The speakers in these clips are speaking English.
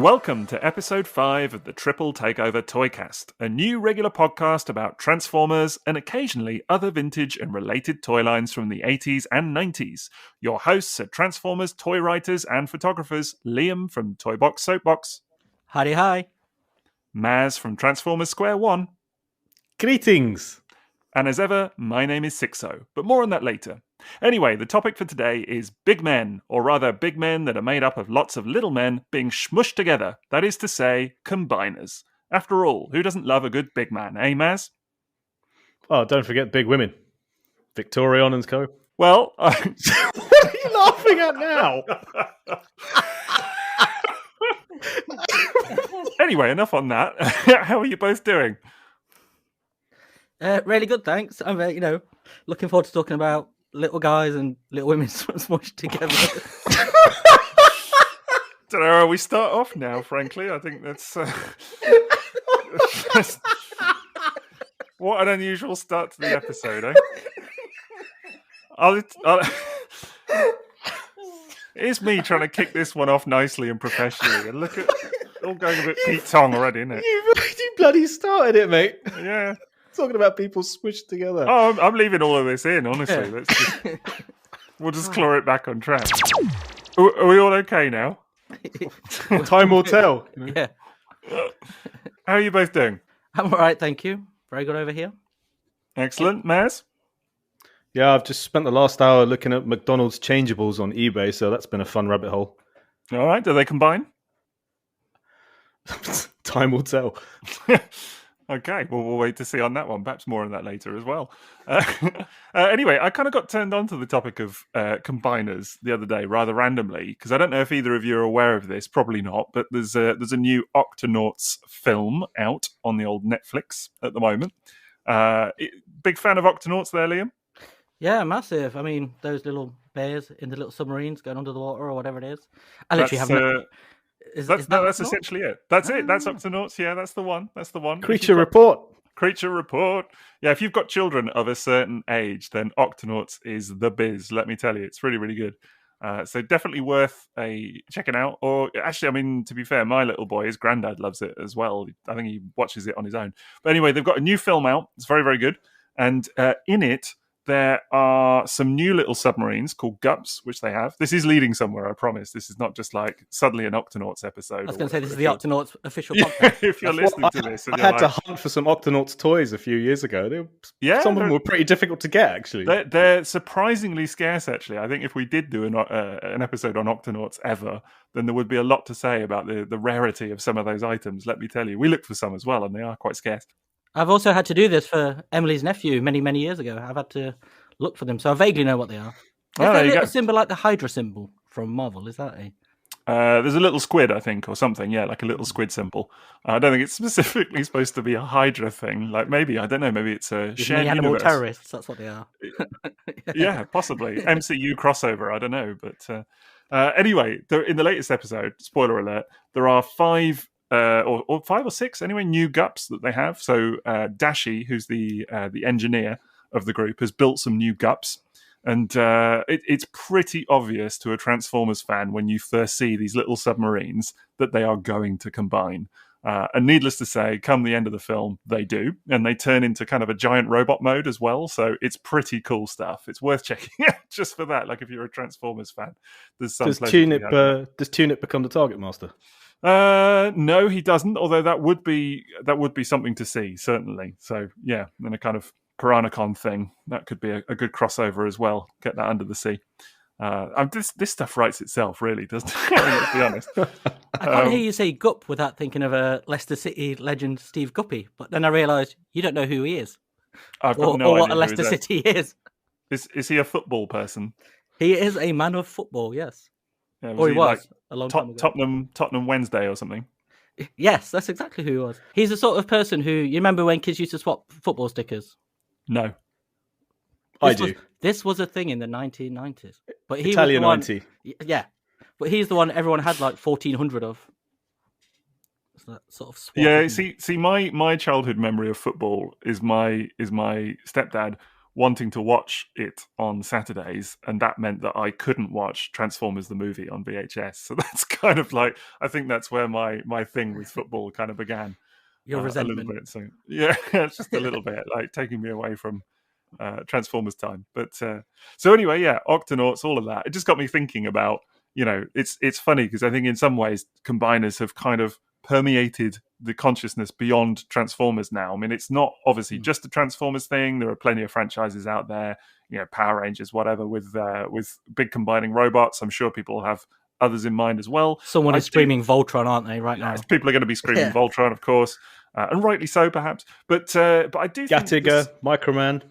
welcome to episode 5 of the Triple Takeover Toycast, a new regular podcast about Transformers and occasionally other vintage and related toy lines from the 80s and 90s. Your hosts are Transformers toy writers and photographers, Liam from Toybox Soapbox. Howdy hi. M.A.S.K from Transformers Square One. Greetings. And as ever, my name is Sixo, but more on that later. Anyway, the topic for today is big men, or rather big men that are made up of lots of little men being smushed together, that is to say, combiners. After all, who doesn't love a good big man, eh, Maz? Oh, don't forget big women. Victorion and Co. Well, What are you laughing at now? Anyway, enough on that. How are you both doing? Really good, thanks. I'm, looking forward to talking about little guys and little women smushed together. Don't know how we start off now, frankly. I think that's... what an unusual start to the episode, eh? It's me trying to kick this one off nicely and professionally. And look at... all going a bit Pete Tong already, isn't it? You bloody started it, mate. Yeah. Talking about people squished together. Oh, I'm leaving all of this in, honestly. Yeah. We'll just claw it back on track. Are we all okay now? Time will tell. Yeah. How are you both doing? I'm all right, thank you. Very good over here. Excellent. Maz? Yeah, I've just spent the last hour looking at McDonald's changeables on eBay, so that's been a fun rabbit hole. All right. Do they combine? Time will tell. Okay, well, we'll wait to see on that one. Perhaps more on that later as well. Anyway, I kind of got turned on to the topic of combiners the other day, rather randomly, because I don't know if either of you are aware of this. Probably not, but there's a new Octonauts film out on the old Netflix at the moment. Big fan of Octonauts there, Liam? Yeah, massive. I mean, those little bears in the little submarines going under the water or whatever it is. I literally haven't... That's essentially it. That's it. That's Octonauts. Yeah, that's the one. That's the one. Creature Report. Yeah, if you've got children of a certain age, then Octonauts is the biz. Let me tell you, it's really, really good. So definitely worth checking out. Or actually, I mean, to be fair, my little boy, his granddad loves it as well. I think he watches it on his own. But anyway, they've got a new film out. It's very, very good. And in it, there are some new little submarines called Gups, which they have. This is leading somewhere, I promise. This is not just like suddenly an Octonauts episode. I was going to say, this is the Octonauts official podcast. If you're listening to this. I had to hunt for some Octonauts toys a few years ago. Some of them were pretty difficult to get, actually. They're surprisingly scarce, actually. I think if we did do an episode on Octonauts ever, then there would be a lot to say about the rarity of some of those items, let me tell you. We looked for some as well, and they are quite scarce. I've also had to do this for Emily's nephew many, many years ago. I've had to look for them, so I vaguely know what they are. Is there a symbol like the Hydra symbol from Marvel? Is that a... there's a little squid, I think, or something. Yeah, like a little squid symbol. I don't think it's specifically supposed to be a Hydra thing. Like maybe, I don't know, maybe it's a shared animal universe. Terrorists, that's what they are. Yeah, possibly. MCU crossover, I don't know. But anyway, in the latest episode, spoiler alert, there are 5... or 5 or 6 anyway, new Gups that they have. So Dashi, who's the engineer of the group, has built some new Gups, and it's pretty obvious to a Transformers fan when you first see these little submarines that they are going to combine. And needless to say, come the end of the film, they do, and they turn into kind of a giant robot mode as well. So it's pretty cool stuff. It's worth checking out just for that. Like if you're a Transformers fan, there's some. Does Tunic become the Target Master? No, he doesn't. Although that would be something to see, certainly. So yeah, and a kind of Piranacon thing that could be a good crossover as well. Get that under the sea. This stuff writes itself, really, doesn't it? Let's be honest. I can't hear you say Gup without thinking of a Leicester City legend, Steve Guppy. But then I realised you don't know who he is. I've got no idea what a Leicester City is. Is he a football person? He is a man of football. Yes. Yeah, or he was like a long time ago. Tottenham Wednesday or something. Yes, that's exactly who he was. He's the sort of person who, you remember when kids used to swap football stickers? No. This was a thing in the 1990s. But he Italian was 90. Yeah. But he's the one everyone had like 1,400 of. It's that sort of swap, yeah, see my childhood memory of football is my stepdad wanting to watch it on Saturdays, and that meant that I couldn't watch Transformers the movie on VHS. So that's kind of like, I think that's where my thing with football kind of began. Your resentment. A little bit. So yeah, it's just a little bit like taking me away from Transformers time. But so anyway, yeah, Octonauts, all of that. It just got me thinking about, it's funny because I think in some ways Combiners have kind of permeated the consciousness beyond Transformers now. I mean, it's not obviously just a Transformers thing. There are plenty of franchises out there, Power Rangers, whatever, with big combining robots. I'm sure people have others in mind as well. Someone is screaming Voltron, aren't they, right now? People are going to be screaming Voltron, of course, and rightly so, perhaps. But I do think Gattiger, Microman,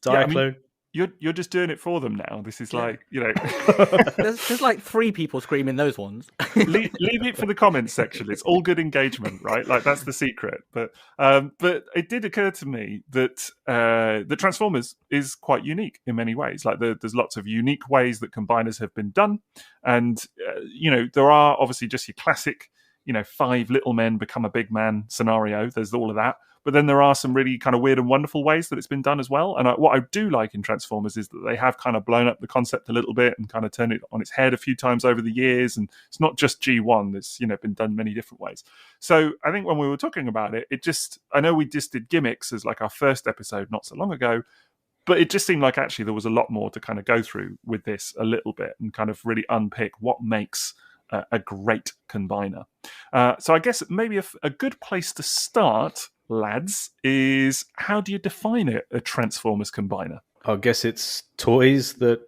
Diaclone. You're just doing it for them now. This is like, there's like 3 people screaming those ones. leave it for the comments section. It's all good engagement, right? Like that's the secret. But it did occur to me that the Transformers is quite unique in many ways. Like there's lots of unique ways that Combiners have been done, and there are obviously just your classic, 5 little men become a big man scenario. There's all of that. But then there are some really kind of weird and wonderful ways that it's been done as well. And what I do like in Transformers is that they have kind of blown up the concept a little bit and kind of turned it on its head a few times over the years. And it's not just G1. It's, been done many different ways. So I think when we were talking about it, I know we just did gimmicks as like our first episode not so long ago, but it just seemed like actually there was a lot more to kind of go through with this a little bit and kind of really unpick what makes a great combiner. So I guess maybe a good place to start, lads, is how do you define a Transformers combiner? I guess it's toys that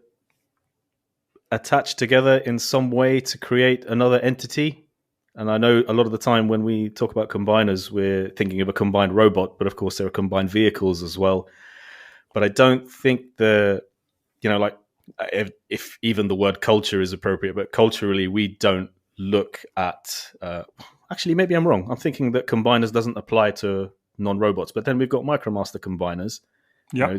attach together in some way to create another entity. And I know a lot of the time when we talk about combiners, we're thinking of a combined robot, but of course there are combined vehicles as well. But I don't think if even the word culture is appropriate, but culturally we don't look at... actually, maybe I'm wrong. I'm thinking that combiners doesn't apply to non-robots, but then we've got Micromaster Combiners. Yeah.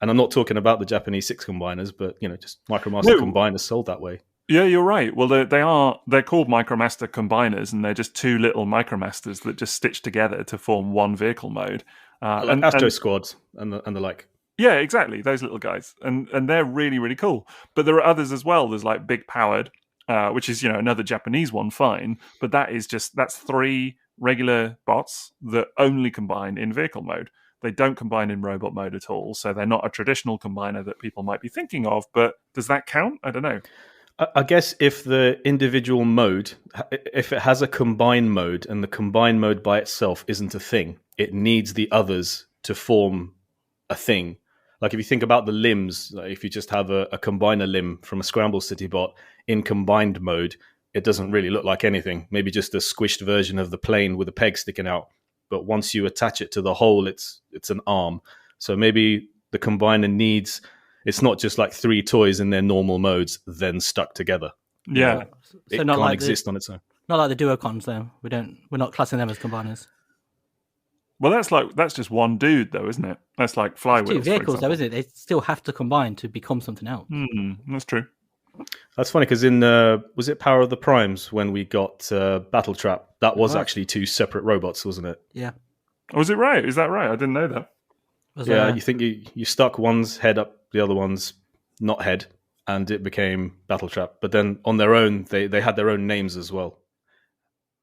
And I'm not talking about the Japanese 6 combiners, but just Micromaster Combiners sold that way. Yeah, you're right. Well, they're called Micromaster Combiners, and they're just 2 little Micromasters that just stitch together to form one vehicle mode. Like Astro Squads and the like. Yeah, exactly. Those little guys, and they're really, really cool. But there are others as well. There's like Big Powered, which is another Japanese one, fine. But that's 3 regular bots that only combine in vehicle mode. They don't combine in robot mode at all, so they're not a traditional combiner that people might be thinking of. But does that count? I don't know. I guess if the individual mode, if it has a combine mode and the combine mode by itself isn't a thing, it needs the others to form a thing. Like if you think about the limbs, like if you just have a combiner limb from a Scramble City bot in combined mode, it doesn't really look like anything. Maybe just a squished version of the plane with a peg sticking out. But once you attach it to the whole, it's an arm. So maybe the combiner needs... It's not just like 3 toys in their normal modes, then stuck together. Yeah, it can't exist on its own. Not like the Duocons, though. We're not classing them as combiners. Well, that's just one dude, though, isn't it? That's like flywheels. 2 vehicles, though, isn't it? They still have to combine to become something else. That's true. That's funny because in was it Power of the Primes when we got Battle Trap? That was actually 2 separate robots, wasn't it? Yeah. Oh, was it right? Is that right? I didn't know that. You think you stuck one's head up the other one's not head, and it became Battle Trap. But then on their own, they had their own names as well.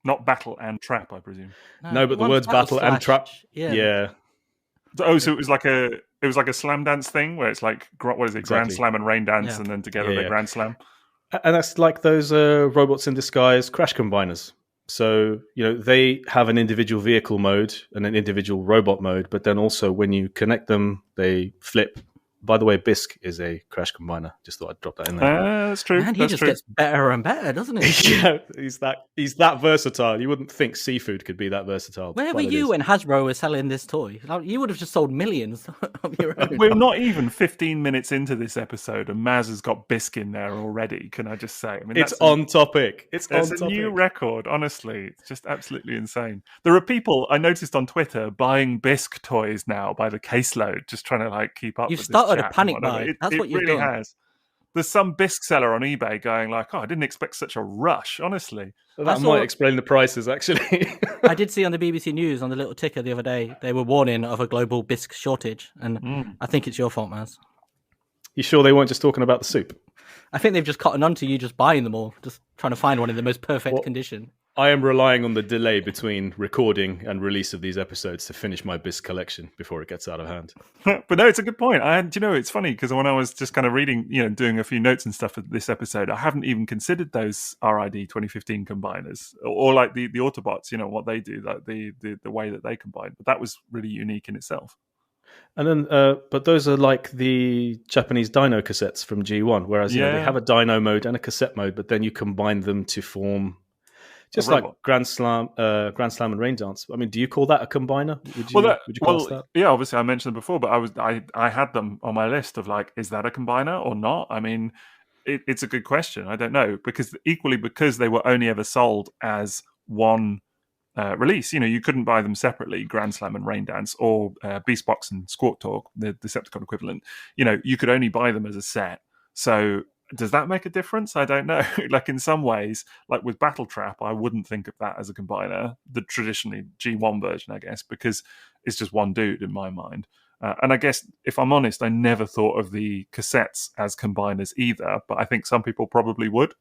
Not Battle and Trap, I presume. No, but the words Battle and Trap. Yeah. Oh, so it was like a slam dance thing where it's like what is it? Exactly. Grand Slam and Rain Dance, and then together they're Grand Slam. And that's like those robots in disguise crash combiners. So, they have an individual vehicle mode and an individual robot mode, but then also when you connect them, they flip. By the way, M.A.S.K is a crash combiner. Just thought I'd drop that in there. That's true. Man, he just gets better and better, doesn't he? Yeah, he's that versatile. You wouldn't think seafood could be that versatile. Where were you when Hasbro was selling this toy? You would have just sold millions of your own. We're not even 15 minutes into this episode, and Maz has got M.A.S.K in there already. Can I just say? I mean, it's on topic. It's a new record. Honestly, it's just absolutely insane. There are people I noticed on Twitter buying M.A.S.K toys now by the caseload, just trying to keep up. You've with started this a panic buy. That's what you've really done. has. there's some bisque seller on eBay going like, "Oh, I didn't expect such a rush." Honestly, that might explain the prices. Actually, I did see on the BBC News on the little ticker the other day they were warning of a global bisque shortage, and I think it's your fault, Maz. You sure they weren't just talking about the soup? I think they've just cottoned on to you just buying them all, just trying to find one in the most perfect condition. I am relying on the delay between recording and release of these episodes to finish my bisque collection before it gets out of hand. But no, it's a good point. It's funny because when I was just kind of reading, doing a few notes and stuff for this episode, I haven't even considered those RID 2015 combiners or like the Autobots, what they do, like the way that they combine. But that was really unique in itself. And then, but those are like the Japanese dyno cassettes from G1, whereas they have a dyno mode and a cassette mode, but then you combine them to form just like Grand Slam and Rain Dance. I mean, do you call that a combiner? Would you call that? Yeah, obviously I mentioned them before, but I had them on my list of like, is that a combiner or not? I mean, it's a good question. I don't know because they were only ever sold as one release. You couldn't buy them separately, Grand Slam and Rain Dance, or Beastbox and Squawk Talk, the Decepticon equivalent. You could only buy them as a set. So does that make a difference? I don't know. Like in some ways, like with Battle Trap, I wouldn't think of that as a combiner, the traditionally G1 version, I guess, because it's just one dude in my mind. And I guess, if I'm honest, I never thought of the cassettes as combiners either, but I think some people probably would.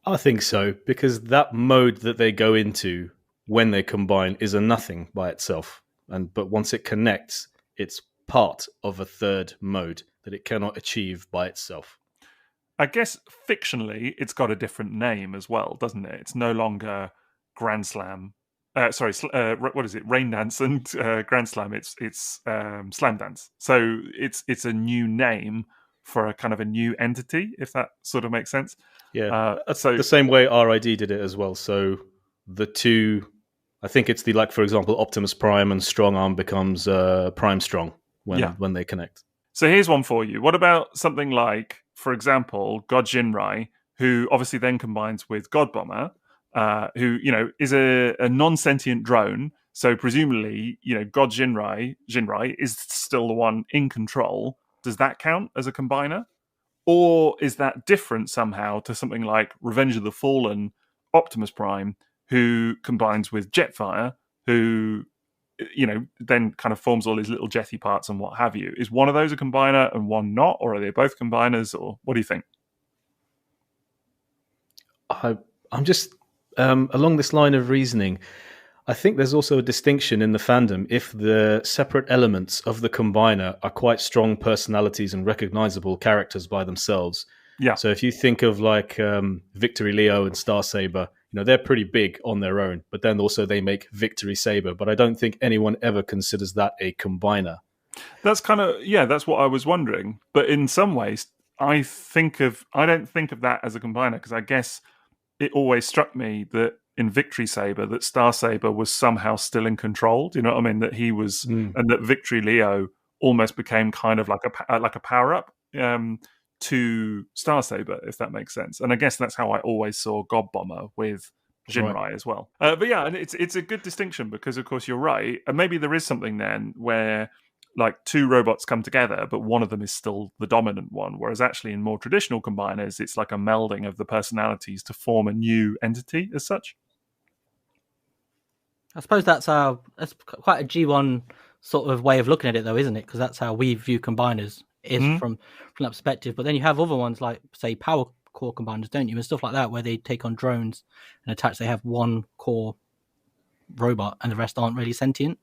I think so, because that mode that they go into when they combine is a nothing by itself. But once it connects, it's part of a third mode that it cannot achieve by itself. I guess fictionally, it's got a different name as well, doesn't it? It's no longer Grand Slam. What is it? Rain Dance and Grand Slam. It's Slam Dance. So it's a new name for a kind of a new entity, if that sort of makes sense. Yeah. So the same way RID did it as well. So the two, I think it's for example, Optimus Prime and Strong Arm becomes Prime Strong when they connect. So here's one for you. What about something like, for example, God Jinrai, who obviously then combines with God Bomber, who, is a non-sentient drone. So presumably, God Jinrai is still the one in control. Does that count as a combiner? Or is that different somehow to something like Revenge of the Fallen Optimus Prime, who combines with Jetfire, who then kind of forms all his little jetty parts and what have you? Is one of those a combiner and one not, or are they both combiners, or what do you think? I'm just along this line of reasoning. I think there's also a distinction in the fandom if the separate elements of the combiner are quite strong personalities and recognizable characters by themselves. Yeah. So if you think of like Victory Leo and Star Saber, they're pretty big on their own, but then also they make Victory Saber. But I don't think anyone ever considers that a combiner. That's that's what I was wondering. But in some ways, I don't think of that as a combiner, because I guess it always struck me that in Victory Saber, that Star Saber was somehow still in control. Do you know what I mean? That he was, and that Victory Leo almost became kind of like a power up to Star Saber, if that makes sense. And I guess that's how I always saw God Bomber with Jinrai as well. But yeah, and it's a good distinction, because of course you're right, and maybe there is something then where like two robots come together, but one of them is still the dominant one, whereas actually in more traditional combiners, it's like a melding of the personalities to form a new entity as such. I suppose that's quite a G1 sort of way of looking at it, though, isn't it? Because that's how we view combiners, from that perspective. But then you have other ones like, say, power core combiners, don't you, and stuff like that, where they take on drones and attach. They have one core robot, and the rest aren't really sentient.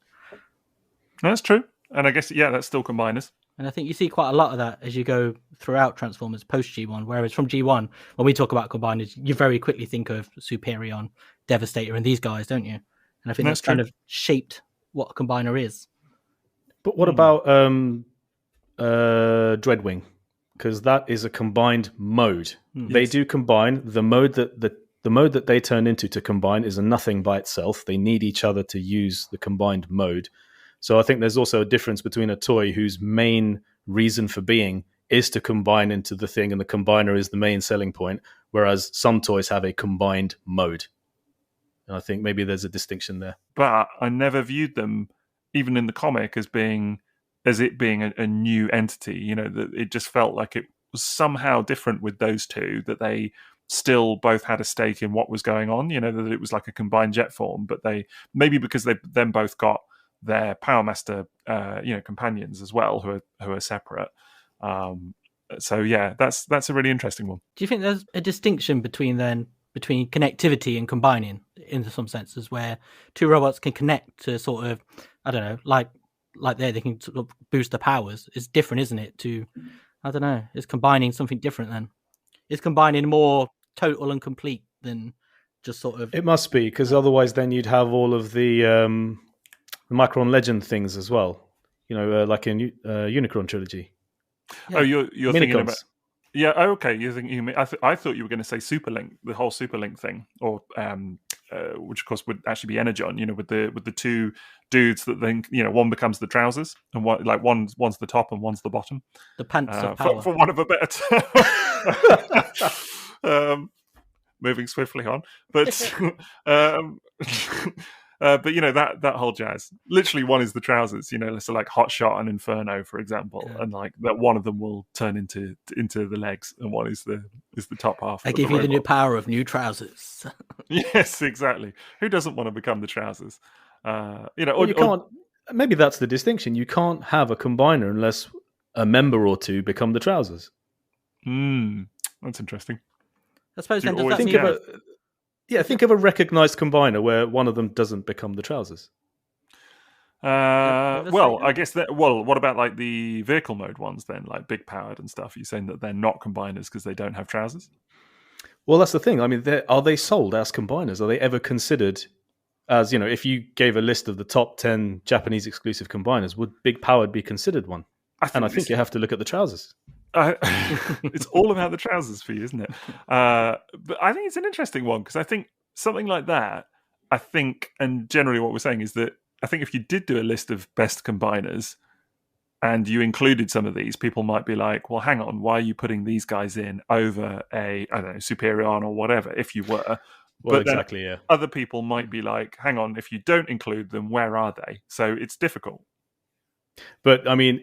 That's true, and I guess that's still combiners. And I think you see quite a lot of that as you go throughout Transformers post G1. Whereas from G1, when we talk about combiners, you very quickly think of Superion, Devastator, and these guys, don't you? And I think that's kind of shaped what a combiner is. But what about Dreadwing? Because that is a combined mode. They do combine. The mode that they turn into to combine is a nothing by itself. They need each other to use the combined mode. So I think there's also a difference between a toy whose main reason for being is to combine into the thing, and the combiner is the main selling point, whereas some toys have a combined mode. And I think maybe there's a distinction there. But I never viewed them, even in the comic, as it being a new entity. That it just felt like was somehow different with those two, that they still both had a stake in what was going on, that it was like a combined jet form, but they, maybe because they then both got their Powermaster companions as well, who are separate. So yeah, that's a really interesting one. Do you think there's a distinction between connectivity and combining in some senses, where two robots can connect to sort of, I don't know, like they can sort of boost the powers? It's different, isn't it? To, I don't know, is combining something different then? Is combining more total and complete than just sort of... It must be, because otherwise then you'd have all of the Micron Legend things as well. Like in Unicron trilogy. Yeah. Oh, you're thinking about... Yeah, okay. I thought you were going to say Superlink, the whole Superlink thing, or which of course would actually be Energon. With the two dudes that then one becomes the trousers, and one's the top and one's the bottom. The pants of power, for want of a better term. Moving swiftly on, but but that whole jazz. Literally, one is the trousers. So like Hot Shot and Inferno, for example, and like that one of them will turn into the legs, and one is the top half. I give you the new power of new trousers. Yes, exactly. Who doesn't want to become the trousers? You can't. Maybe that's the distinction. You can't have a combiner unless a member or two become the trousers. That's interesting. I suppose then think of a recognized combiner where one of them doesn't become the trousers. I guess that. Well, what about like the vehicle mode ones then, like big powered and stuff? You're saying that they're not combiners because they don't have trousers? Well, that's the thing. I mean, are they sold as combiners? Are they ever considered as, if you gave a list of the top 10 Japanese exclusive combiners, would big powered be considered one? I think you have to look at the trousers. It's all about the trousers for you, isn't it? But I think it's an interesting one, because I think something like that, and generally what we're saying is that I think if you did do a list of best combiners and you included some of these, people might be like, well, hang on, why are you putting these guys in over I don't know, Superion or whatever, if you were? Well, exactly, yeah. Other people might be like, hang on, if you don't include them, where are they? So it's difficult. But I mean,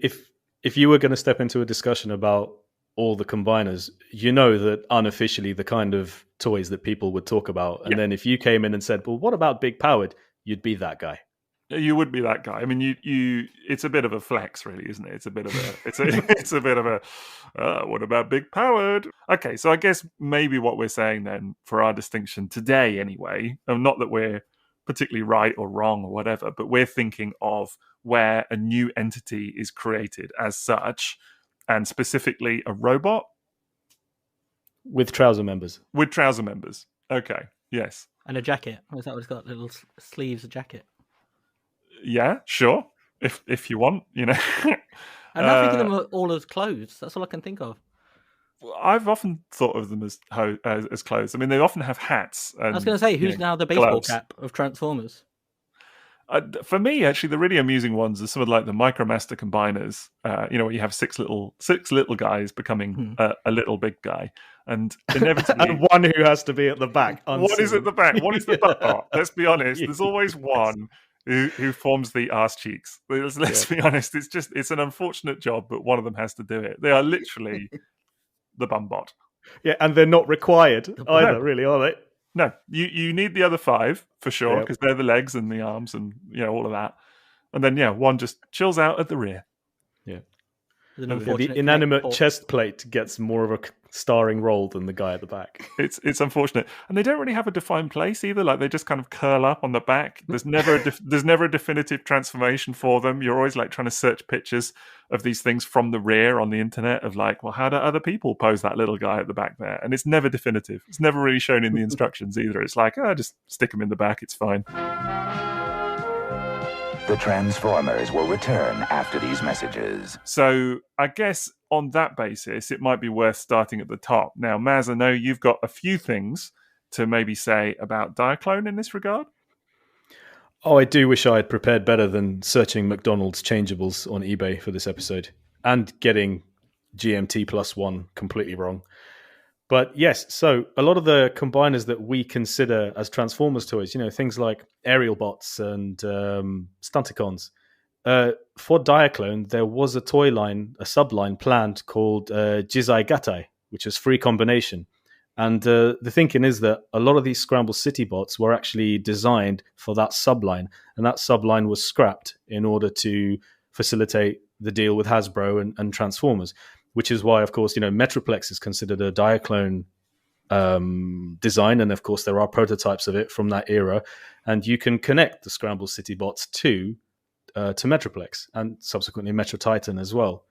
if you were going to step into a discussion about all the combiners, that unofficially the kind of toys that people would talk about, and then if you came in and said, well, what about big powered? You'd be that guy. You would be that guy. I mean, you it's a bit of a flex, really, isn't it? It's a bit of a what about big powered? Okay, so I guess maybe what we're saying then for our distinction today anyway, not that we're particularly right or wrong or whatever, but we're thinking of where a new entity is created as such, and specifically a robot with trouser members. Okay, yes. And a jacket. Is that what it's got? Little sleeves, a jacket. Yeah, sure. If you want, I'm not thinking of them all as clothes. That's all I can think of. I've often thought of them as clothes. I mean, they often have hats. And, I was going to say, who's now the baseball gloves. cap of Transformers? For me, actually, the really amusing ones are some of like the Micromaster Combiners. Where you have six little guys becoming a little big guy, and inevitably, and one who has to be at the back. One is at the back. One is the butt part. Let's be honest. There's always one who forms the arse cheeks. Let's be honest. It's an unfortunate job, but one of them has to do it. They are literally the bum bot. Yeah, and they're not required either, really, are they? No, you need the other five for sure, because they're the legs and the arms and all of that. And then one just chills out at the rear. Yeah. The inanimate chest plate gets more of a starring role than the guy at the back. It's unfortunate, and they don't really have a defined place either. Like they just kind of curl up on the back. There's never a definitive transformation for them. You're always like trying to search pictures of these things from the rear on the internet of like, well, how do other people pose that little guy at the back there? And it's never definitive. It's never really shown in the instructions either. It's like, just stick them in the back. It's fine. The Transformers will return after these messages. So I guess on that basis, it might be worth starting at the top. Now, Maz, I know you've got a few things to maybe say about Diaclone in this regard. Oh, I do wish I had prepared better than searching McDonald's changeables on eBay for this episode and getting GMT +1 completely wrong. But yes, so a lot of the combiners that we consider as Transformers toys, things like aerial bots and Stunticons, for Diaclone, there was a toy line, a subline planned called Jizai Gatai, which is free combination. And the thinking is that a lot of these Scramble City bots were actually designed for that subline, and that subline was scrapped in order to facilitate the deal with Hasbro and Transformers, which is why, of course, Metroplex is considered a Diaclone design, and of course there are prototypes of it from that era, and you can connect the Scramble City bots to Metroplex and subsequently Metro Titan as well.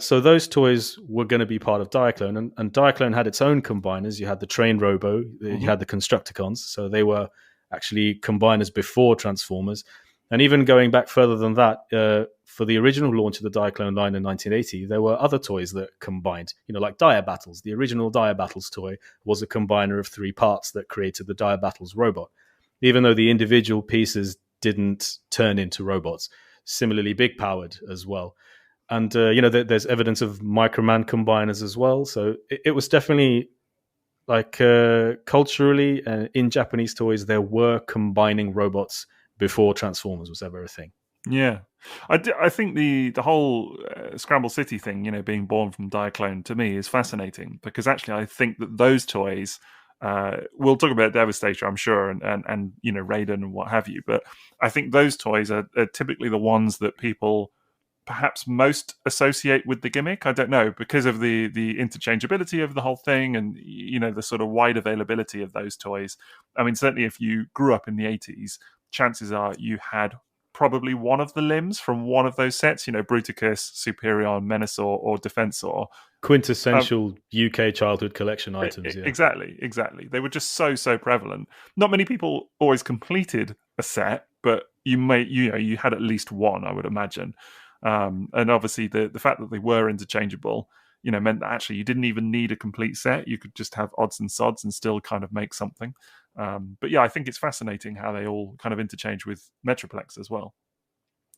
So those toys were going to be part of Diaclone, and Diaclone had its own combiners. You had the Train Robo, you had the Constructicons, so they were actually combiners before Transformers. And even going back further than that, for the original launch of the Diaclone line in 1980, there were other toys that combined, like Dia Battles. The original Dia Battles toy was a combiner of 3 parts that created the Dia Battles robot, even though the individual pieces didn't turn into robots. Similarly, big powered as well. And, there's evidence of Microman combiners as well. So it was definitely like culturally in Japanese toys, there were combining robots before Transformers was ever a thing. Yeah. I think the whole Scramble City thing, being born from Diaclone, to me is fascinating, because actually I think that those toys, we'll talk about Devastator, I'm sure, and Raiden and what have you, but I think those toys are typically the ones that people perhaps most associate with the gimmick. I don't know, because of the interchangeability of the whole thing, and the sort of wide availability of those toys. I mean, certainly if you grew up in the 80s, chances are you had probably one of the limbs from one of those sets, Bruticus, Superion, Menasor, or Defensor. Quintessential UK childhood collection items. Yeah. Exactly. They were just so prevalent. Not many people always completed a set, but you had at least one, I would imagine. And obviously the fact that they were interchangeable, meant that actually you didn't even need a complete set. You could just have odds and sods and still kind of make something. But yeah, I think it's fascinating how they all kind of interchange with Metroplex as well.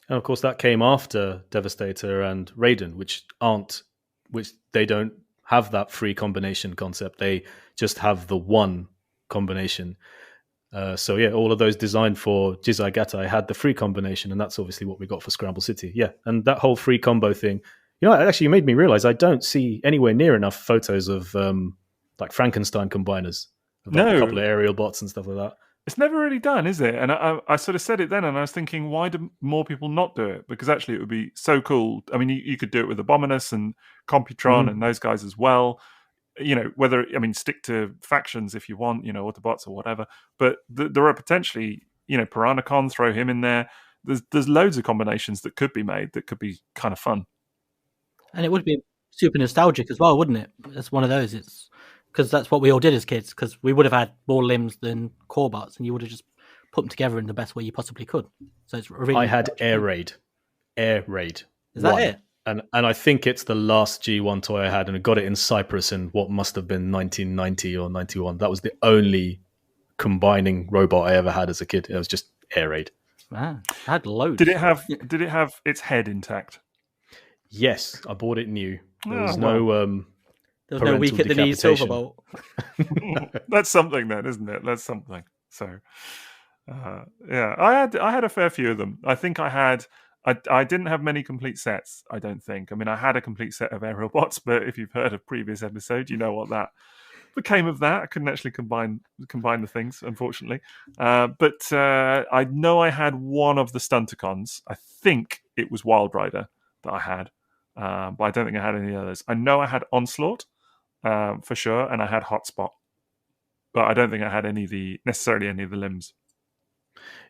And of course that came after Devastator and Raiden, which they don't have that free combination concept. They just have the one combination. So yeah, all of those designed for Jizai Gatai had the free combination, and that's obviously what we got for Scramble City. Yeah, and that whole free combo thing, actually you made me realize I don't see anywhere near enough photos of like Frankenstein combiners. No. A couple of aerial bots and stuff like that. It's never really done, is it? And I sort of said it then, and I was thinking, why do more people not do it? Because actually it would be so cool. I mean, you could do it with Abominus and Computron and those guys as well. Stick to factions if you want, Autobots or whatever. But there are potentially, Piranacon, throw him in there. There's loads of combinations that could be made that could be kind of fun. And it would be super nostalgic as well, wouldn't it? It's one of those. It's because that's what we all did as kids, because we would have had more limbs than core bots, and you would have just put them together in the best way you possibly could. So it's really I had Air Raid. Is that it? And I think it's the last G1 toy I had, and I got it in Cyprus in what must have been 1990 or 91. That was the only combining robot I ever had as a kid. It was just Air Raid. Man, I had loads. Did it have its head intact? Yes, I bought it new. There was there was no weak at the knee silver bolt. That's something then, isn't it? That's something. So, yeah, I had a fair few of them. I think I didn't have many complete sets, I don't think. I mean, I had a complete set of aerial bots, but if you've heard a previous episode, you know what that became of that. I couldn't actually combine the things, unfortunately. But I know I had one of the Stunticons. I think it was Wild Rider that I had, but I don't think I had any others. I know I had Onslaught for sure, and I had Hotspot, but I don't think I had necessarily any of the limbs.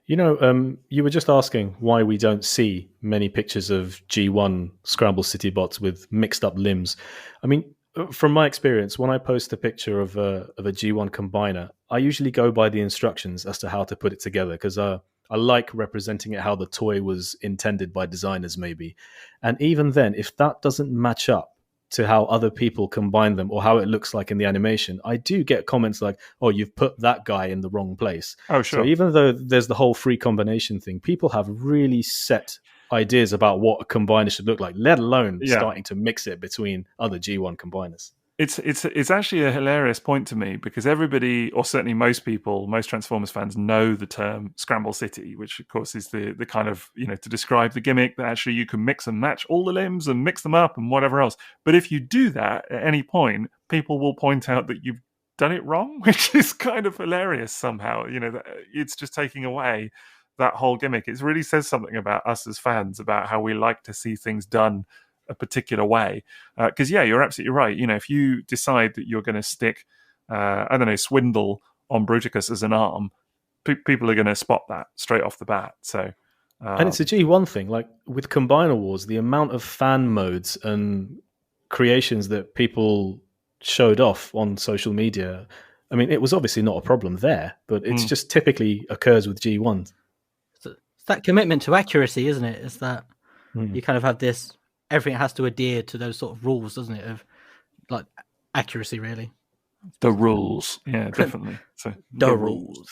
You were just asking why we don't see many pictures of G1 Scramble City bots with mixed up limbs. I mean, from my experience, when I post a picture of a G1 combiner, I usually go by the instructions as to how to put it together, because I like representing it how the toy was intended by designers, maybe. And even then, if that doesn't match up to how other people combine them or how it looks like in the animation, I do get comments like, oh, you've put that guy in the wrong place. Oh, sure. So even though there's the whole free combination thing, people have really set ideas about what a combiner should look like, let alone starting to mix it between other G1 combiners. It's actually a hilarious point to me because everybody, or certainly most people, most Transformers fans know the term Scramble City, which of course is the kind of, to describe the gimmick that actually you can mix and match all the limbs and mix them up and whatever else. But if you do that at any point, people will point out that you've done it wrong, which is kind of hilarious somehow. That it's just taking away that whole gimmick. It really says something about us as fans, about how we like to see things done a particular way. Because you're absolutely right. If you decide that you're going to stick Swindle on Bruticus as an arm, people are going to spot that straight off the bat. So and it's a G1 thing. Like with Combiner Wars, the amount of fan modes and creations that people showed off on social media, I mean, it was obviously not a problem there, but it's just typically occurs with G1. So it's that commitment to accuracy, isn't it? It's that you kind of have this, everything has to adhere to those sort of rules, doesn't it? Of like accuracy, really. The rules. Yeah, definitely. So the rules.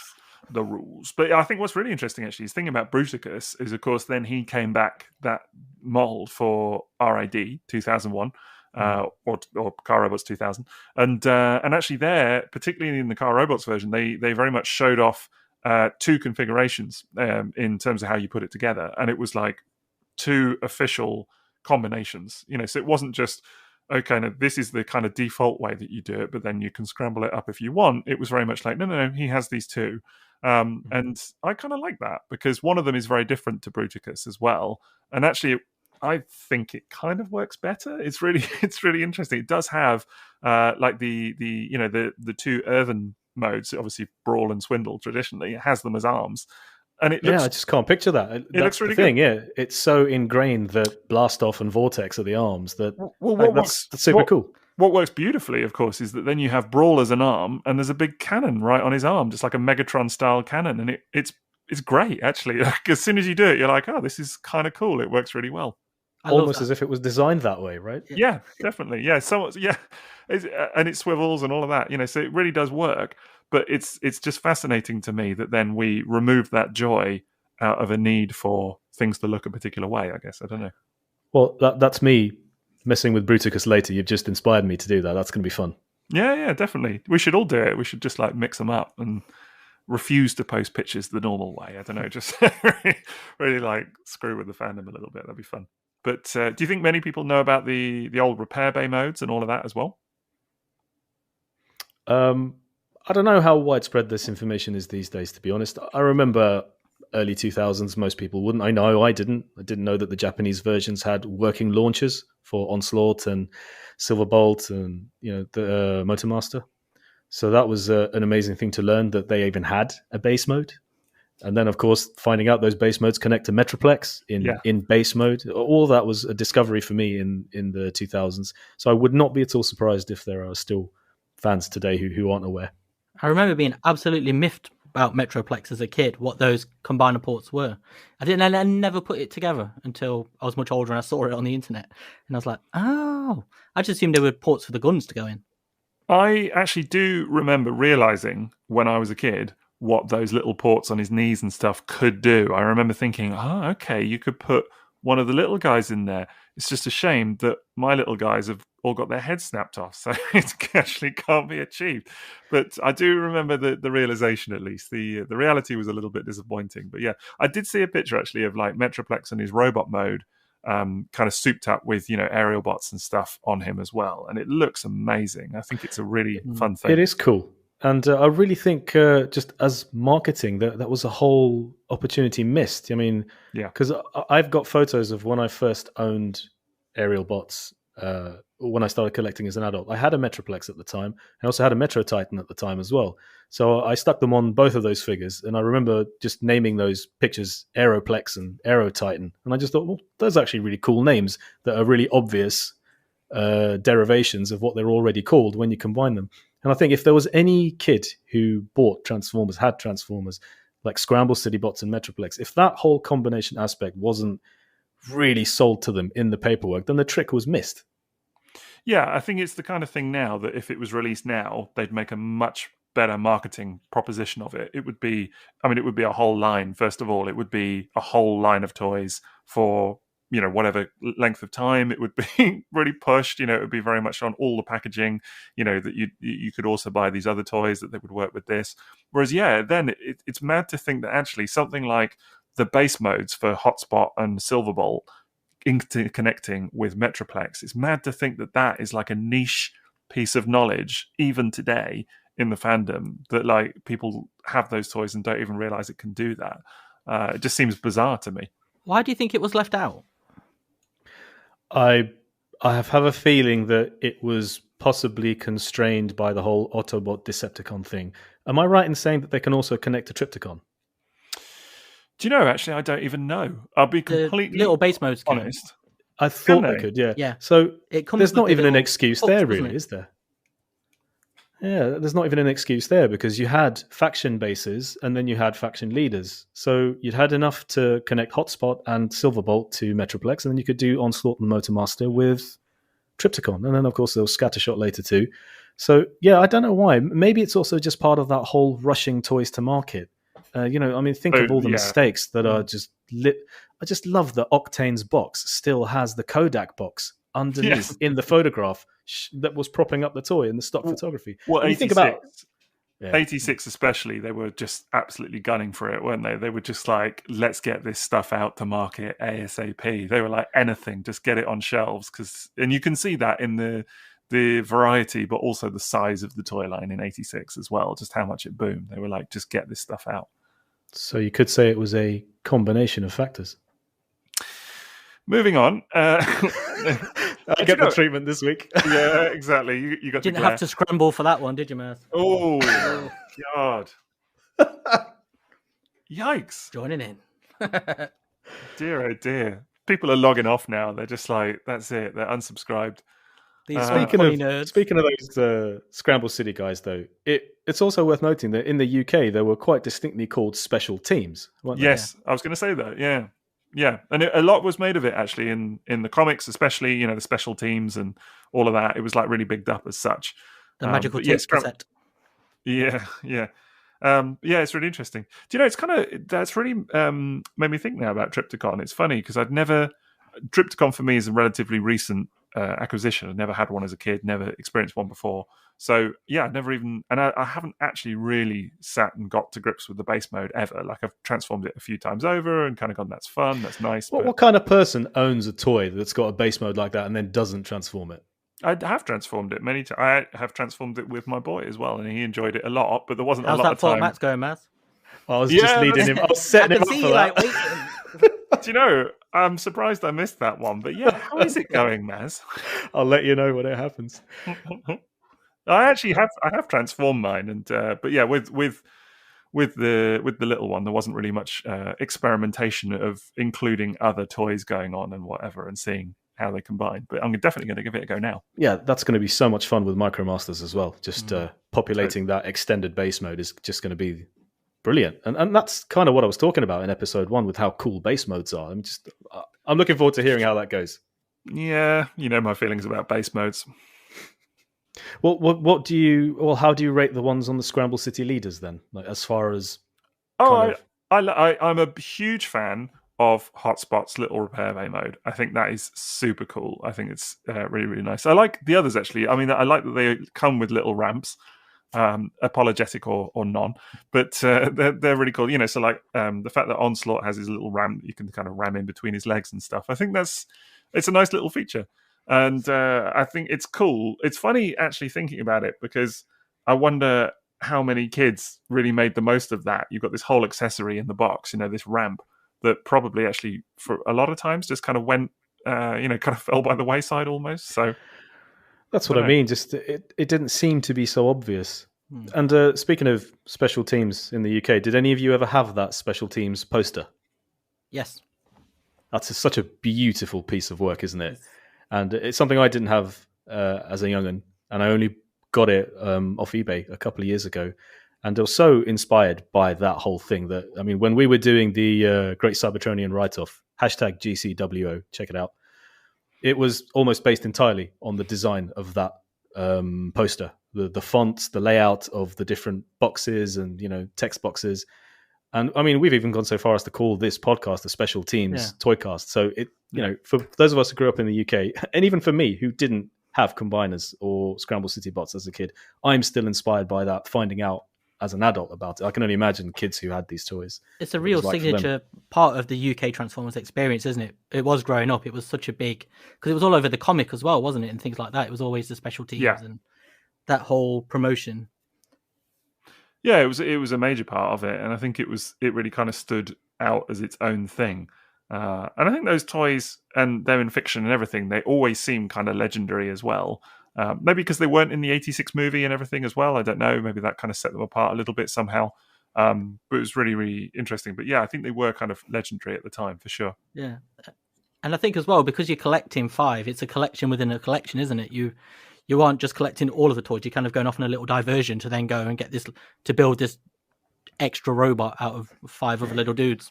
The rules. But I think what's really interesting, actually, is thinking about Bruticus is, of course, then he came back that mold for RID 2001. Or Car Robots 2000, and actually there, particularly in the Car Robots version, they very much showed off two configurations in terms of how you put it together, and it was like two official combinations. So it wasn't just okay, now this is the kind of default way that you do it, but then you can scramble it up if you want. It was very much like no, he has these two, and I kind of like that because one of them is very different to Bruticus as well, and actually I think it kind of works better. It's really interesting. It does have like the two earthen modes. Obviously, Brawl and Swindle traditionally it has them as arms, and it looks. I just can't picture that. It looks really good. Yeah, it's so ingrained that Blast Off and Vortex are the arms that. That's super cool. What works beautifully, of course, is that then you have Brawl as an arm, and there's a big cannon right on his arm, just like a Megatron style cannon, and it's great actually. As soon as you do it, you're like, oh, this is kind of cool. It works really well. Almost as if it was designed that way, right? Yeah, definitely. Yeah, so and it swivels and all of that. So it really does work. But it's just fascinating to me that then we remove that joy out of a need for things to look a particular way. I guess I don't know. Well, that's me messing with Bruticus later. You've just inspired me to do that. That's going to be fun. Yeah, definitely. We should all do it. We should just like mix them up and refuse to post pictures the normal way. I don't know, just really like screw with the fandom a little bit. That'd be fun. But do you think many people know about the old repair bay modes and all of that as well? I don't know how widespread this information is these days, to be honest. I remember early 2000s, most people wouldn't. I know I didn't. I didn't know that the Japanese versions had working launchers for Onslaught and Silverbolt and the Motormaster. So that was an amazing thing to learn, that they even had a base mode. And then, of course, finding out those base modes connect to Metroplex in base mode. All that was a discovery for me in the 2000s. So I would not be at all surprised if there are still fans today who aren't aware. I remember being absolutely miffed about Metroplex as a kid, what those combiner ports were. I never put it together until I was much older and I saw it on the internet. And I was like, oh, I just assumed they were ports for the guns to go in. I actually do remember realizing when I was a kid what those little ports on his knees and stuff could do. I remember thinking, okay, you could put one of the little guys in there. It's just a shame that my little guys have all got their heads snapped off, so it actually can't be achieved. But I do remember the realization, at least. The reality was a little bit disappointing. But yeah, I did see a picture actually of like Metroplex and his robot mode kind of souped up with aerial bots and stuff on him as well, and it looks amazing. I think it's a really fun thing. It is cool. And I really think just as marketing, that was a whole opportunity missed. I mean, because I've got photos of when I first owned aerial bots, when I started collecting as an adult. I had a Metroplex at the time. I also had a Metro Titan at the time as well. So I stuck them on both of those figures. And I remember just naming those pictures Aeroplex and Aero Titan. And I just thought, well, those are actually really cool names that are really obvious derivations of what they're already called when you combine them. And I think if there was any kid who bought Transformers, had Transformers, like Scramble, City Bots, and Metroplex, if that whole combination aspect wasn't really sold to them in the paperwork, then the trick was missed. Yeah, I think it's the kind of thing now that if it was released now, they'd make a much better marketing proposition of it. It would be a whole line. First of all, it would be a whole line of toys for whatever length of time, it would be really pushed. It would be very much on all the packaging. That you could also buy these other toys that they would work with this. Whereas, then it's mad to think that actually something like the base modes for Hotspot and Silverbolt interconnecting with Metroplex, it's mad to think that is like a niche piece of knowledge even today in the fandom, that like people have those toys and don't even realize it can do that. It just seems bizarre to me. Why do you think it was left out? I have a feeling that it was possibly constrained by the whole Autobot Decepticon thing. Am I right in saying that they can also connect to Trypticon? Do you know, actually, I don't even know. I'll be completely little base modes honest. I thought they could, yeah. Yeah. So it comes there's not even an excuse there, really, is there? Yeah, there's not even an excuse there, because you had faction bases and then you had faction leaders. So you'd had enough to connect Hotspot and Silverbolt to Metroplex, and then you could do Onslaught and Motormaster with Trypticon. And then, of course, there was Scattershot later too. So, yeah, I don't know why. Maybe it's also just part of that whole rushing toys to market. Think of all the mistakes that are just lit. I just love that Octane's box still has the Kodak box underneath in the photograph that was propping up the toy in the stock photography. Well, you think about 86 especially, they were just absolutely gunning for it, weren't they? They were just like, let's get this stuff out to market ASAP. They were like, anything, just get it on shelves. And you can see that in the variety, but also the size of the toy line in 86 as well, just how much it boomed. They were like, just get this stuff out. So you could say it was a combination of factors. Moving on. I get the treatment this week. Yeah, exactly. You got didn't have to scramble for that one, did you, Matt? Oh, God. Yikes. Joining in. Dear, oh dear. People are logging off now. They're just like, that's it. They're unsubscribed. Speaking of those Scramble City guys, though, it's also worth noting that in the UK, they were quite distinctly called special teams, weren't they? Yes, I was going to say that, yeah. And a lot was made of it, actually, in the comics, especially, the special teams and all of that. It was, like, really bigged up as such. The magical team set. Yeah. It's really interesting. Do you know, that's really made me think now about Trypticon. It's funny, because Trypticon for me is a relatively recent acquisition. I never had one as a kid, never experienced one before. So I never even, and I haven't actually really sat and got to grips with the base mode ever. Like, I've transformed it a few times over and kind of gone, that's fun, that's nice. What kind of person owns a toy that's got a base mode like that and then doesn't transform it? I have transformed it many times. I have transformed it with my boy as well, and he enjoyed it a lot, but there wasn't a lot of time. How's that Matt's going, Matt? I was just leading him. I was setting him up for that. Do you know, I'm surprised I missed that one, but how is it going, Maz? I'll let you know when it happens. I actually have transformed mine, and with the little one, there wasn't really much experimentation of including other toys going on and whatever, and seeing how they combine. But I'm definitely going to give it a go now. Yeah, that's going to be so much fun with Micromasters as well. Just populating that extended base mode is just going to be brilliant. And that's kind of what I was talking about in episode 1 with how cool base modes are. I'm looking forward to hearing how that goes. Yeah, you know my feelings about base modes. Well, how do you rate the ones on the Scramble City leaders then? Like, as far as I'm a huge fan of Hotspot's little repair bay mode. I think that is super cool. I think it's really, really nice. I like the others, actually. I mean, I like that they come with little ramps, apologetic or non, but they're really cool. So like the fact that Onslaught has his little ramp that you can kind of ram in between his legs and stuff. I think it's a nice little feature. And I think it's cool. It's funny, actually, thinking about it, because I wonder how many kids really made the most of that. You've got this whole accessory in the box, this ramp, that probably actually for a lot of times just kind of went, kind of fell by the wayside almost. So that's what I mean. Just it didn't seem to be so obvious. And speaking of special teams in the UK, did any of you ever have that special teams poster? Yes. That's such a beautiful piece of work, isn't it? And it's something I didn't have as a young'un, and I only got it off eBay a couple of years ago. And I was so inspired by that whole thing that, I mean, when we were doing the Great Cybertronian write-off, #GCWO, check it out, it was almost based entirely on the design of that poster. The fonts, the layout of the different boxes and, text boxes. And I mean, we've even gone so far as to call this podcast a special teams toycast. So for those of us who grew up in the UK, and even for me who didn't have combiners or Scramble City bots as a kid, I'm still inspired by that, finding out as an adult about it. I can only imagine kids who had these toys. It's a real signature part of the UK Transformers experience, isn't it? It was growing up. It was such a big, because it was all over the comic as well, wasn't it? And things like that. It was always the special teams and that whole promotion. Yeah, it was a major part of it, and I think it really kind of stood out as its own thing. And I think those toys, and they're in fiction and everything, they always seem kind of legendary as well. Maybe because they weren't in the 86 movie and everything as well. I don't know. Maybe that kind of set them apart a little bit somehow. But it was really, really interesting. But yeah, I think they were kind of legendary at the time for sure. Yeah. And I think as well, because you're collecting 5, it's a collection within a collection, isn't it? You aren't just collecting all of the toys. You're kind of going off on a little diversion to then go and get this, to build this extra robot out of 5 other little dudes.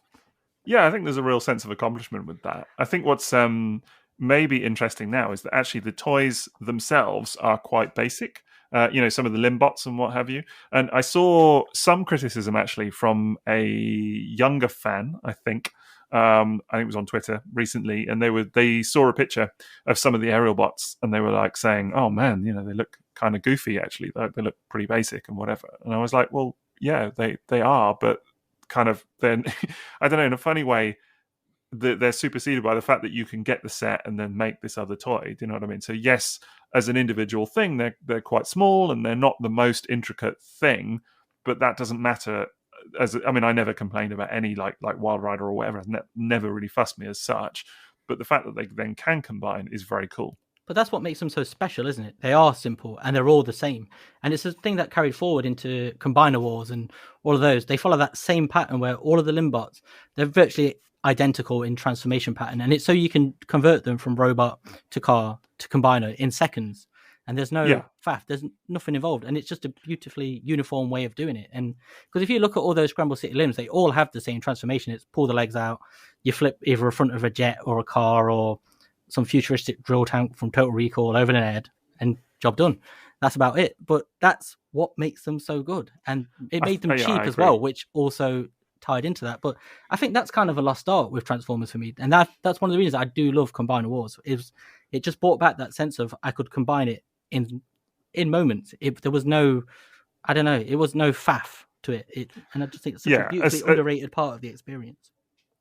Yeah, I think there's a real sense of accomplishment with that. I think what's maybe interesting now is that actually the toys themselves are quite basic. Some of the limbots and what have you. And I saw some criticism actually from a younger fan, I think it was on Twitter recently, and they saw a picture of some of the aerial bots, and they were like saying, "Oh man, they look kind of goofy. Actually, they look pretty basic and whatever." And I was like, "Well, yeah, they are, but kind of then I don't know, in a funny way, they're superseded by the fact that you can get the set and then make this other toy. Do you know what I mean? So yes, as an individual thing, they're quite small and they're not the most intricate thing, but that doesn't matter. I never complained about any like Wild Rider or whatever. Never really fussed me as such. But the fact that they then can combine is very cool. But that's what makes them so special, isn't it? They are simple and they're all the same. And it's a thing that carried forward into Combiner Wars and all of those. They follow that same pattern where all of the limbots, they're virtually identical in transformation pattern. And it's so you can convert them from robot to car to combiner in seconds. And there's no faff, there's nothing involved. And it's just a beautifully uniform way of doing it. And because if you look at all those Scramble City limbs, they all have the same transformation. It's pull the legs out, you flip either a front of a jet or a car or some futuristic drill tank from Total Recall over the head, and job done. That's about it. But that's what makes them so good. And it made them cheap as well, which also tied into that. But I think that's kind of a lost art with Transformers for me. And that's one of the reasons I do love Combiner Wars. It just brought back that sense of I could combine it in moments. There was no, I don't know, it was no faff to it. And I just think it's such a beautifully underrated part of the experience.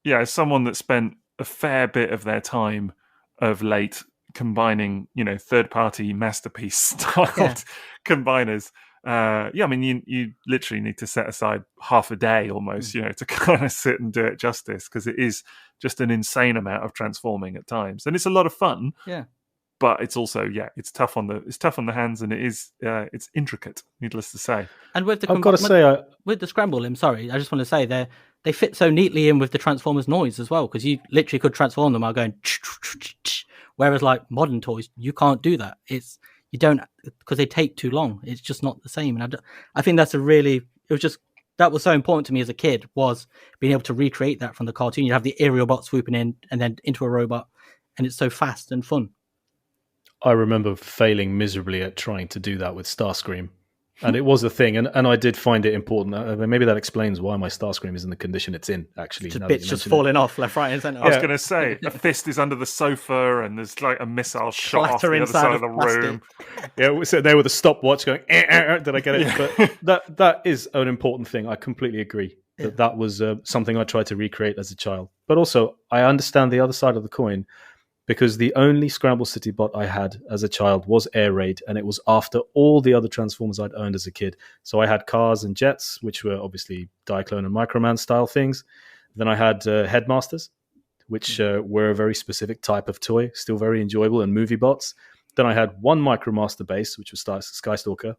Yeah, as someone that spent a fair bit of their time of late combining, third-party masterpiece styled combiners. You literally need to set aside half a day almost, to kind of sit and do it justice, because it is just an insane amount of transforming at times, and it's a lot of fun. Yeah. But it's also, it's tough on the hands, and it's intricate, needless to say. And with the with the scramble limb, sorry, I just want to say they fit so neatly in with the Transformers noise as well, because you literally could transform them while going. Whereas like modern toys, you can't do that. You don't, because they take too long. It's just not the same. And I think that was so important to me as a kid, was being able to recreate that from the cartoon. You have the aerial bot swooping in and then into a robot, and it's so fast and fun. I remember failing miserably at trying to do that with Starscream. And it was a thing, and I did find it important. Maybe that explains why my Starscream is in the condition it's in, actually. Just bits just falling off left, right, and centre. I was going to say, a fist is under the sofa, and there's like a missile shot off the other side of the room. Yeah, so there with a stopwatch going, did I get it? But that is an important thing. I completely agree. That was something I tried to recreate as a child. But also, I understand the other side of the coin, because the only Scramble City bot I had as a child was Air Raid, and it was after all the other Transformers I'd owned as a kid. So I had cars and jets, which were obviously Diaclone and Microman style things. Then I had Headmasters, which were a very specific type of toy, still very enjoyable, and movie bots. Then I had one Micromaster base, which was Skystalker.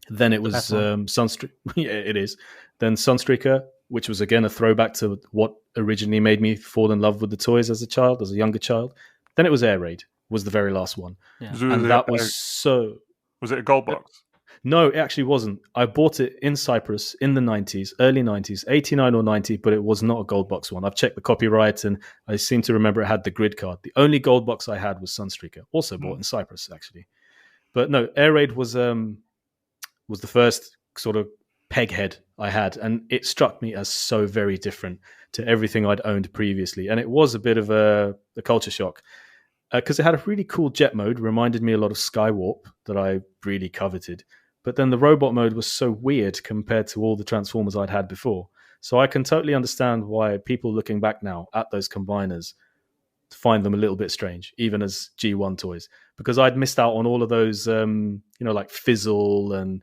Then it was Sunstreaker. Yeah, it is. Then Sunstreaker, which was again a throwback to what originally made me fall in love with the toys as a younger child. Then it was Air Raid, was the very last one. Yeah. Was it a gold box? No, it actually wasn't. I bought it in Cyprus in the 90s, early 90s, 89 or 90, but it was not a gold box one. I've checked the copyright, and I seem to remember it had the grid card. The only gold box I had was Sunstreaker, also bought in Cyprus, actually. But no, Air Raid was the first sort of peg head I had, and it struck me as so very different to everything I'd owned previously. And it was a bit of a culture shock because it had a really cool jet mode, reminded me a lot of Skywarp that I really coveted. But then the robot mode was so weird compared to all the Transformers I'd had before. So I can totally understand why people looking back now at those combiners find them a little bit strange, even as G1 toys, because I'd missed out on all of those, like Fizzle and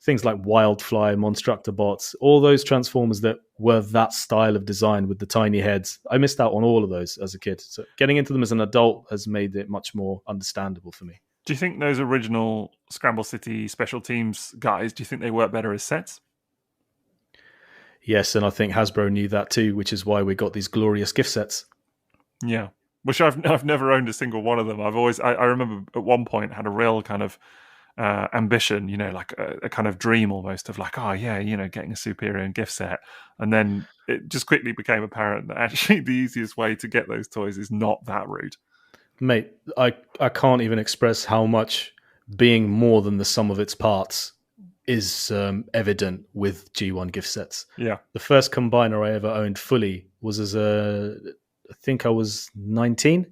things like Wildfly, Monstructor Bots, all those Transformers that were that style of design with the tiny heads. I missed out on all of those as a kid. So getting into them as an adult has made it much more understandable for me. Do you think those original Scramble City Special Teams guys, do you think they work better as sets? Yes, and I think Hasbro knew that too, which is why we got these glorious gift sets. Yeah, which I've never owned a single one of them. I remember at one point had a real kind of ambition, like a kind of dream almost of like, getting a Superior gift set. And then it just quickly became apparent that actually the easiest way to get those toys is not that route. Mate, I can't even express how much being more than the sum of its parts is evident with G1 gift sets. Yeah. The first combiner I ever owned fully was I think I was 19.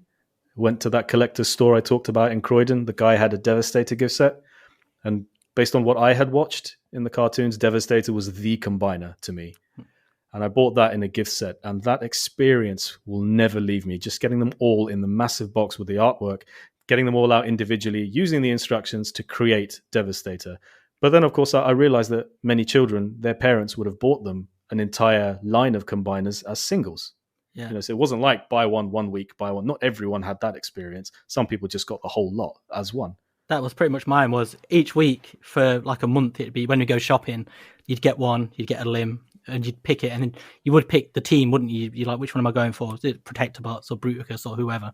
Went to that collector's store I talked about in Croydon. The guy had a Devastator gift set. And based on what I had watched in the cartoons, Devastator was the combiner to me. And I bought that in a gift set. And that experience will never leave me. Just getting them all in the massive box with the artwork, getting them all out individually, using the instructions to create Devastator. But then, of course, I realized that many children, their parents would have bought them an entire line of combiners as singles. Yeah. So it wasn't like buy one week, buy one. Not everyone had that experience. Some people just got the whole lot as one. That was pretty much mine. Was each week for like a month, it'd be when we go shopping, you'd get one, you'd get a limb, and you'd pick it, and then you would pick the team, wouldn't you? You're like, which one am I going for? Is it Protectobots or Bruticus or whoever?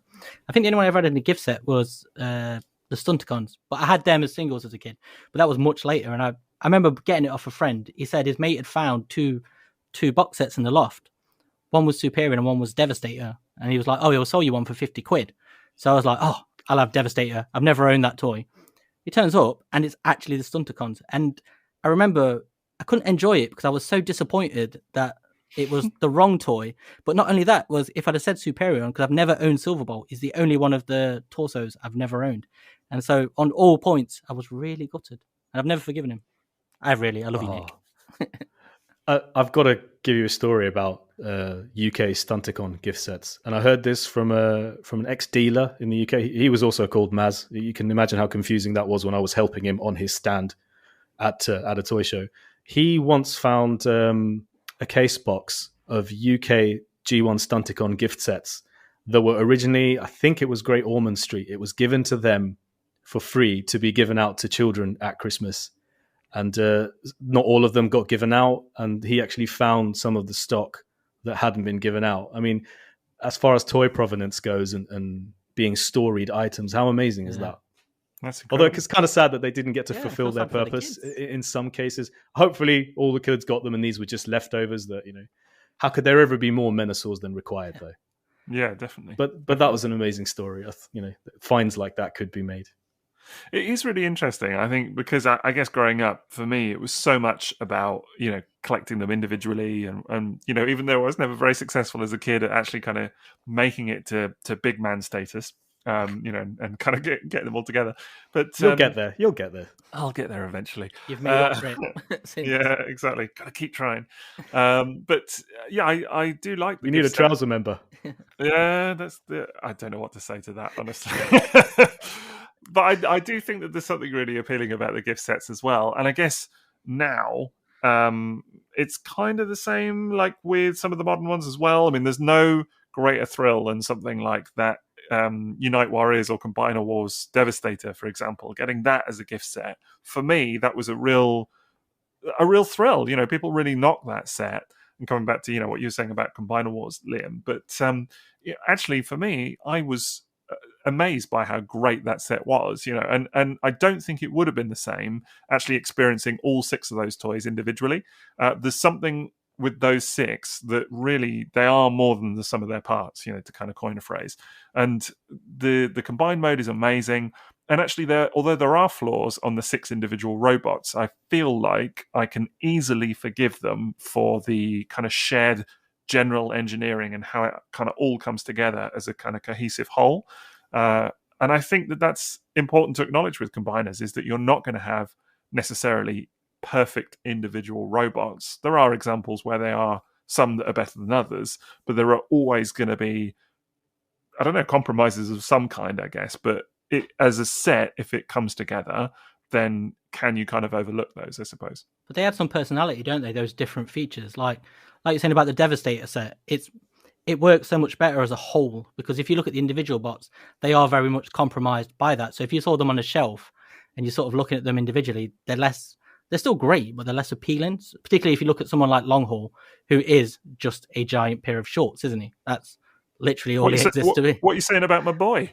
I think the only one I ever had in the gift set was the Stunticons, but I had them as singles as a kid. But that was much later, and I remember getting it off a friend. He said his mate had found two box sets in the loft. One was Superior and one was Devastator. And he was like, he'll sell you one for 50 quid. So I was like, I'll have Devastator. I've never owned that toy. It turns up and it's actually the Stunticons. And I remember I couldn't enjoy it because I was so disappointed that it was the wrong toy. But not only that, was if I'd have said Superior, because I've never owned Silverbolt, is the only one of the torsos I've never owned. And so on all points, I was really gutted. And I've never forgiven him. I love you, Nick. I've got to give you a story about UK Stunticon gift sets, and I heard this from an ex-dealer in the UK. He was also called M.A.S.K. You can imagine how confusing that was when I was helping him on his stand at a toy show. He once found a case box of UK G1 Stunticon gift sets that were originally, I think it was Great Ormond Street. It was given to them for free to be given out to children at Christmas. And not all of them got given out, and he actually found some of the stock that hadn't been given out. I mean, as far as toy provenance goes and being storied items, how amazing is that? That's Although it's kind of sad that they didn't get to fulfill their purpose in some cases. Hopefully, all the kids got them, and these were just leftovers. That how could there ever be more Menasors than required, though? Yeah, definitely. But that was an amazing story. Finds like that could be made. It is really interesting, I think, because I guess growing up, for me, it was so much about, collecting them individually. And even though I was never very successful as a kid at actually kind of making it to big man status, and kind of get them all together. But You'll get there. I'll get there eventually. You've made up for it. Yeah, exactly. Got to keep trying. But I do like. You need a trouser member. Yeah, I don't know what to say to that, honestly. But I do think that there's something really appealing about the gift sets as well. And I guess now it's kind of the same like with some of the modern ones as well. I mean, there's no greater thrill than something like that Unite Warriors or Combiner Wars Devastator, for example. Getting that as a gift set, for me, that was a real thrill. People really knocked that set. And coming back to what you were saying about Combiner Wars, Liam, but actually for me, I was amazed by how great that set was, and I don't think it would have been the same actually experiencing all 6 of those toys individually. There's something with those 6 that really they are more than the sum of their parts, to kind of coin a phrase. And the combined mode is amazing. And actually, although there are flaws on the 6 individual robots, I feel like I can easily forgive them for the kind of shared general engineering and how it kind of all comes together as a kind of cohesive whole. And I think that that's important to acknowledge with combiners, is that you're not going to have necessarily perfect individual robots. There are examples where there are some that are better than others, but there are always going to be, I don't know, compromises of some kind, I guess. But as a set, if it comes together, then can you kind of overlook those, I suppose? But they have some personality, don't they? Those different features, like you're saying about the Devastator set, it works so much better as a whole, because if you look at the individual bots, they are very much compromised by that. So if you saw them on a shelf and you're sort of looking at them individually, they're still great, but they're less appealing. Particularly if you look at someone like Longhaul, who is just a giant pair of shorts, isn't he? That's literally all he exists to be. What are you saying about my boy?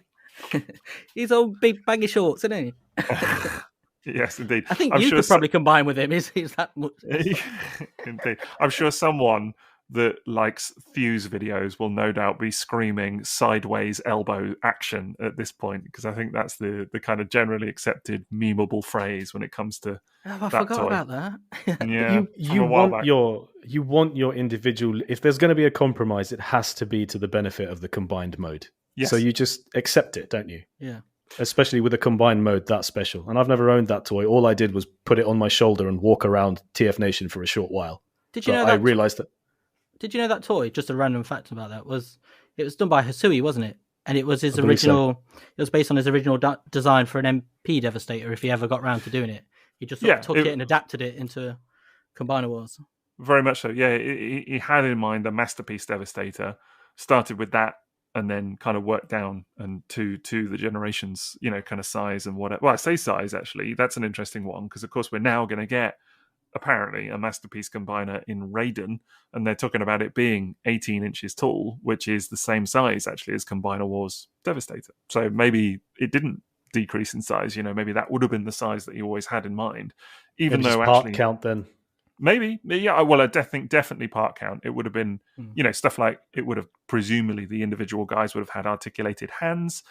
He's all big baggy shorts, isn't he? Yes, indeed. I think you could probably combine with him. He's that much. Indeed. I'm sure someone that likes Thews videos will no doubt be screaming sideways elbow action at this point, because I think that's the kind of generally accepted memeable phrase when it comes to I forgot about that. Yeah, you want your individual. If there's going to be a compromise, it has to be to the benefit of the combined mode. Yes. So you just accept it, don't you? Yeah. Especially with a combined mode that's special. And I've never owned that toy. All I did was put it on my shoulder and walk around TF Nation for a short while. Did you know that? I realized that. Did you know that toy? Just a random fact about that it was done by Hisui, wasn't it? And it was his original. So. It was based on his original design for an MP Devastator. If he ever got round to doing it, he just sort of took it and adapted it into Combiner Wars. Very much so. Yeah, he had in mind a masterpiece Devastator. Started with that, and then kind of worked down and to the generations, kind of size and whatever. Well, I say size, actually. That's an interesting one, because, of course, we're now going to get, apparently, a masterpiece combiner in Raiden, and they're talking about it being 18 inches tall, which is the same size, actually, as Combiner Wars Devastator. So maybe it didn't decrease in size. Maybe that would have been the size that he always had in mind. Even though part actually... count, then. Maybe, yeah. Well, I think definitely part count. It would have been, stuff like it would have presumably the individual guys would have had articulated hands.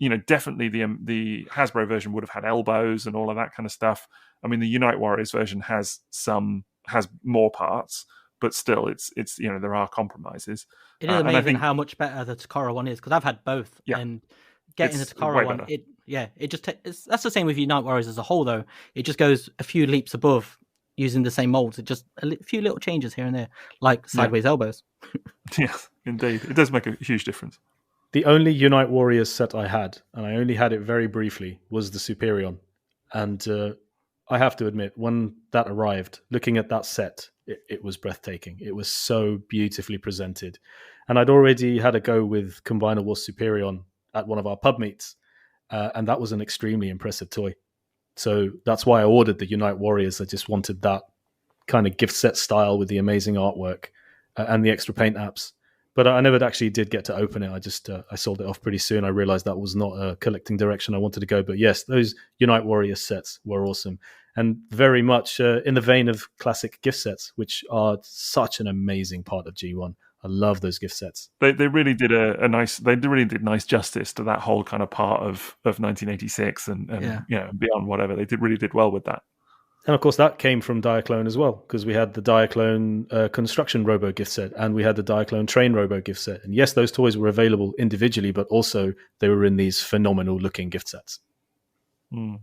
Definitely the Hasbro version would have had elbows and all of that kind of stuff. I mean, the Unite Warriors version has more parts, but still, it's there are compromises. It is amazing how much better the Takara one is, because I've had both, and getting the Takara one, that's the same with Unite Warriors as a whole, though. It just goes a few leaps above. Using the same molds, it just a few little changes here and there, like sideways elbows. Yes, indeed. It does make a huge difference. The only Unite Warriors set I had, and I only had it very briefly, was the Superion. And I have to admit, when that arrived, looking at that set, it was breathtaking. It was so beautifully presented. And I'd already had a go with Combiner Wars Superion at one of our pub meets, and that was an extremely impressive toy. So that's why I ordered the Unite Warriors. I just wanted that kind of gift set style with the amazing artwork and the extra paint apps. But I never actually did get to open it. I just I sold it off pretty soon. I realized that was not a collecting direction I wanted to go. But yes, those Unite Warriors sets were awesome. And very much in the vein of classic gift sets, which are such an amazing part of G1. I love those gift sets. They really did they did nice justice to that whole kind of part of 1986 and beyond, whatever. They really did well with that. And of course that came from Diaclone as well, because we had the Diaclone construction robo gift set and we had the Diaclone train robo gift set. And yes, those toys were available individually, but also they were in these phenomenal looking gift sets. Mm.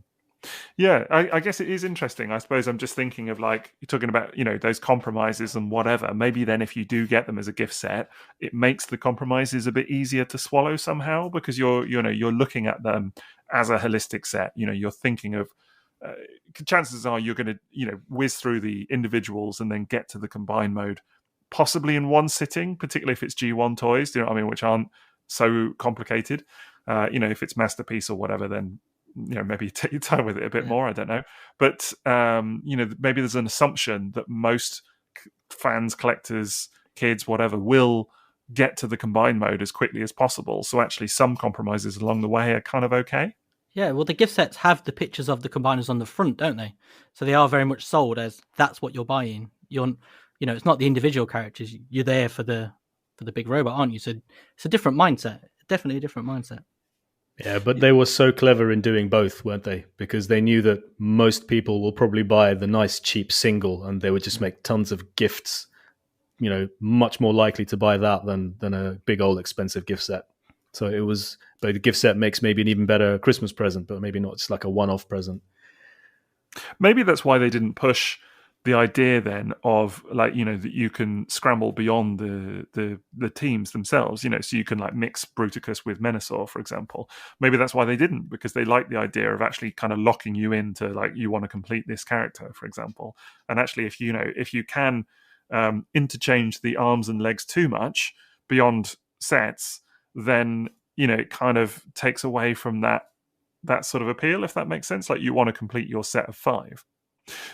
Yeah, I guess it is interesting. I suppose I'm just thinking of, like, you're talking about, those compromises and whatever. Maybe then if you do get them as a gift set, it makes the compromises a bit easier to swallow somehow, because you're looking at them as a holistic set. You're thinking of chances are you're going to whiz through the individuals and then get to the combined mode possibly in one sitting, particularly if it's G1 toys, which aren't so complicated. If it's Masterpiece or whatever, then maybe you take your time with it a bit more. I don't know. But, maybe there's an assumption that most fans, collectors, kids, whatever, will get to the combined mode as quickly as possible. So actually some compromises along the way are kind of okay. Yeah, well, the gift sets have the pictures of the combiners on the front, don't they? So they are very much sold as that's what you're buying. It's not the individual characters. You're there for the big robot, aren't you? So it's a different mindset. Definitely a different mindset. Yeah, but they were so clever in doing both, weren't they? Because they knew that most people will probably buy the nice cheap single, and they would just make tons of gifts. Much more likely to buy that than a big old expensive gift set. So it was, but the gift set makes maybe an even better Christmas present, but maybe not just like a one-off present. Maybe that's why they didn't push the idea then of that you can scramble beyond the teams themselves, so you can like mix Bruticus with Menasor, for example. Maybe that's why they didn't, because they like the idea of actually kind of locking you into like you want to complete this character, for example. And actually, if you can interchange the arms and legs too much beyond sets, then it kind of takes away from that sort of appeal, if that makes sense. Like you want to complete your set of 5.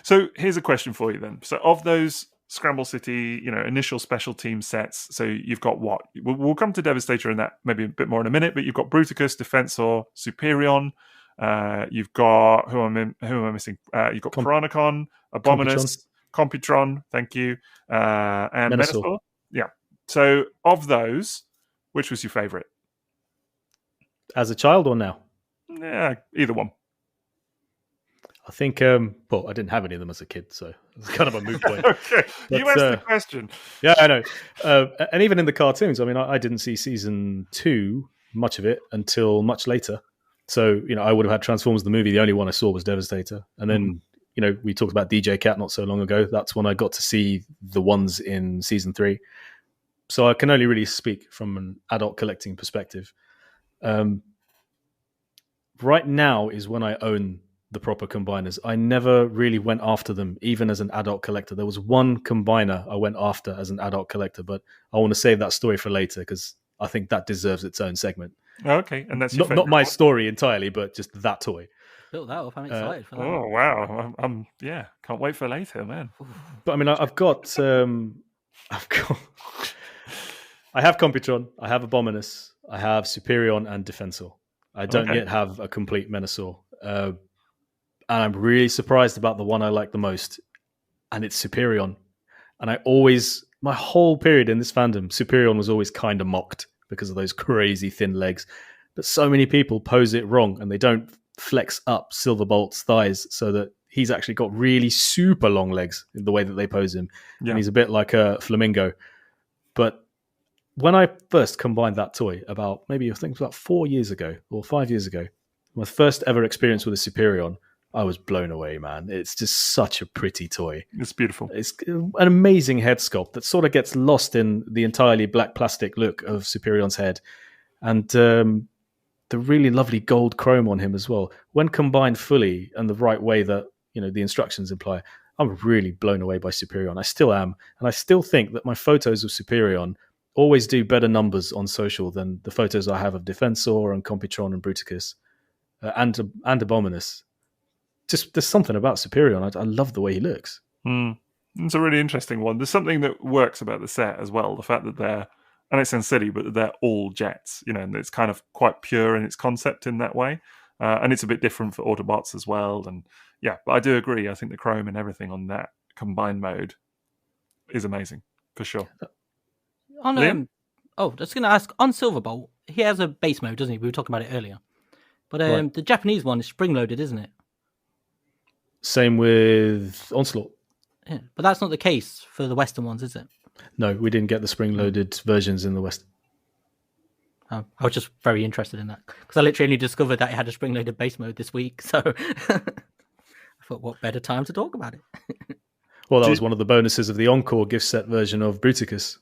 So here's a question for you then. So of those Scramble City, initial special team sets, so you've got what? We'll come to Devastator in that maybe a bit more in a minute, but you've got Bruticus, Defensor, Superion. You've got who am I missing? You've got Piranacon, Abominus, Computron. Thank you, and Menasor. Yeah. So of those, which was your favorite? As a child or now? Yeah, either one. I think, I didn't have any of them as a kid, so it's kind of a moot point. Okay, but, you asked the question. Yeah, I know. And even in the cartoons, I mean, I didn't see season 2, much of it, until much later. So, I would have had Transformers the movie. The only one I saw was Devastator. And then, we talked about DJ Cat not so long ago. That's when I got to see the ones in season 3. So I can only really speak from an adult collecting perspective. Right now is when I own the proper combiners. I never really went after them, even as an adult collector. There was one combiner I went after as an adult collector, but I want to save that story for later because I think that deserves its own segment. Okay, and that's not my story entirely, but just that toy. Built that up. I'm excited for that. Oh wow! I'm can't wait for later, man. But I mean, I have Computron, I have Abominus, I have Superion and Defensor. I don't yet have a complete Menasor. And I'm really surprised about the one I like the most, and it's Superion. And my whole period in this fandom, Superion was always kind of mocked because of those crazy thin legs. But so many people pose it wrong, and they don't flex up Silverbolt's thighs so that he's actually got really super long legs in the way that they pose him. Yeah. And he's a bit like a flamingo. But when I first combined that toy about 4 years ago or 5 years ago, my first ever experience with a Superion, I was blown away, man. It's just such a pretty toy. It's beautiful. It's an amazing head sculpt that sort of gets lost in the entirely black plastic look of Superion's head. And the really lovely gold chrome on him as well. When combined fully and the right way that the instructions imply, I'm really blown away by Superion. I still am. And I still think that my photos of Superion always do better numbers on social than the photos I have of Defensor and Computron and Bruticus and Abominus. Just there's something about Superion. I love the way he looks. It's a really interesting one. There's something that works about the set as well. The fact that they're, and it sounds silly, but they're all jets, and it's kind of quite pure in its concept in that way. And it's a bit different for Autobots as well. And yeah, but I do agree. I think the chrome and everything on that combined mode is amazing for sure. Just going to ask, on Silverbolt, he has a base mode, doesn't he? We were talking about it earlier. But right. The Japanese one is spring-loaded, isn't it? Same with Onslaught. Yeah, but that's not the case for the Western ones, is it? No, we didn't get the spring-loaded versions in the West. I was just very interested in that because I literally only discovered that it had a spring-loaded base mode this week. So I thought, what better time to talk about it? Well, that was one of the bonuses of the Encore gift set version of Bruticus,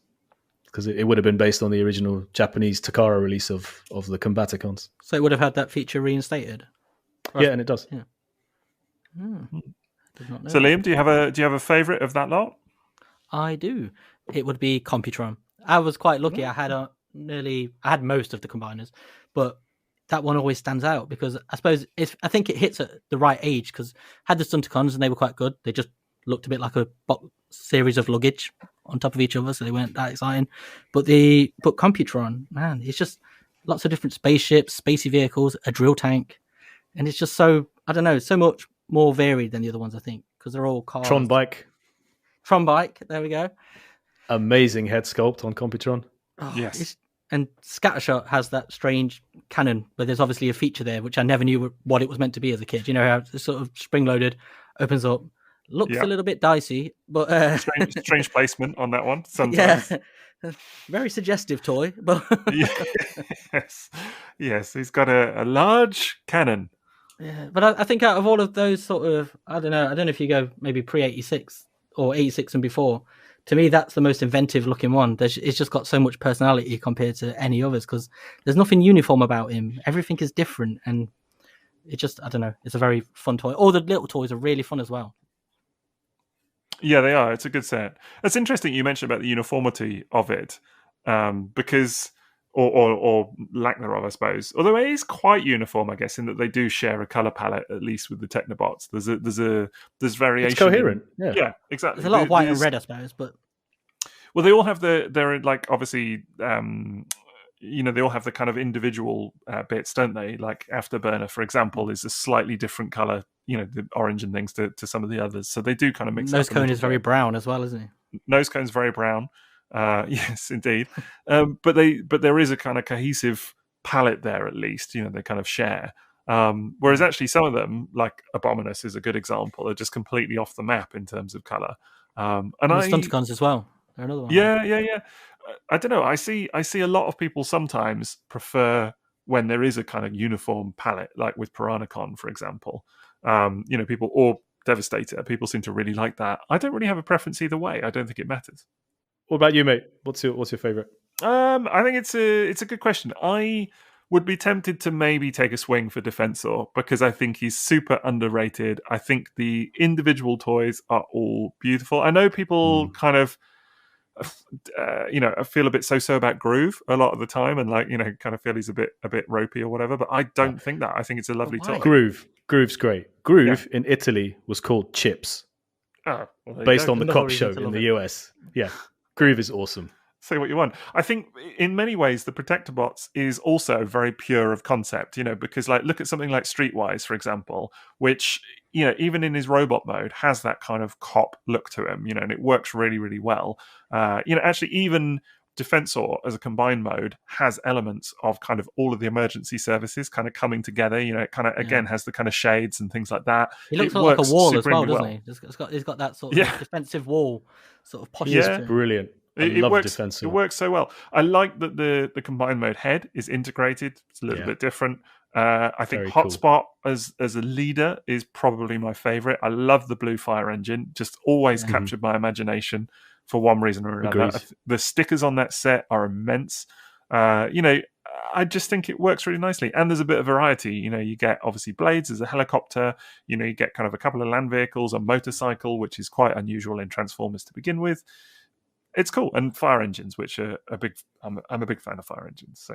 because it would have been based on the original Japanese Takara release of the Combaticons. So it would have had that feature reinstated. Yeah, and it does. Yeah. So Liam, do you have a favorite of that lot? I do. It would be Computron. I was quite lucky. I had most of the combiners, but that one always stands out because I suppose I think it hits at the right age because I had the Stunticons and they were quite good. They just looked a bit like a series of luggage on top of each other, so they weren't that exciting. But Computron, man, it's just lots of different spaceships, spacey vehicles, a drill tank, and it's just so much more varied than the other ones, I think, because they're all cars. Tron Bike, there we go. Amazing head sculpt on Computron. Yes. And Scattershot has that strange cannon, but there's obviously a feature there which I never knew what it was meant to be as a kid. You know how it's sort of spring-loaded, opens up, looks a little bit dicey, but strange placement on that one. Sometimes, very suggestive toy. But yes, he's got a large cannon. Yeah, but I think out of all of those sort of, I don't know if you go maybe pre-86 or 86 and before. To me, that's the most inventive looking one. It's just got so much personality compared to any others because there's nothing uniform about him. Everything is different, and it just, I don't know, it's a very fun toy. All the little toys are really fun as well. Yeah, they are. It's a good set. It's interesting you mentioned about the uniformity of it, because, or lack thereof, I suppose. Although it is quite uniform, I guess, in that they do share a color palette, at least with the Technobots. There's variation. It's coherent. Yeah, exactly. There's a lot of white and red, I suppose, but well, they all have they're like obviously. They all have the kind of individual bits, don't they? Like Afterburner, for example, is a slightly different color, the orange and things to some of the others. So they do kind of mix. Nose Cone is very brown as well, isn't he? Nose Cone's very brown. Yes, indeed. But there is a kind of cohesive palette there, at least. They kind of share. Whereas actually some of them, like Abominus is a good example, are just completely off the map in terms of color. And the Stunticons as well. They're another one. Yeah. I don't know. I see a lot of people sometimes prefer when there is a kind of uniform palette, like with Piranacon, for example. People, or Devastator, people seem to really like that. I don't really have a preference either way. I don't think it matters. What about you, mate? What's your favorite? I think it's a good question. I would be tempted to maybe take a swing for Defensor because I think he's super underrated. I think the individual toys are all beautiful. I know people kind of I feel a bit so about Groove a lot of the time, and kind of feel he's a bit ropey or whatever. But I don't think that. I think it's a lovely toy. Groove's great. Groove in Italy was called Chips, based on the Cop Show in the US. Yeah, Groove is awesome. Say what you want. I think in many ways the Protectobots is also very pure of concept, because look at something like Streetwise, for example, which, even in his robot mode has that kind of cop look to him, and it works really, really well. Actually even Defensor as a combined mode has elements of kind of all of the emergency services kind of coming together. It kind of, again, has the kind of shades and things like that. He looks like a wall as well, doesn't he? He's got that sort of defensive wall sort of posture. Yeah, brilliant. It works so well. I like that the combined mode head is integrated. It's a little bit different. I think Very Hotspot as a leader is probably my favorite. I love the blue fire engine. Just always captured my imagination for one reason or another. The stickers on that set are immense. I just think it works really nicely. And there's a bit of variety. You get obviously Blades as a helicopter. You get kind of a couple of land vehicles, a motorcycle, which is quite unusual in Transformers to begin with. It's cool, and fire engines, which are a big. I'm a big fan of fire engines.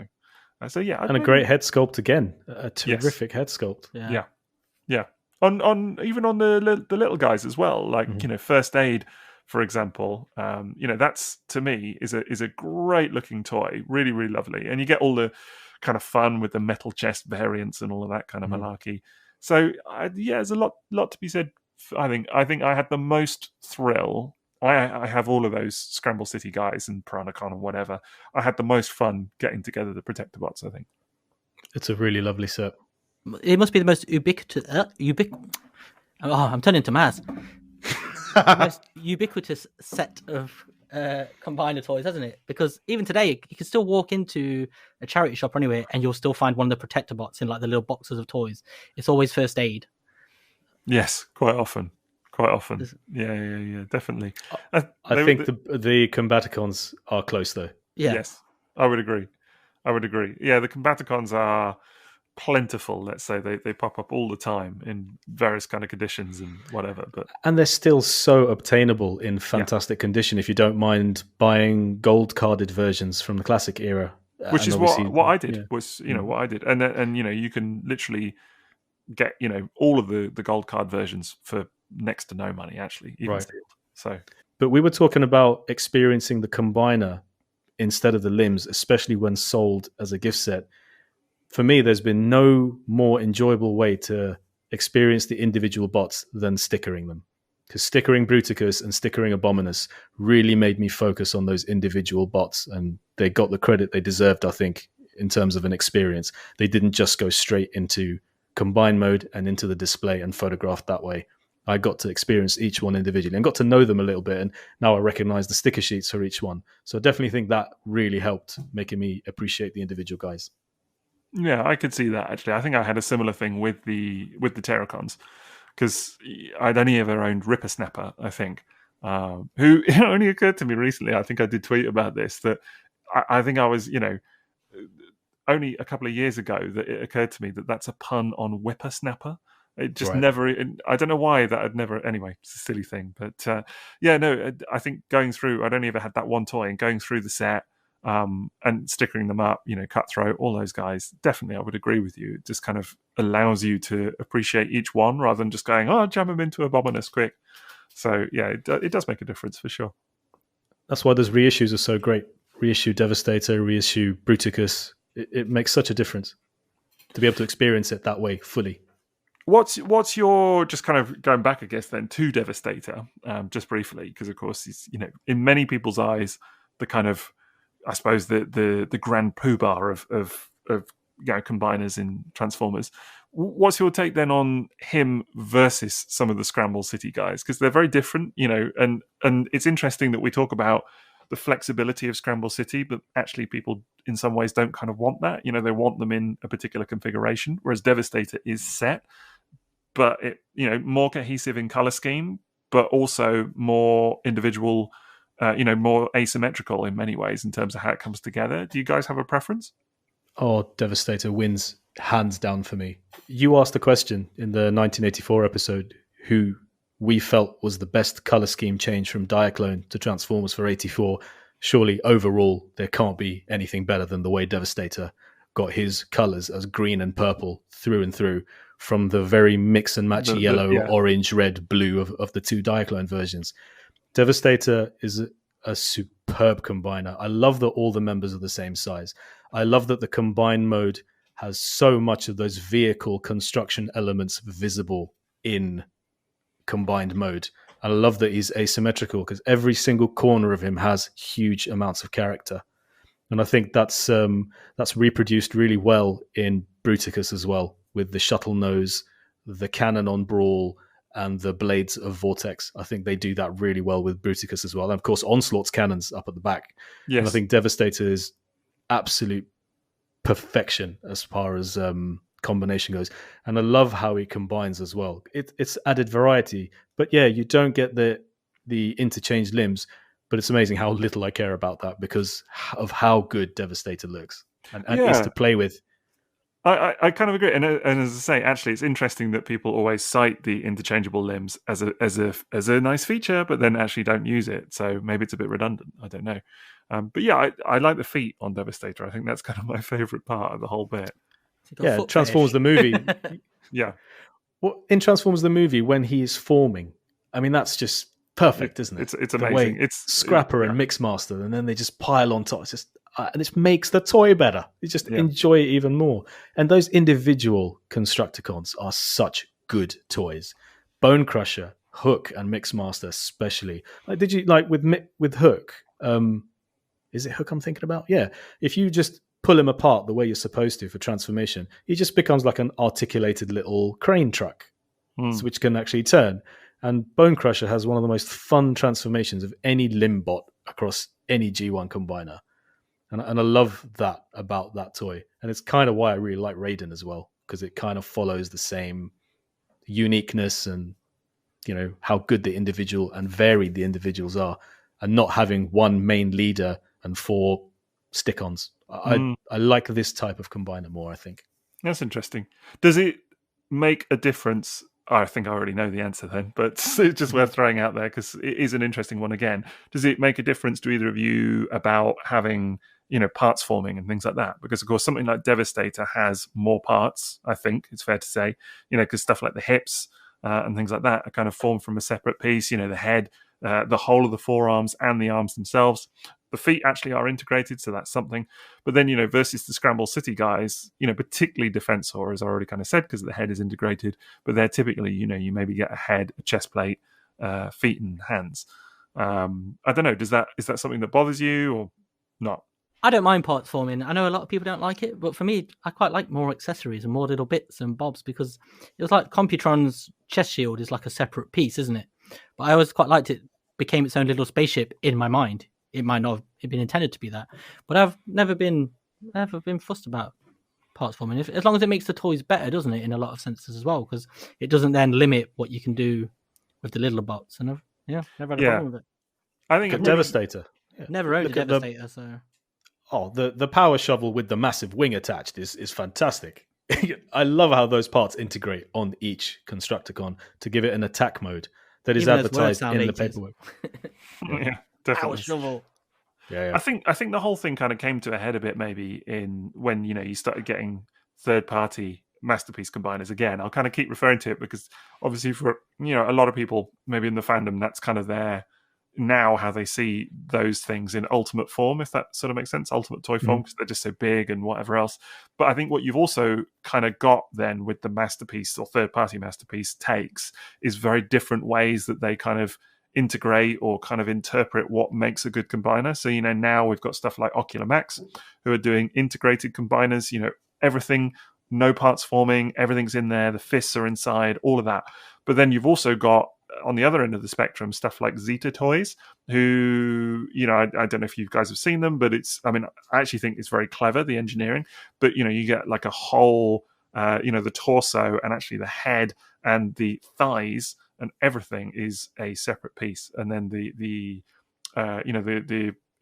So yeah, and a great head sculpt again. A terrific head sculpt. Yeah. On even on the little guys as well, like First Aid, for example. That's to me is a great looking toy, really, really lovely, and you get all the kind of fun with the metal chest variants and all of that kind of malarkey. So there's a lot to be said. I think I had the most thrill. I have all of those Scramble City guys and Piranacon and whatever. I had the most fun getting together the Protectobots, I think. It's a really lovely set. It must be the most ubiquitous... I'm turning to M.A.S.K. The most ubiquitous set of combiner toys, hasn't it? Because even today, you can still walk into a charity shop or anywhere and you'll still find one of the Protectobots in the little boxes of toys. It's always First Aid. Yes, quite often. Yeah, definitely. I think the Combaticons are close, though. Yeah. Yes, I would agree. Yeah, the Combaticons are plentiful, let's say. They pop up all the time in various kind of conditions and whatever. And they're still so obtainable in fantastic condition if you don't mind buying gold-carded versions from the classic era. Which is what I did, was, what I did. And you can literally get, all of the gold card versions for next to no money, actually, even sealed. So, but we were talking about experiencing the combiner instead of the limbs, especially when sold as a gift set. For me, there's been no more enjoyable way to experience the individual bots than stickering them. because stickering Bruticus and stickering Abominus really made me focus on those individual bots, and they got the credit they deserved, I think, in terms of an experience. They didn't just go straight into combine mode and into the display and photograph that way. I got to experience each one individually and got to know them a little bit, and now I recognize the sticker sheets for each one. So I definitely think that really helped making me appreciate the individual guys. Yeah, I could see that actually. I think I had a similar thing with the Terracons, because I'd only ever owned Ripper Snapper, I think, who it only occurred to me recently. I think I did tweet about this, that I think I was, only a couple of years ago that it occurred to me that that's a pun on whippersnapper. It just never, I don't know why that had never, anyway, it's a silly thing. But I think going through, I'd only ever had that one toy, and going through the set and stickering them up, Cutthroat, all those guys, definitely I would agree with you. It just kind of allows you to appreciate each one rather than just going, jam them into Abominus quick. So yeah, it does make a difference for sure. That's why those reissues are so great. Reissue Devastator, reissue Bruticus. It makes such a difference to be able to experience it that way fully. What's your, just kind of going back, I guess, then to Devastator, just briefly, because of course he's, in many people's eyes, the kind of, I suppose, the grand poobah of combiners in Transformers. What's your take then on him versus some of the Scramble City guys? Because they're very different, and it's interesting that we talk about the flexibility of Scramble City, but actually people in some ways don't kind of want that. They want them in a particular configuration, whereas Devastator is set, but it, more cohesive in color scheme, but also more individual, more asymmetrical in many ways in terms of how it comes together. Do you guys have a preference? Oh, Devastator wins hands down for me. You asked the question in the 1984 episode who we felt was the best color scheme change from Diaclone to Transformers for 84. Surely overall there can't be anything better than the way Devastator got his colors as green and purple through and through, from the very mix and match yellow, orange, red, blue of the two Diaclone versions. Devastator is a superb combiner. I love that all the members are the same size. I love that the combine mode has so much of those vehicle construction elements visible in combined mode. I love that he's asymmetrical, because every single corner of him has huge amounts of character. And I think that's reproduced really well in Bruticus as well, with the shuttle nose, the cannon on Brawl, and the blades of Vortex. I think they do that really well with Bruticus as well. And of course, Onslaught's cannons up at the back. Yes. And I think Devastator is absolute perfection as far as combination goes. And I love how he combines as well. It's added variety. But yeah, you don't get the interchanged limbs, but it's amazing how little I care about that because of how good Devastator looks and is to play with. I kind of agree, and as I say, actually, it's interesting that people always cite the interchangeable limbs as a nice feature, but then actually don't use it. So maybe it's a bit redundant. I don't know, but yeah, I like the feet on Devastator. I think that's kind of my favorite part of the whole bit. Yeah, Transformers the movie. Yeah, well, in Transformers the movie, when he's forming, I mean, that's just perfect, isn't it? It's amazing. It's Scrapper and Mixmaster, and then they just pile on top. It's just. And it makes the toy better. You just enjoy it even more. And those individual Constructicons are such good toys. Bone Crusher, Hook, and Mixmaster especially. Like, did you with Hook? Is it Hook I'm thinking about? Yeah. If you just pull him apart the way you're supposed to for transformation, he just becomes like an articulated little crane truck, which can actually turn. And Bone Crusher has one of the most fun transformations of any Limbot across any G1 combiner. And I love that about that toy. And it's kind of why I really like Raiden as well, because it kind of follows the same uniqueness and, how good the individual and varied the individuals are, and not having one main leader and 4 stick-ons. I like this type of combiner more, I think. That's interesting. Does it make a difference? I think I already know the answer then, but it's just worth throwing out there because it is an interesting one again. Does it make a difference to either of you about having, parts forming and things like that? Because, of course, something like Devastator has more parts, I think it's fair to say, because stuff like the hips and things like that are kind of formed from a separate piece, the head, the whole of the forearms and the arms themselves. The feet actually are integrated, so that's something. But then, versus the Scramble City guys, particularly Defensor, as I already kind of said, because the head is integrated. But they're typically, you maybe get a head, a chest plate, feet and hands. I don't know. Is that something that bothers you or not? I don't mind parts forming. I know a lot of people don't like it, but for me, I quite like more accessories and more little bits and bobs, because it was like Computron's chest shield is like a separate piece, isn't it? But I always quite liked it. Became its own little spaceship in my mind. It might not have been intended to be that, but I've never been fussed about parts forming. As long as it makes the toys better, doesn't it? In a lot of senses as well, because it doesn't then limit what you can do with the little bots. And I've never had a problem with it. I think Look at Devastator. Yeah. Never owned Look a at Devastator, so. Oh, the power shovel with the massive wing attached is fantastic. I love how those parts integrate on each Constructicon to give it an attack mode that is Even those advertised word in the sound paperwork. Yeah, Power definitely. shovel. Yeah. I think the whole thing kind of came to a head a bit maybe in when you started getting third-party masterpiece combiners again. I'll kind of keep referring to it because obviously for a lot of people maybe in the fandom, that's kind of their now how they see those things in ultimate form, if that sort of makes sense, ultimate toy form, because they're just so big and whatever else. But I think what you've also kind of got then with the masterpiece or third-party masterpiece takes is very different ways that they kind of integrate or kind of interpret what makes a good combiner. So now we've got stuff like M.A.S.K who are doing integrated combiners, everything, no parts forming, everything's in there, the fists are inside, all of that. But then you've also got on the other end of the spectrum stuff like Zeta Toys, who I don't know if you guys have seen them, but I actually think it's very clever, the engineering. But you get like a whole the torso and actually the head and the thighs and everything is a separate piece, and then the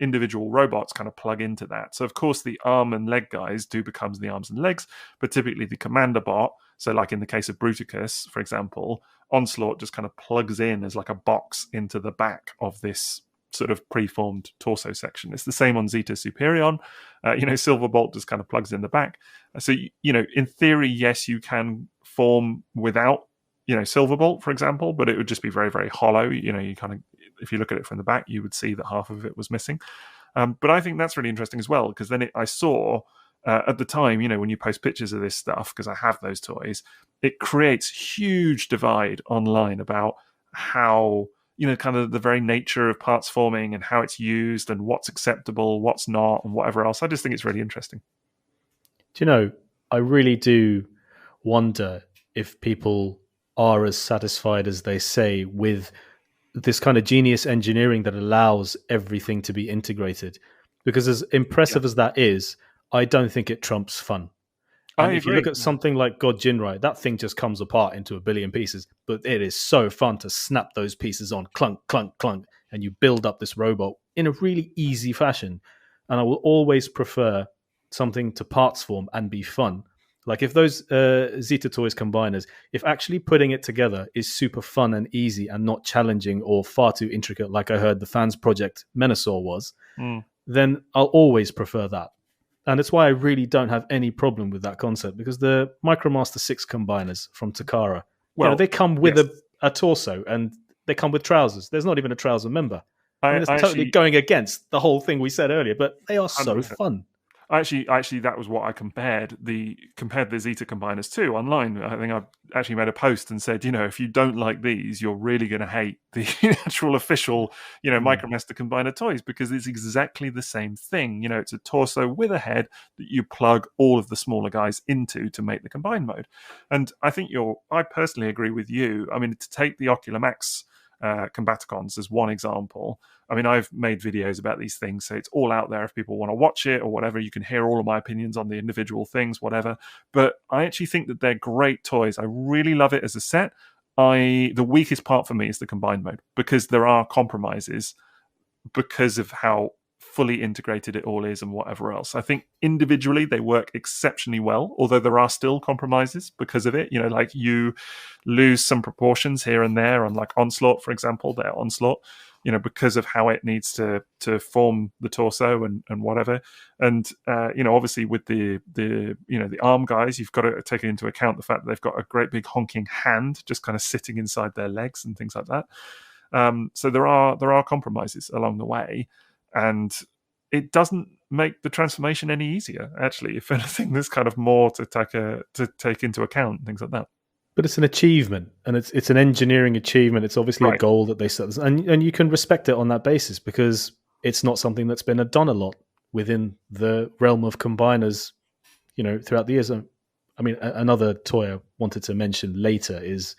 individual robots kind of plug into that. So of course the arm and leg guys do becomes the arms and legs, but typically the commander bot, so like in the case of Bruticus, for example, Onslaught just kind of plugs in as like a box into the back of this sort of preformed torso section. It's the same on Zeta Superion. Silverbolt just kind of plugs in the back. So in theory, yes, you can form without Silverbolt, for example, but it would just be very, very hollow. You kind of, if you look at it from the back, you would see that half of it was missing. But I think that's really interesting as well, because then I saw at the time, when you post pictures of this stuff, because I have those toys, it creates huge divide online about how, kind of the very nature of parts forming and how it's used and what's acceptable, what's not, and whatever else. I just think it's really interesting. Do I really do wonder if people are as satisfied as they say with this kind of genius engineering that allows everything to be integrated. Because as impressive as that is, I don't think it trumps fun. And if you look at something like God Jinrai, that thing just comes apart into a billion pieces, but it is so fun to snap those pieces on, clunk, clunk, clunk, and you build up this robot in a really easy fashion. And I will always prefer something to parts form and be fun. Like if those Zeta Toys combiners, if actually putting it together is super fun and easy and not challenging or far too intricate, like I heard the fans project Menasor was, then I'll always prefer that. And it's why I really don't have any problem with that concept, because the Micromaster 6 combiners from Takara, they come with a torso and they come with trousers. There's not even a trouser member. It's totally going against the whole thing we said earlier, but they are so 100%. fun. Actually, that was what I compared the Zeta combiners to online. I think I actually made a post and said, if you don't like these, you're really going to hate the actual official, Micromaster combiner toys, because it's exactly the same thing. It's a torso with a head that you plug all of the smaller guys into to make the combined mode. And I think I personally agree with you. I mean, to take the M.A.S.K Combaticons as one example. I mean, I've made videos about these things, so it's all out there if people want to watch it or whatever. You can hear all of my opinions on the individual things, whatever. But I actually think that they're great toys. I really love it as a set. The weakest part for me is the combined mode, because there are compromises because of how fully integrated it all is and whatever else. I think individually they work exceptionally well, although there are still compromises because of it. Like you lose some proportions here and there on like Onslaught, for example, their Onslaught, because of how it needs to form the torso and whatever. And, obviously with the arm guys, you've got to take into account the fact that they've got a great big honking hand just kind of sitting inside their legs and things like that. So there are compromises along the way. And it doesn't make the transformation any easier, actually. If anything, there's kind of more to take into account, things like that. But it's an achievement, and it's an engineering achievement. It's obviously a Right. goal that they set, and you can respect it on that basis because it's not something that's been done a lot within the realm of combiners, throughout the years. I mean, another toy I wanted to mention later is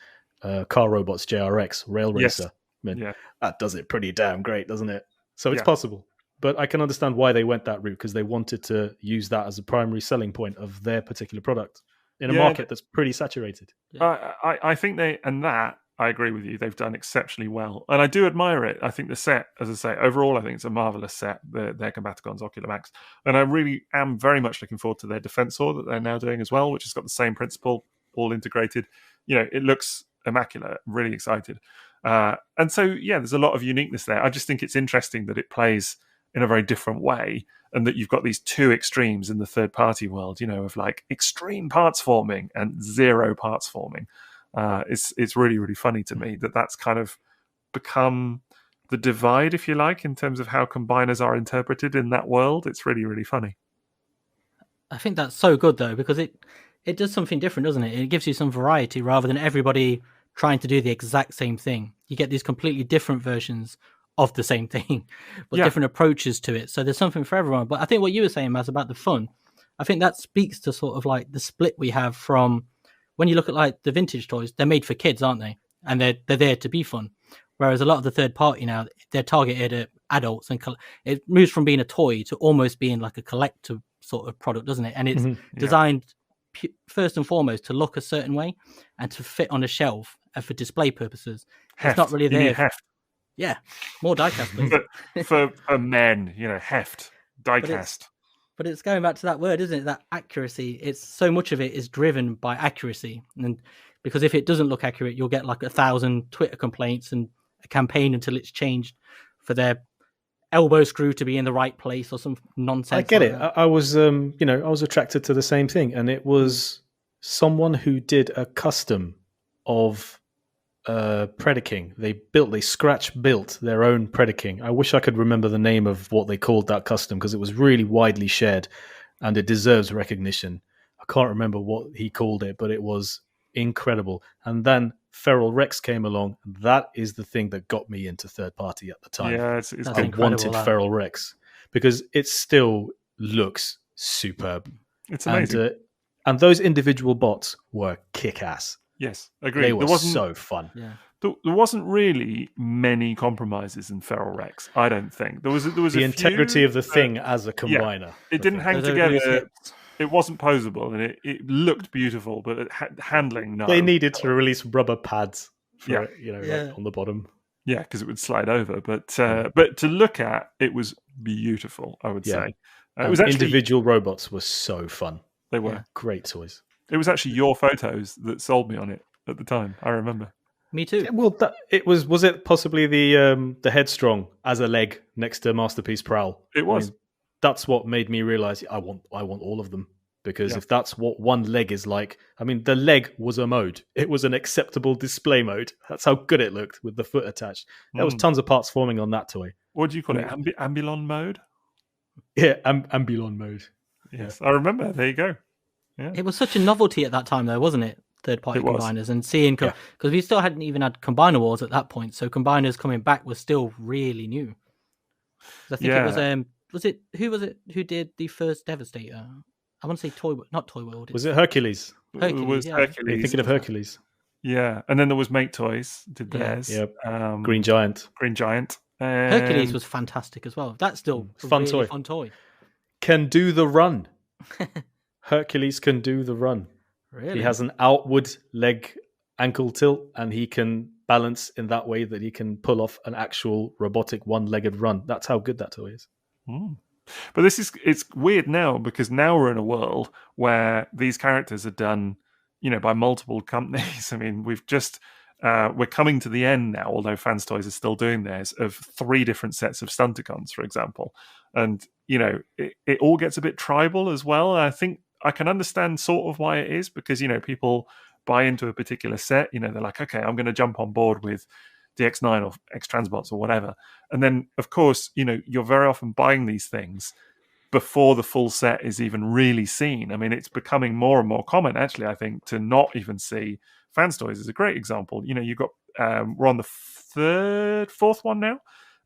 Car Robots JRX Rail Yes. Racer. I mean, Yeah. that does it pretty damn great, doesn't it? So it's Yeah. possible. But I can understand why they went that route, because they wanted to use that as a primary selling point of their particular product in a market that's pretty saturated. I think I agree with you. They've done exceptionally well, and I do admire it. I think the set, as I say, overall, I think it's a marvelous set. Their Combaticons Ocular Max, and I really am very much looking forward to their Defensor that they're now doing as well, which has got the same principle, all integrated. It looks immaculate. I'm really excited, and so there's a lot of uniqueness there. I just think it's interesting that it plays in a very different way, and that you've got these two extremes in the third-party world, of like extreme parts forming and zero parts forming. It's really, really funny to me that that's kind of become the divide, if you like, in terms of how combiners are interpreted in that world. It's really, really funny. I think that's so good though, because it does something different, doesn't it? It gives you some variety rather than everybody trying to do the exact same thing. You get these completely different versions of the same thing, but different approaches to it. So there's something for everyone. But I think what you were saying, Maz, about the fun, I think that speaks to sort of like the split we have from when you look at like the vintage toys, they're made for kids, aren't they? And they're there to be fun. Whereas a lot of the third party now, they're targeted at adults, and it moves from being a toy to almost being like a collector sort of product, doesn't it? And it's designed first and foremost to look a certain way and to fit on a shelf and for display purposes. Heft. It's not really there. You need heft. Yeah, more diecast, please. for men, heft, diecast. But it's going back to that word, isn't it? That accuracy. It's so much of it is driven by accuracy, and because if it doesn't look accurate, you'll get like 1,000 Twitter complaints and a campaign until it's changed for their elbow screw to be in the right place or some nonsense. I get like it. that. I was, I was attracted to the same thing, and it was someone who did a custom of Predaking. They scratch built their own Predaking. I wish I could remember the name of what they called that custom, because it was really widely shared and it deserves recognition. I can't remember what he called it, but it was incredible. And then Feral Rex came along, and that is the thing that got me into third party at the time. Yeah, it's I wanted Feral Rex because it still looks superb. It's amazing. And those individual bots were kick-ass. Yes, agreed. They were so fun. Yeah. There wasn't really many compromises in Feral Rex, I don't think. There was the integrity of the thing as a combiner. Yeah, it didn't hang together. It wasn't posable, and it looked beautiful, but handling, no. They needed to release rubber pads for it, on the bottom. Yeah, because it would slide over. But to look at, it was beautiful, I would say. It was actually, individual robots were so fun. They were great toys. It was actually your photos that sold me on it at the time. I remember. Me too. Yeah, well, was it possibly the Headstrong as a leg next to Masterpiece Prowl? It was. I mean, that's what made me realize I want all of them, because if that's what one leg is like, I mean, the leg was a mode. It was an acceptable display mode. That's how good it looked with the foot attached. There was tons of parts forming on that toy. What do you call it? Ambulon mode? Yeah, Ambulon mode. Yes, I remember. There you go. Yeah. It was such a novelty at that time, though, wasn't it? Third-party combiners, and seeing because we still hadn't even had Combiner Wars at that point, so combiners coming back was still really new. I think it was who did the first Devastator? I want to say not Toy World. Was it Hercules? Hercules. Hercules. You're thinking of Hercules. Yeah, and then there was Make Toys did theirs. Yep. Green Giant. Hercules was fantastic as well. That's still a fun toy. Can do the run. Hercules can do the run. Really? He has an outward leg ankle tilt, and he can balance in that way that he can pull off an actual robotic one-legged run. That's how good that toy is. But it's weird now, because now we're in a world where these characters are done, by multiple companies. I mean, we're coming to the end now, although Fans Toys are still doing theirs, of 3 different sets of Stunticons, for example. And, it all gets a bit tribal as well. I think I can understand sort of why it is, because, people buy into a particular set. They're like, okay, I'm going to jump on board with DX9 or X-Transbots or whatever. And then, of course, you're very often buying these things before the full set is even really seen. I mean, it's becoming more and more common, actually, I think, to not even see Fans Toys is a great example. You've got we're on the fourth one now,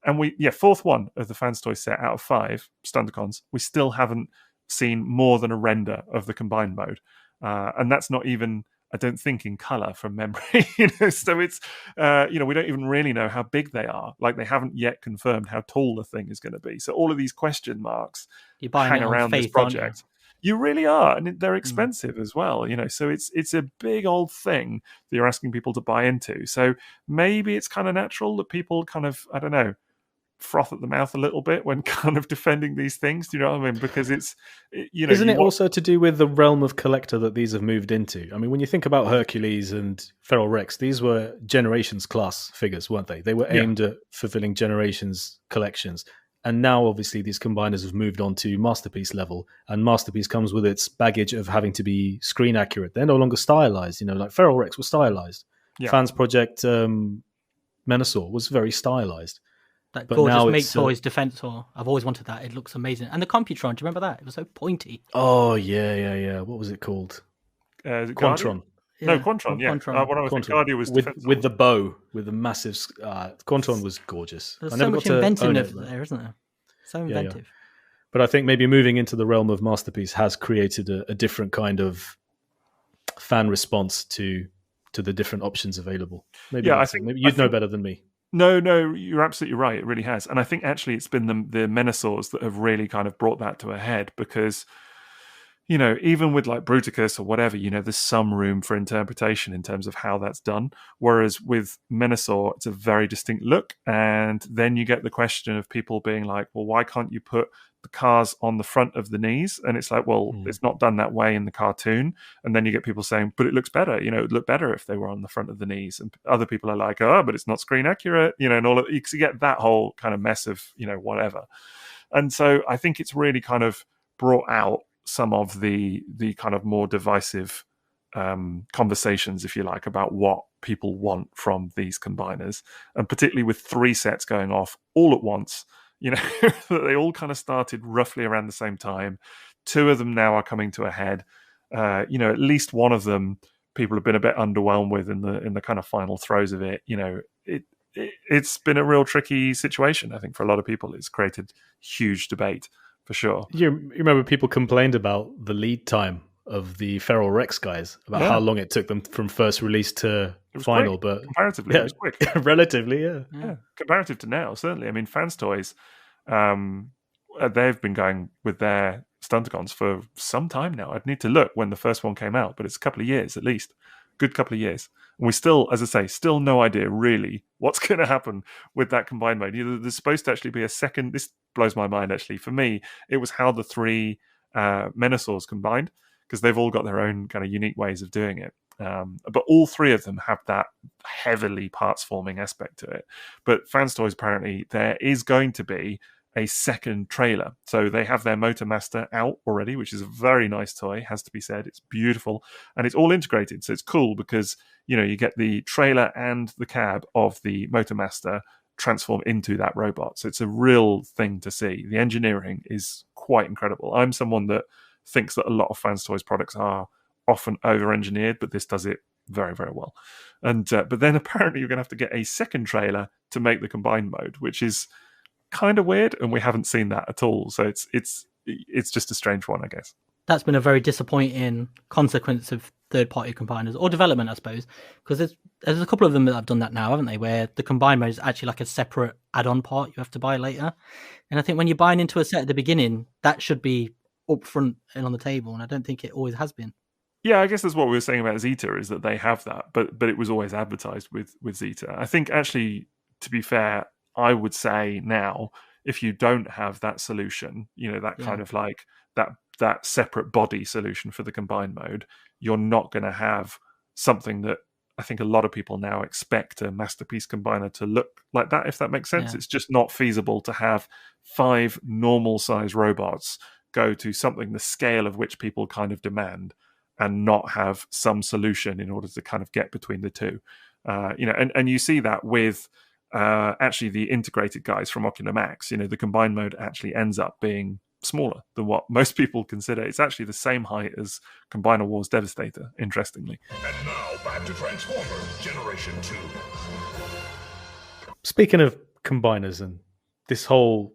and fourth one of the Fans Toys set out of 5 Stunticons. We still haven't seen more than a render of the combined mode, and that's not even, I don't think, in color from memory. So it's we don't even really know how big they are. Like, they haven't yet confirmed how tall the thing is going to be. So all of these question marks hang around this project. You really are, and they're expensive as well. So it's a big old thing that you're asking people to buy into. So maybe it's kind of natural that people kind of, I don't know, froth at the mouth a little bit when kind of defending these things. Do you know what I mean? Because isn't it also to do with the realm of collector that these have moved into? I mean, when you think about Hercules and Feral Rex, these were Generations class figures, weren't they? They were aimed at fulfilling Generations collections. And now, obviously, these combiners have moved on to Masterpiece level, and Masterpiece comes with its baggage of having to be screen accurate. They're no longer stylized. Like Feral Rex was stylized. Yeah. Fans Project Menasor was very stylized. That gorgeous Make Toys Defensor. I've always wanted that. It looks amazing. And the Computron, do you remember that? It was so pointy. Oh, yeah. What was it called? Is it Quantron. No, Quantron, yeah. What I was thinking, Guardia was with the bow, with the massive... Quantron was gorgeous. There's so much inventiveness there, isn't there? So inventive. Yeah. But I think maybe moving into the realm of Masterpiece has created a different kind of fan response to the different options available. Maybe maybe you'd know better than me. No, you're absolutely right. It really has. And I think actually it's been the Menasors that have really kind of brought that to a head, because... even with like Bruticus or whatever, there's some room for interpretation in terms of how that's done. Whereas with Menasor, it's a very distinct look. And then you get the question of people being like, well, why can't you put the cars on the front of the knees? And it's like, well, it's not done that way in the cartoon. And then you get people saying, but it looks better. It would look better if they were on the front of the knees. And other people are like, oh, but it's not screen accurate, and all of, you get that whole kind of mess of, whatever. And so I think it's really kind of brought out some of the kind of more divisive conversations, if you like, about what people want from these combiners, and particularly with 3 sets going off all at once, they all kind of started roughly around the same time. 2 of them now are coming to a head. At least one of them people have been a bit underwhelmed with in the kind of final throes of it. It's been a real tricky situation, I think, for a lot of people. It's created huge debate. For sure. You remember people complained about the lead time of the Feral Rex guys, about how long it took them from first release to final. Quick. But comparatively, it was quick. Relatively, yeah. Comparative to now, certainly. I mean, Fans Toys, they've been going with their Stunticons for some time now. I'd need to look when the first one came out, but it's a couple of years at least. Good couple of years. And we still, as I say, still no idea really what's going to happen with that combined mode. There's supposed to actually be a second. This blows my mind, actually. For me, it was how the 3 Menasors combined, because they've all got their own kind of unique ways of doing it. But all 3 of them have that heavily parts forming aspect to it. But Fans Toys, apparently, there is going to be a second trailer. So they have their Micromaster out already, which is a very nice toy, has to be said. It's beautiful, and it's all integrated. So it's cool because, you get the trailer and the cab of the Micromaster transform into that robot. So it's a real thing to see. The engineering is quite incredible. I'm someone that thinks that a lot of Fans Toys products are often over-engineered, but this does it very, very well. And but then apparently you're going to have to get a second trailer to make the combined mode, which is kind of weird, and we haven't seen that at all. So it's just a strange one, I guess. That's been a very disappointing consequence of third-party combiners, or development, I suppose, because there's a couple of them that have done that now, haven't they, where the combined mode is actually like a separate add-on part you have to buy later. And I think when you're buying into a set at the beginning, that should be up front and on the table, and I don't think it always has been. Yeah, I guess that's what we were saying about Zeta, is that they have that, but it was always advertised with Zeta. I think, actually, to be fair, I would say now, if you don't have that solution, that kind of like that separate body solution for the combined mode, you're not going to have something that I think a lot of people now expect a Masterpiece combiner to look like that, if that makes sense. Yeah. It's just not feasible to have 5 normal size robots go to something the scale of which people kind of demand and not have some solution in order to kind of get between the two. And you see that with actually the integrated guys from Ocular Max. The combined mode actually ends up being smaller than what most people consider. It's actually the same height as Combiner Wars Devastator, interestingly. And now back to Transformer Generation 2. Speaking of combiners and this whole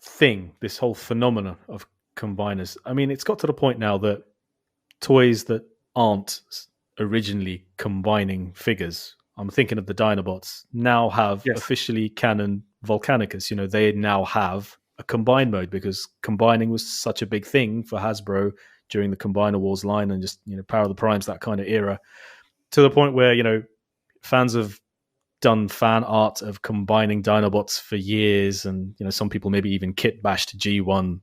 thing, this whole phenomenon of combiners, I mean, it's got to the point now that toys that aren't originally combining figures, I'm thinking of the Dinobots, now have officially canon Volcanicus. You know, they now have a combine mode because combining was such a big thing for Hasbro during the Combiner Wars line and just, you know, Power of the Primes, that kind of era, to the point where, you know, fans have done fan art of combining Dinobots for years, and, you know, some people maybe even kit bashed G1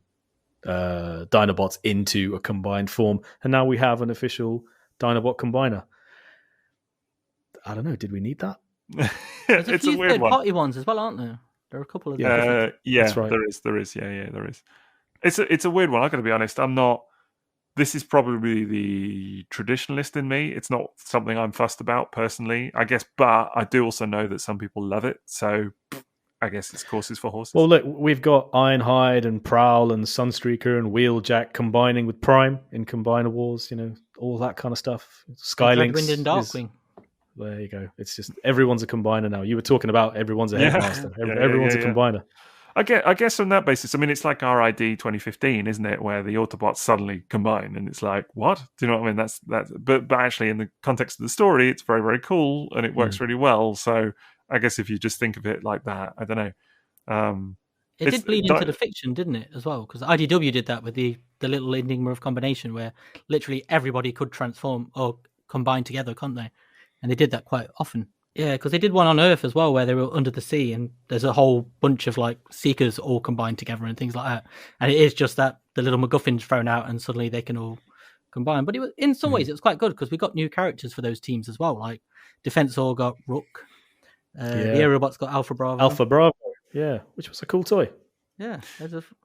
Dinobots into a combined form, and now we have an official Dinobot combiner. I don't know, did we need that? It's a weird one. Party ones as well, aren't there? There are a couple of them. That's right. There is. There is. It's a weird one. I got to be honest. I'm not. This is probably the traditionalist in me. It's not something I'm fussed about personally, I guess. But I do also know that some people love it. So I guess it's horses for horses. Well, look, we've got Ironhide and Prowl and Sunstreaker and Wheeljack combining with Prime in Combiner Wars. You know, all that kind of stuff. Skylynx, Wind and Darkwing. There you go. It's just everyone's a combiner now. You were talking about everyone's a headmaster. Everyone's a combiner. I guess on that basis, I mean, it's like RID 2015, isn't it? Where the Autobots suddenly combine, and it's like, what? Do you know what I mean? That's. But actually, in the context of the story, it's very, very cool, and it works really well. So I guess if you just think of it like that, I don't know. It did bleed into the fiction, didn't it, as well? Because IDW did that with the little Enigma of Combination, where literally everybody could transform or combine together, can't they? And they did that quite often. Yeah, because they did one on Earth as well, where they were under the sea, and there's a whole bunch of like Seekers all combined together and things like that. And it is just that the little MacGuffin's thrown out, and suddenly they can all combine. But it was, in some ways, it was quite good because we got new characters for those teams as well. Like Defensor got Rook, the Aerobots got Alpha Bravo. Alpha Bravo, yeah, which was a cool toy. Yeah,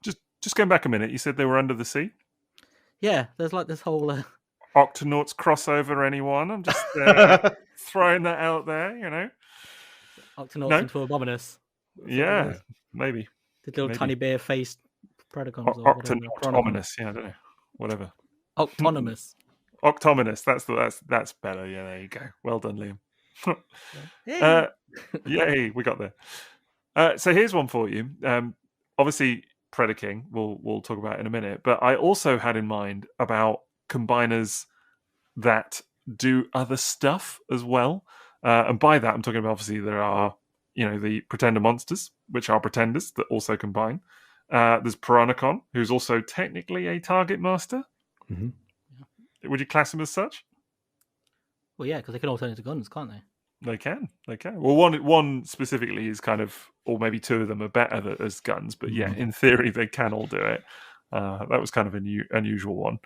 just going back a minute. You said they were under the sea. Yeah, there's like this whole. Octonauts crossover, anyone? I'm just throwing that out there, you know. Octonauts into Abominus. Yeah, maybe. The little tiny bear-faced Predacons. Octonominous, I don't know. Whatever. Octonymous. Octominous, that's better. Yeah, there you go. Well done, Liam. Yay, we got there. So here's one for you. Obviously, Predaking, we'll talk about in a minute, but I also had in mind about combiners that do other stuff as well, and by that I'm talking about, obviously, there are, you know, the Pretender monsters, which are pretenders that also combine. There's Piranacon, who's also technically a target master. Mm-hmm. Would you class him as such? Well, yeah, because they can all turn into guns, can't they? They can. Well, one specifically is kind of, or maybe two of them are better as guns, but yeah, in theory they can all do it. That was kind of an unusual one.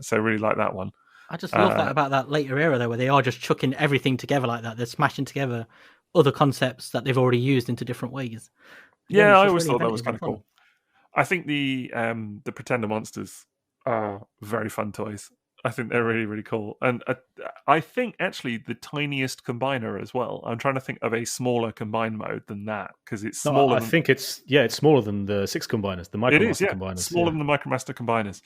So I really like that one. I just love that about that later era, though, where they are just chucking everything together like that. They're smashing together other concepts that they've already used into different ways. Yeah, I always thought that was kind of cool. I think the Pretender monsters are very fun toys. I think they're really, really cool. And I think, actually, the tiniest combiner as well. I'm trying to think of a smaller combine mode than that, because it's smaller. I think it's smaller than the 6 combiners, the Micromaster Combiners. Smaller than the Micromaster Combiners,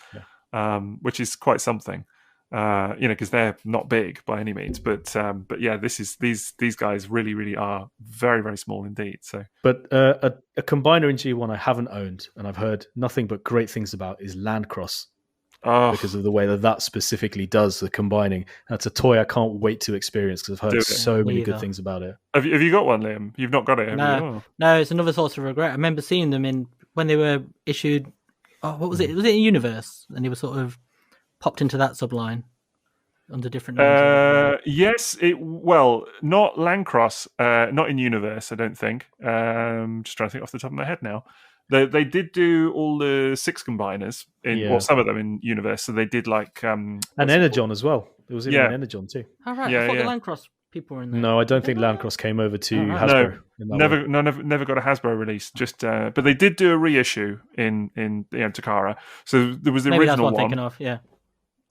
which is quite something. You know, because they're not big by any means. But yeah, these guys really, really are very, very small indeed. So, but a combiner in G1 I haven't owned, and I've heard nothing but great things about, is Landcross. Because of the way that specifically does the combining. That's a toy I can't wait to experience, because I've heard so many good things about it. Have you got one, Liam? You've not got it, have you? No, it's another source of regret. I remember seeing them when they were issued. What was it? Was it in Universe? And they were sort of popped into that subline under different names. Yes, not Landcross, not in Universe, I don't think. Just trying to think off the top of my head now. They did do all the 6 combiners, some of them in Universe. So they did like and Energon as well. There was even an Energon too. Oh, right. I thought the Landcross people were in there. No, I don't think Landcross came over to Hasbro. Never got a Hasbro release. Just but they did do a reissue in Takara. So there was the Maybe original that's what I'm one. thinking of.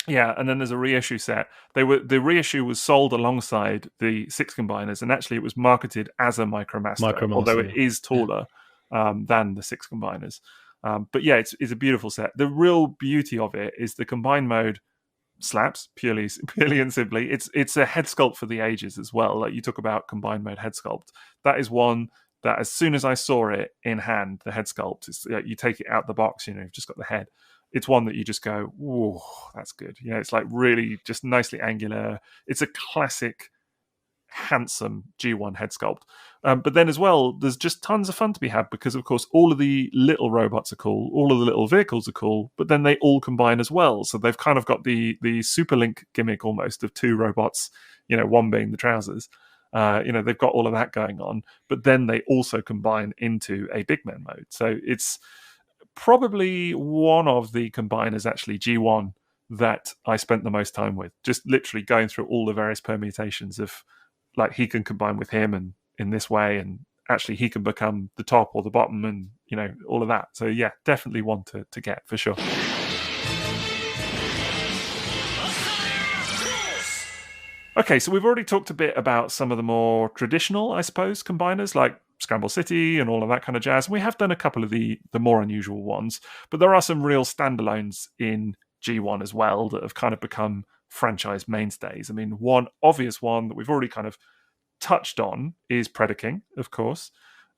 Yeah, and then there's a reissue set. The reissue was sold alongside the 6 combiners, and actually it was marketed as a Micromaster, although it is taller than the 6 combiners. But yeah, it's a beautiful set. The real beauty of it is the combined mode slaps purely and simply. It's a head sculpt for the ages as well. Like you talk about combined mode head sculpt, that is one that as soon as I saw it in hand, the head sculpt, it's you take it out the box, you've just got the head. It's one that you just go, "Whoa, that's good." It's like really just nicely angular. It's a classic handsome G1 head sculpt. But then as well, there's just tons of fun to be had because, of course, all of the little robots are cool, all of the little vehicles are cool, but then they all combine as well. So they've kind of got the Superlink gimmick almost of two robots, one being the trousers. They've got all of that going on, but then they also combine into a big man mode. So it's probably one of the combiners, actually, G1, that I spent the most time with, just literally going through all the various permutations of, like, he can combine with him and in this way, and actually he can become the top or the bottom, and all of that. So yeah, definitely one to get for sure. Okay, so we've already talked a bit about some of the more traditional, I suppose, combiners like Scramble City and all of that kind of jazz. And we have done a couple of the more unusual ones, but there are some real standalones in G1 as well that have kind of become franchise mainstays. I mean, one obvious one that we've already kind of touched on is Predaking, of course,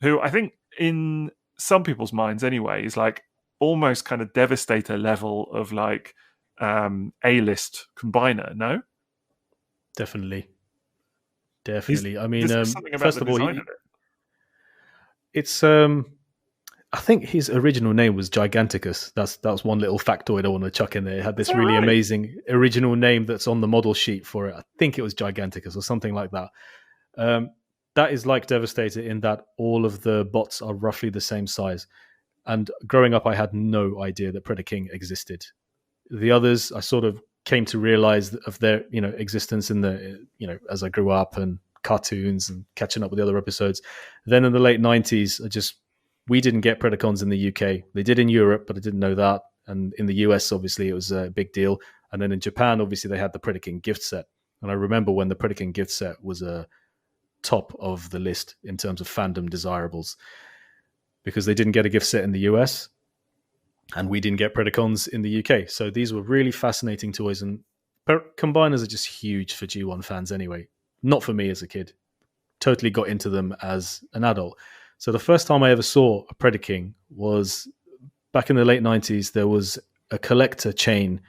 who I think in some people's minds anyway is like almost kind of Devastator level of like A-list combiner, no? Definitely. I mean, about first the of all, design of it. It's I think his original name was Giganticus. That was one little factoid I want to chuck in there. It had this really amazing original name that's on the model sheet for it. I think it was Giganticus or something like that. That is like Devastator in that all of the bots are roughly the same size. And growing up, I had no idea that Predaking existed. The others, I sort of came to realize of their existence in the as I grew up and cartoons and catching up with the other episodes. Then in the late 90s, we didn't get Predacons in the UK. They did in Europe, but I didn't know that. And in the US, obviously, it was a big deal. And then in Japan, obviously, they had the Predaking gift set. And I remember when the Predaking gift set was a top of the list in terms of fandom desirables, because they didn't get a gift set in the US and we didn't get Predacons in the UK. So these were really fascinating toys, and combiners are just huge for G1 fans anyway. Not for me as a kid. Totally got into them as an adult. So the first time I ever saw a Predaking was back in the late 90s. There was a collector chain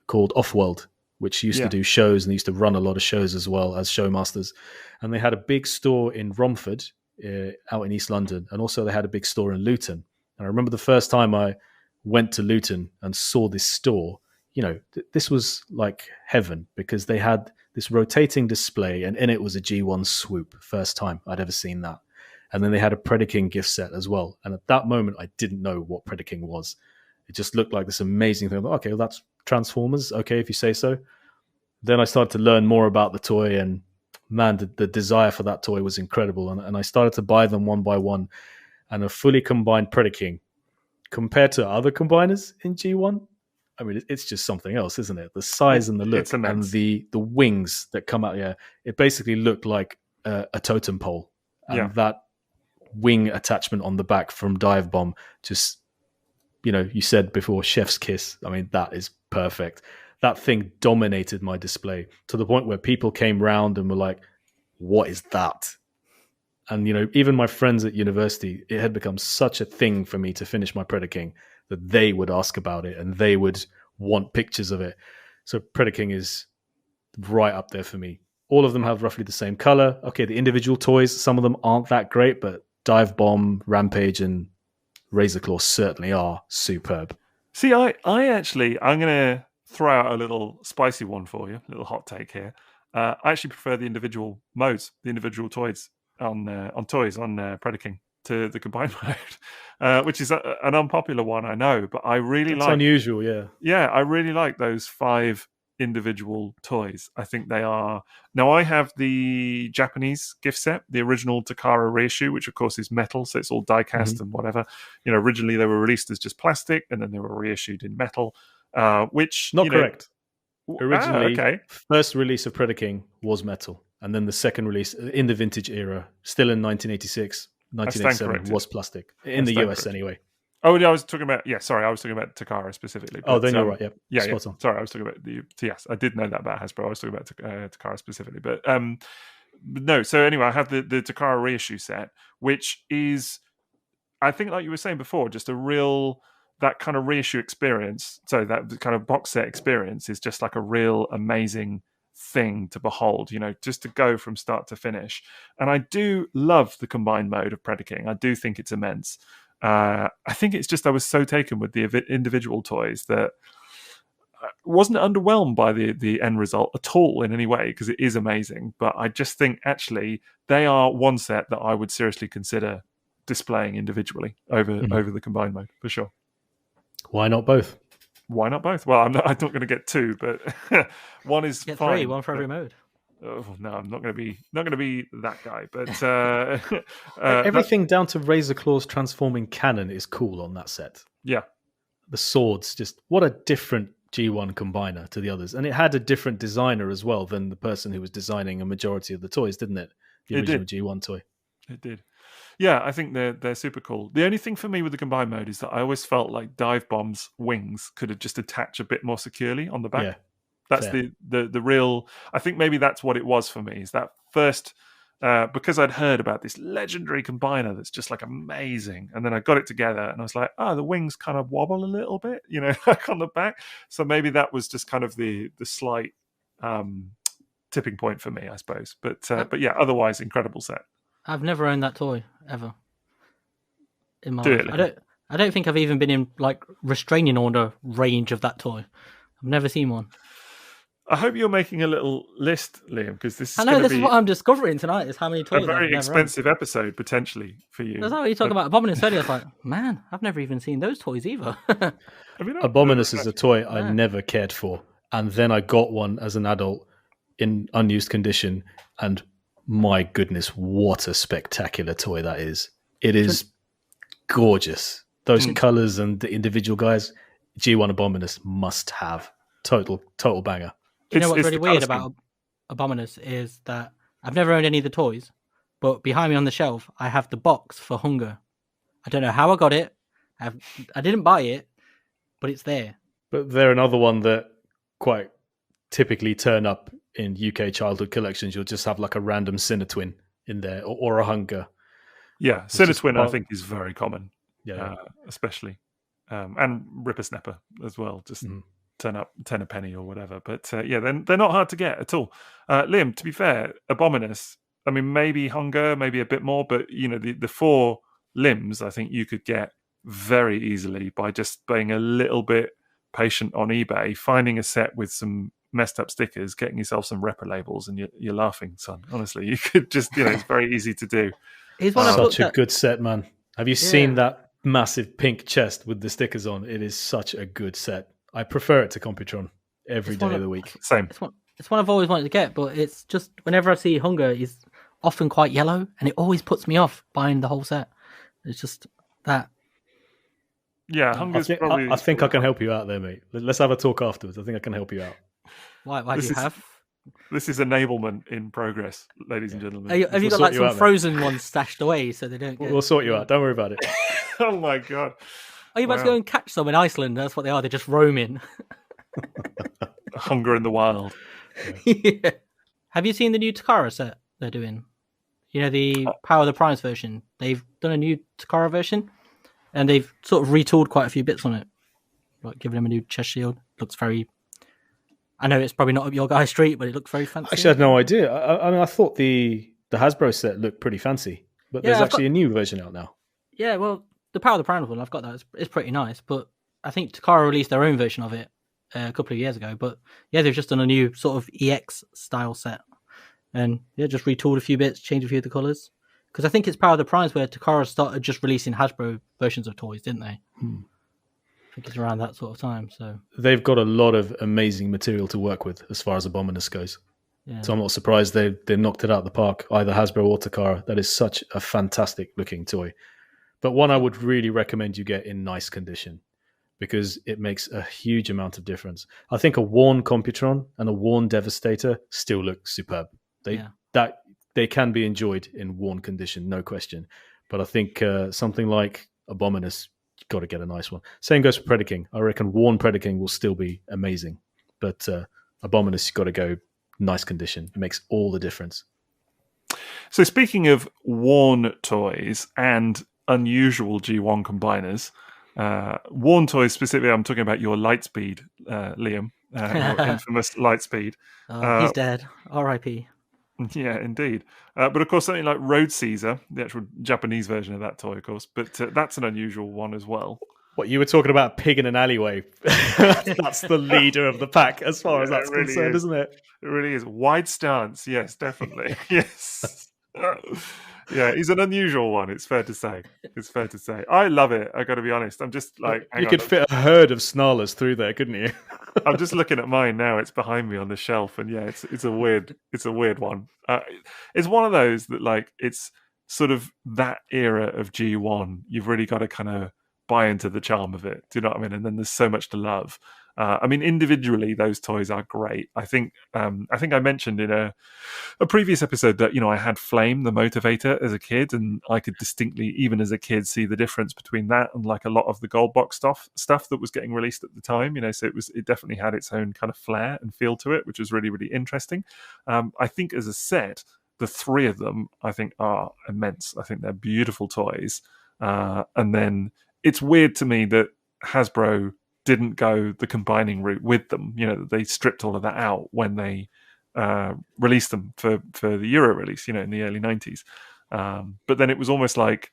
called Offworld, which used to do shows and used to run a lot of shows as well as showmasters. And they had a big store in Romford out in East London. And also they had a big store in Luton. And I remember the first time I went to Luton and saw this store, this was like heaven, because they had this rotating display and in it was a G1 swoop. First time I'd ever seen that. And then they had a Predaking gift set as well. And at that moment, I didn't know what Predaking was. It just looked like this amazing thing. Okay, well, that's Transformers. Okay, if you say so. Then I started to learn more about the toy, and man, the desire for that toy was incredible. And I started to buy them one by one. And a fully combined Predaking, compared to other combiners in G1, I mean, it's just something else, isn't it? The size and the look and the wings that come out. Yeah, it basically looked like a totem pole. And that wing attachment on the back from Dive Bomb, just, you said before, chef's kiss. I mean, that is perfect. That thing dominated my display to the point where people came round and were like, what is that? And, even my friends at university, it had become such a thing for me to finish my Predaking that they would ask about it and they would want pictures of it. So Predaking is right up there for me. All of them have roughly the same color. Okay, the individual toys, some of them aren't that great, but Dive Bomb, Rampage, and Razorclaw certainly are superb. See, I'm going to throw out a little spicy one for you, a little hot take here. I actually prefer the individual modes, the individual toys on Predaking to the combined mode, which is an unpopular one, I know, but I really like. It's unusual, yeah. Yeah, I really like those 5 individual toys. I think they are. Now, I have the Japanese gift set, the original Takara reissue, which of course is metal, so it's all die-cast and whatever. Originally they were released as just plastic, and then they were reissued in metal, which... Not correct. Originally, first release of Predaking was metal, and then the second release in the vintage era, still in 1986, 1987, was plastic. In the US anyway. Oh, yeah, I was talking about. Yeah, sorry, I was talking about Takara specifically. Oh, but, then you're right. Yep. Yeah, Spot on. Sorry, I was talking about the. Yes, I did know that about Hasbro. I was talking about Takara specifically, but no. So anyway, I have the Takara reissue set, which is, I think, like you were saying before, just a real that kind of reissue experience. So that kind of box set experience is just like a real amazing thing to behold. Just to go from start to finish. And I do love the combined mode of Predaking. I do think it's immense. I think it's just I was so taken with the individual toys that I wasn't underwhelmed by the end result at all in any way, because it is amazing. But I just think actually they are one set that I would seriously consider displaying individually over the combined mode for sure. Why not both? Why not both? Well, I'm not going to get two, but one is Get fine. three, one for every mode. Oh no, I'm not going to be that guy. But everything down to Razor Claw's transforming cannon is cool on that set. Yeah, the swords, just what a different G1 combiner to the others, and it had a different designer as well than the person who was designing a majority of the toys, didn't it? The original G1 toy. It did. Yeah, I think they're super cool. The only thing for me with the combined mode is that I always felt like Dive Bomb's wings could have just attached a bit more securely on the back. Yeah. That's the real. I think maybe that's what it was for me. Is that first because I'd heard about this legendary combiner that's just like amazing, and then I got it together and I was like, the wings kind of wobble a little bit, like on the back. So maybe that was just kind of the slight tipping point for me, I suppose. But yeah, otherwise incredible set. I've never owned that toy ever in my life. I don't think I've even been in like restraining order range of that toy. I've never seen one. I hope you're making a little list, Liam, because this is what I'm discovering tonight, is how many toys. A very expensive episode, potentially, for you. That's how you talk about Abominus earlier. I was like, man, I've never even seen those toys either. Abominus is a toy I never cared for. And then I got one as an adult in unused condition. And my goodness, what a spectacular toy that is. It is gorgeous. Those colours and the individual guys, G1 Abominus must have. Total banger. You know what's really weird about Abominus is that I've never owned any of the toys, but behind me on the shelf, I have the box for Hunger. I don't know how I got it. I didn't buy it, but it's there. But they're another one that quite typically turn up in UK childhood collections. You'll just have like a random Cinetwin in there or a Hunger. Yeah, Cinetwin I think is very common. Yeah, especially. And Rippersnapper as well. Just... turn up 10 a penny or whatever, but they're not hard to get at all. Liam, to be fair, Abominus, I mean, maybe Hunger, maybe a bit more, but the four limbs I think you could get very easily by just being a little bit patient on eBay, finding a set with some messed up stickers, getting yourself some repro labels, and you're laughing, son. Honestly, you could just it's very easy to do. Such a good set, man. Have you seen that massive pink chest with the stickers on? It is such a good set. I prefer it to Computron every day of the week. Same. It's one I've always wanted to get, but it's just whenever I see Hunger, he's often quite yellow, and it always puts me off buying the whole set. It's just that. Yeah, Hunger's I think I can help you out there, mate. Let's have a talk afterwards. I think I can help you out. Why do you have? This is enablement in progress, ladies and gentlemen. Have you got like some frozen ones stashed away so they don't get... We'll sort you out. Don't worry about it. Oh my God. Are you about to go and catch some in Iceland? That's what they are. They're just roaming. Hunger in the wild. Yeah. Have you seen the new Takara set they're doing? The Power of the Primes version. They've done a new Takara version, and they've sort of retooled quite a few bits on it. Like giving him a new chest shield. Looks very... I know it's probably not up your guy's street, but it looks very fancy. Actually, I had no idea. I mean, I thought the Hasbro set looked pretty fancy, but there's a new version out now. Yeah, well... The Power of the Primes one, I've got that. It's pretty nice, but I think Takara released their own version of it a couple of years ago. But yeah, they've just done a new sort of EX style set, and just retooled a few bits, changed a few of the colours. Because I think it's Power of the Primes where Takara started just releasing Hasbro versions of toys, didn't they? I think it's around that sort of time. So they've got a lot of amazing material to work with as far as Abominus goes. Yeah. So I'm not surprised they knocked it out of the park, either Hasbro or Takara. That is such a fantastic looking toy. But one I would really recommend you get in nice condition because it makes a huge amount of difference. I think a worn Computron and a worn Devastator still look superb. They can be enjoyed in worn condition, no question. But I think something like Abominus, got to get a nice one. Same goes for Predaking. I reckon worn Predaking will still be amazing, but Abominus got to go nice condition. It makes all the difference. So speaking of worn toys and unusual G1 combiners, worn toys specifically, I'm talking about your Lightspeed, Liam, your infamous Lightspeed. He's dead. R.I.P. Yeah, indeed. But of course, something like Road Caesar, the actual Japanese version of that toy, of course, but that's an unusual one as well. What, you were talking about pig in an alleyway? That's the leader of the pack as far as that's really concerned, isn't it? It really is. Wide stance, yes, definitely. Yes. Yeah, he's an unusual one, it's fair to say. I love it, I gotta be honest. I'm just like... You could fit a herd of snarlers through there, couldn't you? I'm just looking at mine now. It's behind me on the shelf, and yeah, it's a weird one. It's one of those that, like, it's sort of that era of G1. You've really got to kind of buy into the charm of it. Do you know what I mean? And then there's so much to love. I mean, individually, those toys are great. I think I mentioned in a previous episode that, I had Flame, the Motivator, as a kid, and I could distinctly, even as a kid, see the difference between that and like a lot of the gold box stuff that was getting released at the time. So it definitely had its own kind of flair and feel to it, which was really, really interesting. I think as a set, the three of them, I think, are immense. I think they're beautiful toys. And then it's weird to me that Hasbro didn't go the combining route with them. They stripped all of that out when they released them for the Euro release, in the early 90s. But then it was almost like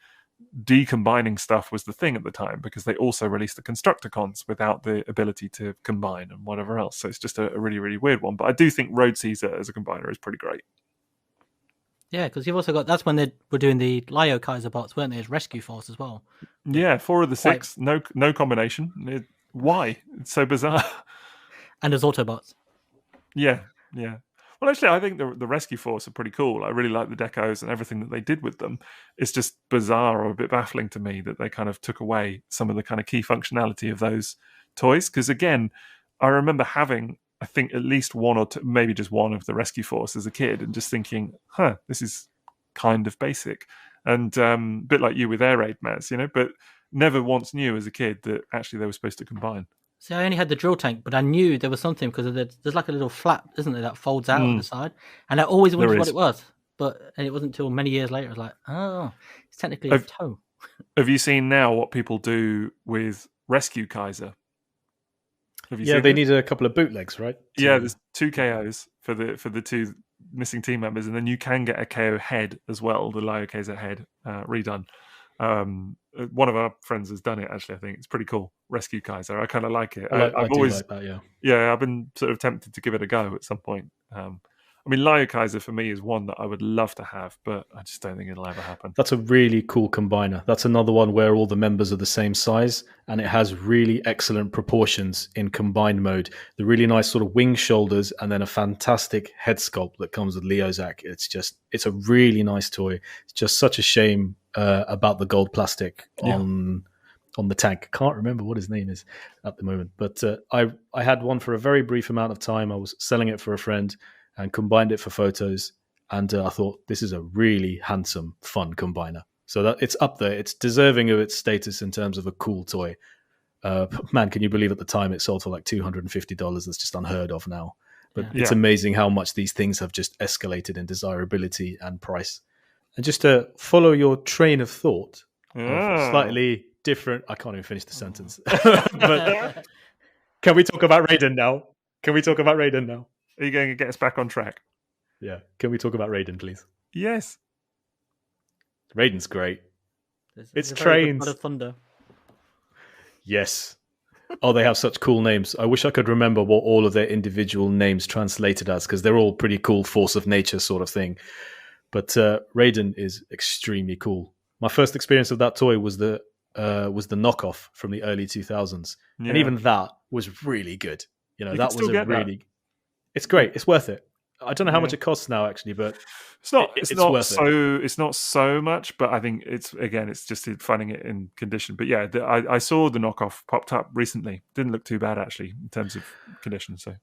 decombining stuff was the thing at the time, because they also released the Constructicons without the ability to combine and whatever else. So it's just a really, really weird one. But I do think Road Caesar as a combiner is pretty great. Yeah, because you've also got, that's when they were doing the Lio Kaiser bots, weren't they, as Rescue Force as well? Yeah, 4 of the 6, no combination. Why? It's so bizarre. And as Autobots. Yeah. Well, actually, I think the Rescue Force are pretty cool. I really like the decos and everything that they did with them. It's just bizarre or a bit baffling to me that they kind of took away some of the kind of key functionality of those toys. Because again, I remember having, I think, at least one or two, maybe just one of the Rescue Force as a kid, and just thinking, this is kind of basic. And a bit like you with Air Raid, M.A.S., but never once knew as a kid that actually they were supposed to combine. See, I only had the drill tank, but I knew there was something, because there's like a little flap, isn't there, that folds out on the side, and I always wondered what it was. And it wasn't until many years later I was like, oh, it's technically a toe. Have you seen now what people do with Rescue Kaiser? They need a couple of bootlegs, right? Yeah, there's 2 KOs for the 2 missing team members, and then you can get a KO head as well, the Lio Kaiser head redone. One of our friends has done it, actually. I think it's pretty cool. Rescue Kaiser. I kind of like it. I've always like that, yeah. I've been sort of tempted to give it a go at some point. I mean, Lio Kaiser for me is one that I would love to have, but I just don't think it'll ever happen. That's a really cool combiner. That's another one where all the members are the same size, and it has really excellent proportions in combined mode. The really nice sort of wing shoulders, and then a fantastic head sculpt that comes with Leozak. It's a really nice toy. It's just such a shame about the gold plastic on the tank. Can't remember what his name is at the moment, but I had one for a very brief amount of time. I was selling it for a friend and combined it for photos, and I thought, this is a really handsome, fun combiner. So that it's up there. It's deserving of its status in terms of a cool toy. Man, can you believe at the time it sold for like $250? That's just unheard of now. But it's amazing how much these things have just escalated in desirability and price. And just to follow your train of thought, of slightly different... I can't even finish the sentence. But can we talk about Raiden now? Are you going to get us back on track? Yeah. Can we talk about Raiden, please? Yes. Raiden's great. It's trains. God of Thunder. Yes. Oh, they have such cool names. I wish I could remember what all of their individual names translated as, because they're all pretty cool, force of nature sort of thing. But Raiden is extremely cool. My first experience of that toy was the knockoff from the early 2000s. Yeah. And even that was really good. That was a really... It's great. It's worth it. I don't know how much it costs now, actually, but it's not worth it. It's not so much, but I think it's just finding it in condition. But yeah, I saw the knockoff popped up recently. Didn't look too bad, actually, in terms of condition. So,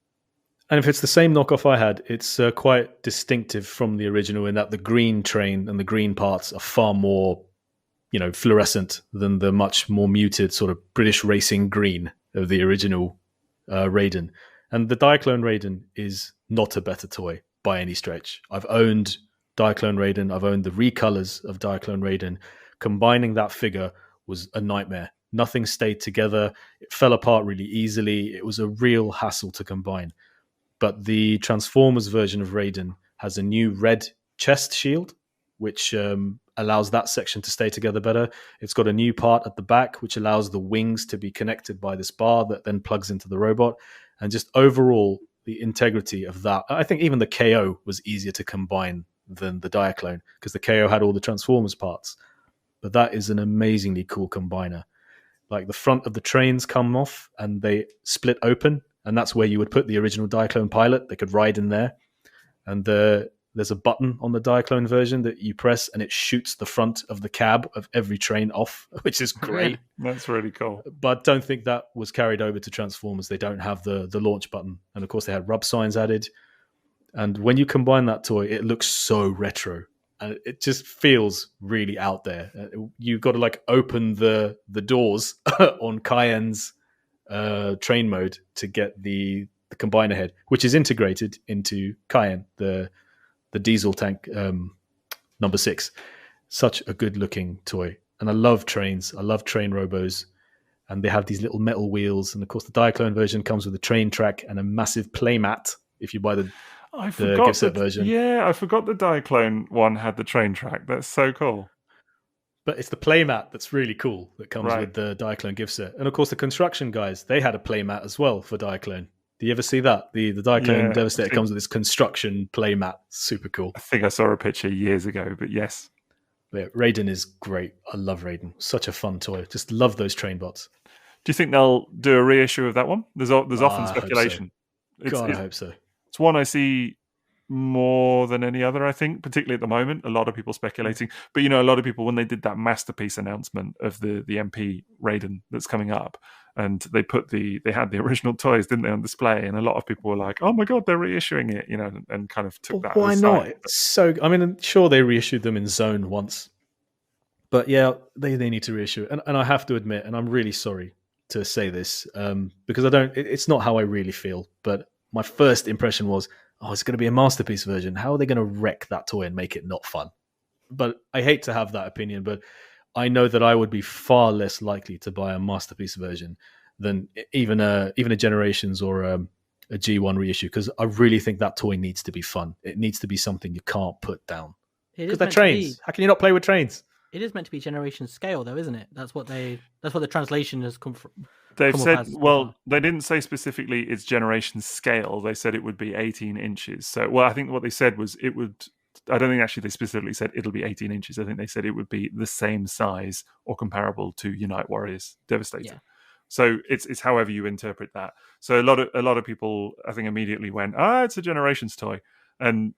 and if it's the same knockoff I had, it's quite distinctive from the original in that the green train and the green parts are far more, fluorescent than the much more muted sort of British racing green of the original Raiden. And the Diaclone Raiden is not a better toy by any stretch. I've owned Diaclone Raiden. I've owned the recolors of Diaclone Raiden. Combining that figure was a nightmare. Nothing stayed together. It fell apart really easily. It was a real hassle to combine. But the Transformers version of Raiden has a new red chest shield, which allows that section to stay together better. It's got a new part at the back, which allows the wings to be connected by this bar that then plugs into the robot. And just overall, the integrity of that. I think even the KO was easier to combine than the Diaclone, because the KO had all the Transformers parts. But that is an amazingly cool combiner. Like the front of the trains come off and they split open, and that's where you would put the original Diaclone pilot. They could ride in there. And there's a button on the Diaclone version that you press and it shoots the front of the cab of every train off, which is great. That's really cool. But don't think that was carried over to Transformers. They don't have the launch button. And of course they had rub signs added. And when you combine that toy, it looks so retro. And it just feels really out there. You've got to like open the doors on Cayenne's train mode to get the combiner head, which is integrated into Cayenne, the diesel tank number 6. Such a good looking toy. And I love trains. I love train robos. And they have these little metal wheels. And of course, the Diaclone version comes with a train track and a massive playmat if you buy the gift set version. Yeah, I forgot the Diaclone one had the train track. That's so cool. But it's the playmat that's really cool that comes with the Diaclone gift set. And of course, the construction guys, they had a playmat as well for Diaclone. Do you ever see that? The Diaclone Devastator comes with this construction playmat. Super cool. I think I saw a picture years ago, but yes. Yeah, Raiden is great. I love Raiden. Such a fun toy. Just love those train bots. Do you think they'll do a reissue of that one? There's often speculation. I hope so. It's one I see more than any other, I think, particularly at the moment. A lot of people speculating. But, a lot of people, when they did that masterpiece announcement of the MP Raiden that's coming up, and they had the original toys, didn't they, on display? And a lot of people were like, "Oh my god, they're reissuing it," and kind of took that. Why not? So, I'm sure they reissued them in Zone once, but yeah, they need to reissue it. And I have to admit, and I'm really sorry to say this, because it's not how I really feel, but my first impression was, it's going to be a masterpiece version. How are they going to wreck that toy and make it not fun? But I hate to have that opinion, but I know that I would be far less likely to buy a masterpiece version than even a Generations or a G1 reissue, because I really think that toy needs to be fun. It needs to be something you can't put down. Because they're trains. How can you not play with trains? It is meant to be generation scale, though, isn't it? That's what the translation has come from. They've said, they didn't say specifically it's generation scale. They said it would be 18 inches. So, I think what they said was it would. I don't think actually they specifically said it'll be 18 inches. I think they said it would be the same size or comparable to Unite Warriors Devastator. Yeah. So it's however you interpret that. So a lot of people, I think, immediately went, it's a Generations toy, and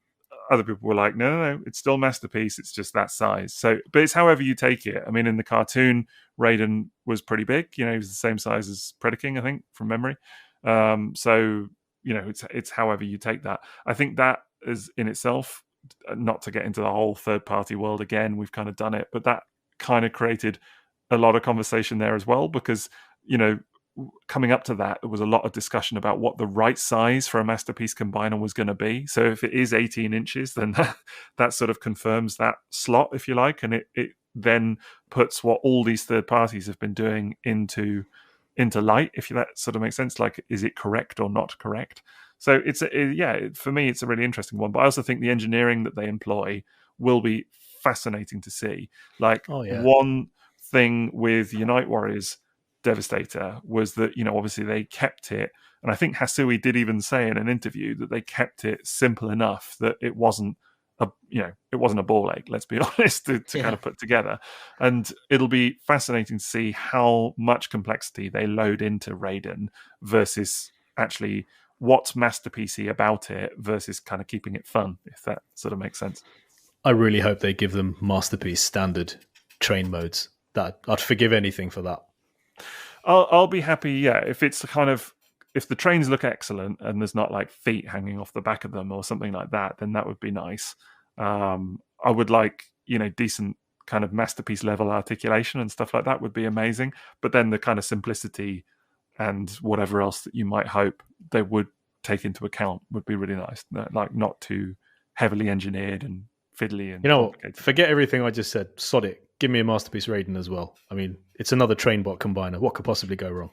other people were like, no, it's still Masterpiece. It's just that size. So, but it's however you take it. I mean, in the cartoon, Raiden was pretty big. He was the same size as Predaking, I think, from memory. So it's however you take that. I think that is in itself, not to get into the whole third-party world again, we've kind of done it, but that kind of created a lot of conversation there as well, because coming up to that, there was a lot of discussion about what the right size for a Masterpiece Combiner was going to be. So if it is 18 inches, then that sort of confirms that slot, if you like, and it then puts what all these third parties have been doing into light, if that sort of makes sense. Like, is it correct or not correct? So for me, it's a really interesting one. But I also think the engineering that they employ will be fascinating to see. Like, one thing with Unite Warriors Devastator was that, obviously they kept it, and I think Hasui did even say in an interview that they kept it simple enough that it wasn't a ball ache, let's be honest, to kind of put together. And it'll be fascinating to see how much complexity they load into Raiden versus actually what's masterpiecey about it versus kind of keeping it fun, if that sort of makes sense. I really hope they give them Masterpiece standard train modes. That I'd forgive anything for that. I'll be happy, if it's if the trains look excellent and there's not like feet hanging off the back of them or something like that, then that would be nice. I would like, decent kind of masterpiece level articulation and stuff like that would be amazing. But then the kind of simplicity and whatever else that you might hope they would take into account would be really nice. Like not too heavily engineered and fiddly and complicated. Forget everything I just said. Sod it. Give me a Masterpiece Raiden as well. I mean, it's another Trainbot combiner. What could possibly go wrong?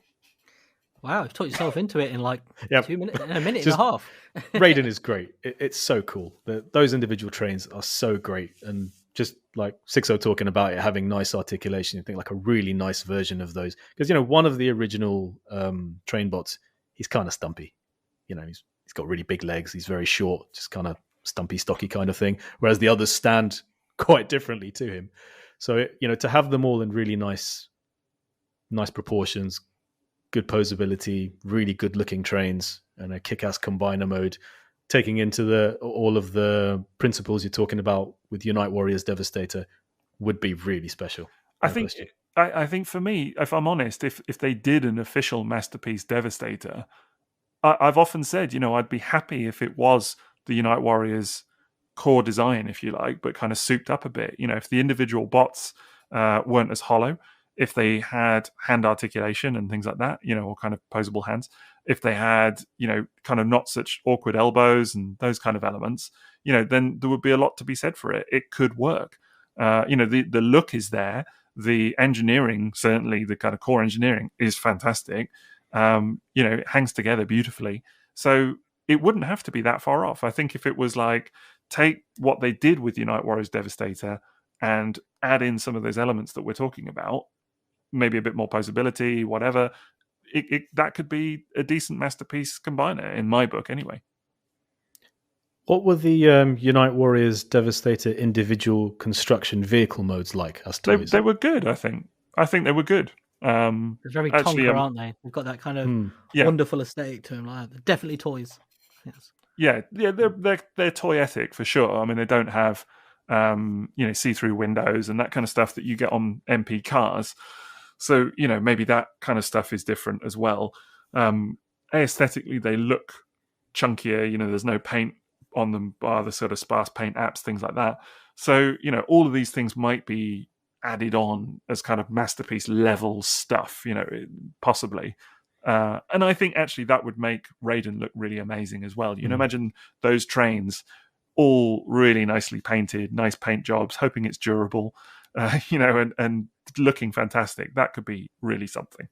Wow, you've talked yourself into it in like 2 minutes, a minute Just- and a half. Raiden is great. It's so cool. Those individual trains are so great. And just like Sixo talking about it having nice articulation, you think like a really nice version of those. Because, one of the original Trainbots, he's kind of stumpy. He's got really big legs. He's very short, just kind of stumpy, stocky kind of thing. Whereas the others stand quite differently to him. So, to have them all in really nice proportions, good posability, really good looking trains, and a kick-ass combiner mode, taking into all of the principles you're talking about with Unite Warriors Devastator would be really special. I think for me, if I'm honest, if they did an official Masterpiece Devastator, I've often said, I'd be happy if it was the Unite Warriors core design, if you like, but kind of souped up a bit. If the individual bots weren't as hollow, if they had hand articulation and things like that, or kind of posable hands, if they had, kind of not such awkward elbows and those kind of elements, then there would be a lot to be said for it. It could work. The look is there. The engineering, certainly the kind of core engineering, is fantastic. It hangs together beautifully. So it wouldn't have to be that far off. I think if it was like, take what they did with Unite Warriors Devastator and add in some of those elements that we're talking about, maybe a bit more posability, whatever, that could be a decent Masterpiece combiner in my book anyway. What were the Unite Warriors Devastator individual construction vehicle modes like as toys? They were good, I think. I think they were good. They're very Tonka, aren't they? They've got that kind of wonderful aesthetic to them. Like, they're definitely toys. Yes. Yeah, they're toyetic for sure. I mean, they don't have see-through windows and that kind of stuff that you get on MP cars. So, maybe that kind of stuff is different as well. Aesthetically, they look chunkier. There's no paint on them, bar the sort of sparse paint apps, things like that. So, all of these things might be added on as kind of Masterpiece level stuff, possibly. And I think actually that would make Raiden look really amazing as well. Imagine those trains all really nicely painted, nice paint jobs, hoping it's durable, and looking fantastic. That could be really something.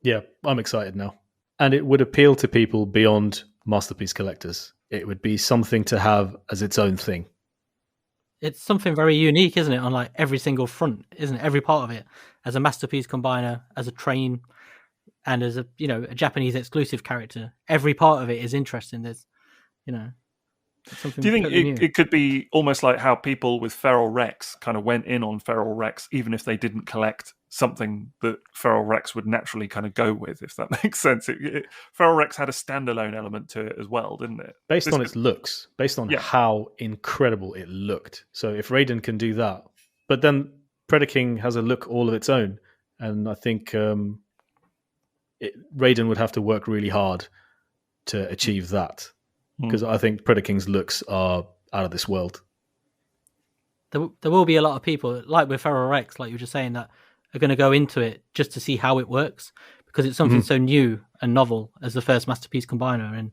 Yeah, I'm excited now. And it would appeal to people beyond Masterpiece collectors. It would be something to have as its own thing. It's something very unique, isn't it? On like every single front, isn't it? Every part of it, as a Masterpiece combiner, as a train, and as a Japanese exclusive character. Every part of it is interesting. There's something. Do you think totally it could be almost like how people with Feral Rex kind of went in on Feral Rex, even if they didn't collect something that Feral Rex would naturally kind of go with, if that makes sense? Feral Rex had a standalone element to it as well, didn't it? Based on its looks, based on how incredible it looked. So if Raiden can do that, but then Predaking has a look all of its own, and I think Raiden would have to work really hard to achieve that. Because I think Predaking's looks are out of this world. There will be a lot of people, like with Feral Rex, like you were just saying, that are going to go into it just to see how it works, because it's something so new and novel as the first Masterpiece combiner,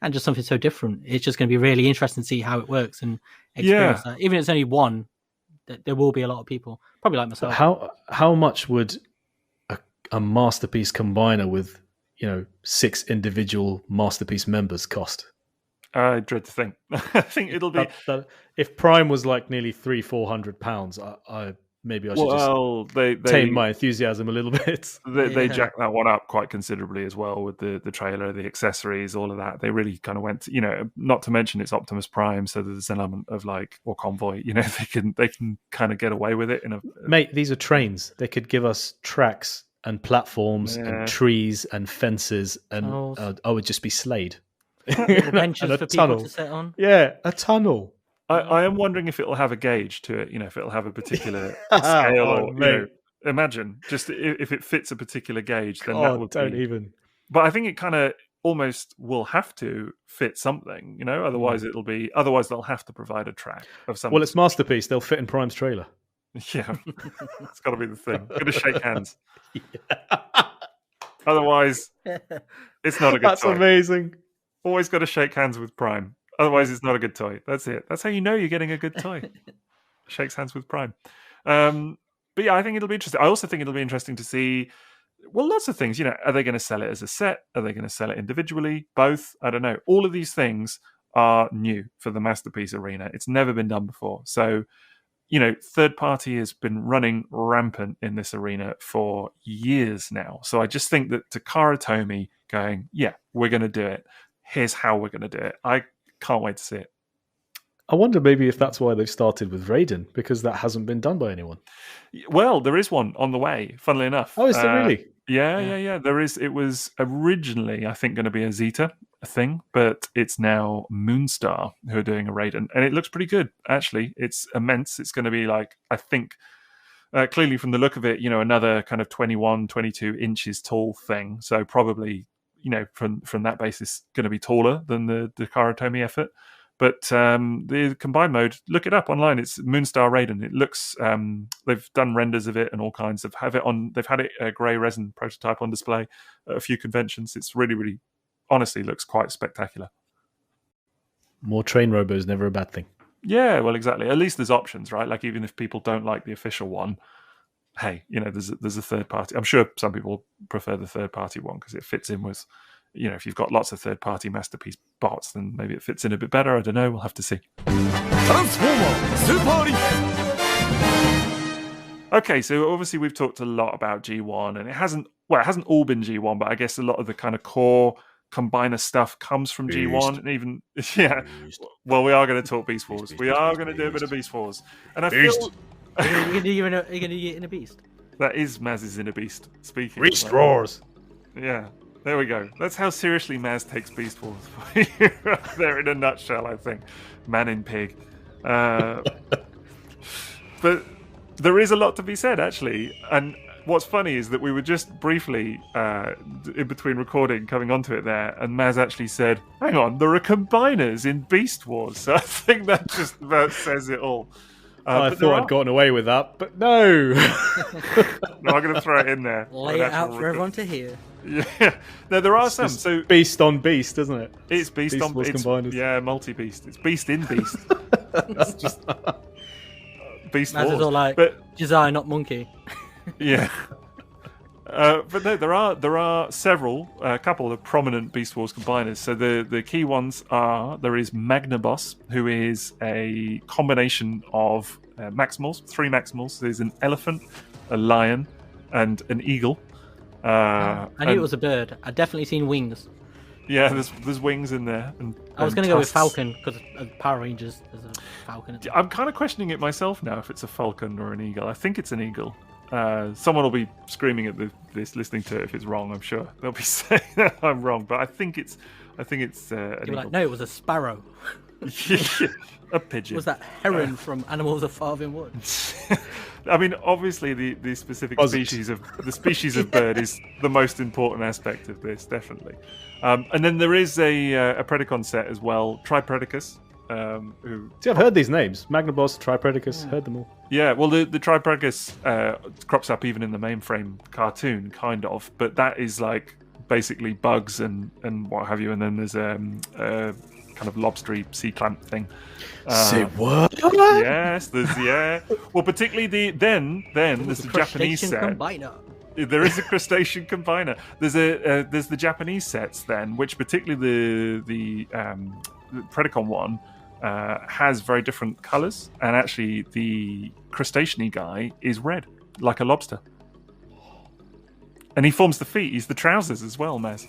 and just something so different. It's just going to be really interesting to see how it works and experience that. Even if it's only one, there will be a lot of people, probably like myself. How much would a Masterpiece combiner with 6 individual Masterpiece members cost? I dread to think. I think it'll be if Prime was like nearly £300-400. I should tame my enthusiasm a little bit. They jacked that one up quite considerably as well with the trailer, the accessories, all of that. They really kind of went, not to mention it's Optimus Prime, so there's an element of or Convoy. They can kind of get away with it Mate, these are trains. They could give us tracks and platforms and trees and fences, and I would just be slayed. Benches for people to sit on. Yeah, a tunnel. I am wondering if it'll have a gauge to it, if it'll have a particular scale imagine just if it fits a particular gauge, then that would even. But I think it kind of almost will have to fit something, otherwise they'll have to provide a track of something. Well, it's Masterpiece. They'll fit in Prime's trailer. Yeah, it's got to be the thing. Got to shake hands. Otherwise, it's not a good That's toy. amazing. Always got to shake hands with Prime. Otherwise, it's not a good toy. That's it. That's how you know you're getting a good toy. Shakes hands with Prime. But yeah, I think it'll be interesting. I also think it'll be interesting to see, well, lots of things. Are they going to sell it as a set? Are they going to sell it individually? Both? I don't know. All of these things are new for the Masterpiece Arena. It's never been done before. So, third party has been running rampant in this arena for years now. So I just think that Takara Tomy going, yeah, we're going to do it. Here's how we're going to do it. I can't wait to see it. I wonder maybe if that's why they've started with Raiden, because that hasn't been done by anyone. Well, there is one on the way, funnily enough. Oh, is there really? Yeah. There is. It was originally, I think, going to be a Zeta thing, but it's now Moonstar who are doing a Raiden, and it looks pretty good, actually. It's immense. It's going to be like, I think, clearly from the look of it, another kind of 21, 22 inches tall thing. So probably, from that basis, going to be taller than the Takara Tomy effort. But the combined mode, look it up online. It's Moonstar Raiden. It looks, they've done renders of it and all kinds of they've had it a grey resin prototype on display at a few conventions. It's really, really, honestly, looks quite spectacular. More train robo is never a bad thing. Yeah, well, exactly. At least there's options, right? Like, even if people don't like the official one, hey, there's a third party. I'm sure some people prefer the third party one because it fits in with, if you've got lots of third party Masterpiece bots, then maybe it fits in a bit better. I don't know. We'll have to see. Okay, so obviously we've talked a lot about G1, and it hasn't all been G1, but I guess a lot of the kind of core combiner stuff comes from G1, and even well, we are going to talk Beast Wars. We are going to do a bit of Beast Wars, and I feel Are you going to do it in a Beast? That is Maz's Inner Beast speaking. Beast Wars. Yeah. There we go. That's how seriously Maz takes Beast Wars. There in a nutshell, I think. Man in pig. But there is a lot to be said, actually. And what's funny is that we were just briefly, in between recording, coming onto it there, and Maz actually said, hang on, there are combiners in Beast Wars. So I think that just about says it all. I thought I'd gotten away with that, but no. No, I'm going to throw it in there. Lay it out for everyone to hear. Yeah, no, there are some. So beast on beast, isn't it? It's beast on beast. Combiners. Yeah, multi-beast. It's beast in beast. It's just Beast Maz Wars. is all like, but Jazai, not monkey. Yeah. But no, there are several, a couple of prominent Beast Wars combiners. So the key ones are, there is Magnaboss, who is a combination of Maximals, 3 Maximals. There's an elephant, a lion, and an eagle. I knew it was a bird. I'd definitely seen wings. Yeah, there's wings in there. I was going to go with Falcon, because Power Rangers, there's a Falcon. I'm kind of questioning it myself now, if it's a falcon or an eagle. I think it's an eagle. Someone will be screaming at this, listening to it if it's wrong. I'm sure they'll be saying that I'm wrong, but I think it's an eagle. Like, no, it was a sparrow. A pigeon. Was that heron from Animals of Farthing Wood? I mean, obviously, the specific species of bird is the most important aspect of this, definitely. And then there is a Predacon set as well, Tripredacus. See, I've heard these names: Magnaboss, Tripredacus. Heard them all. Yeah, well, the Tripredacus crops up even in the mainframe cartoon, kind of, but that is like basically bugs and what have you, and then there's a kind of lobstery sea clamp thing. Say what? Yes, there's well, particularly then there's the Japanese set. Combiner. There is a crustacean combiner. There's the Japanese sets then, which particularly the Predacon one has very different colours, and actually the crustacean-y guy is red, like a lobster. And he forms the feet. He's the trousers as well, Maz.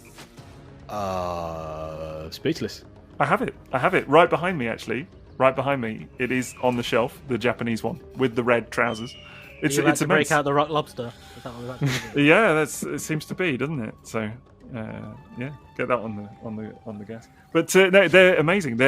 Speechless. I have it right behind me, actually. Right behind me. It is on the shelf, the Japanese one with the red trousers. It's to break out the rock lobster. Is that what we're about to do? Yeah, it seems to be, doesn't it? So, yeah, get that on the gas. But no, they're amazing.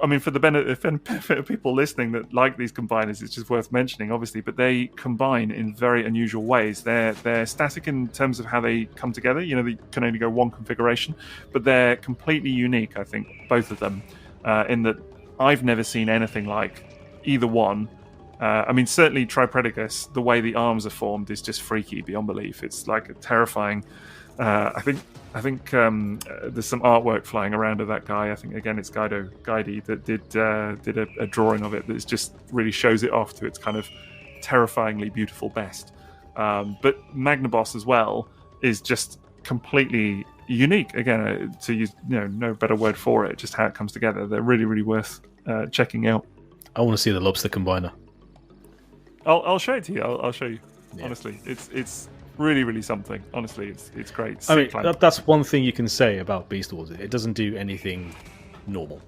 I mean, for the benefit of people listening that like these combiners, it's just worth mentioning, obviously. But they combine in very unusual ways. They're static in terms of how they come together. You know, they can only go one configuration, but they're completely unique. I think both of them, in that I've never seen anything like either one I mean, certainly Tripredicus, the way the arms are formed is just freaky beyond belief. It's like a terrifying. I think there's some artwork flying around of that guy. I think again it's Guidi that did a drawing of it that just really shows it off to its kind of terrifyingly beautiful best. But Magnaboss as well is just completely unique. Again, to use no better word for it, just how it comes together. They're really, really worth checking out. I want to see the lobster combiner. I'll show it to you. I'll show you. Yeah. Honestly, it's really, really something. Honestly, it's great. I mean, that's one thing you can say about Beast Wars. It doesn't do anything normal.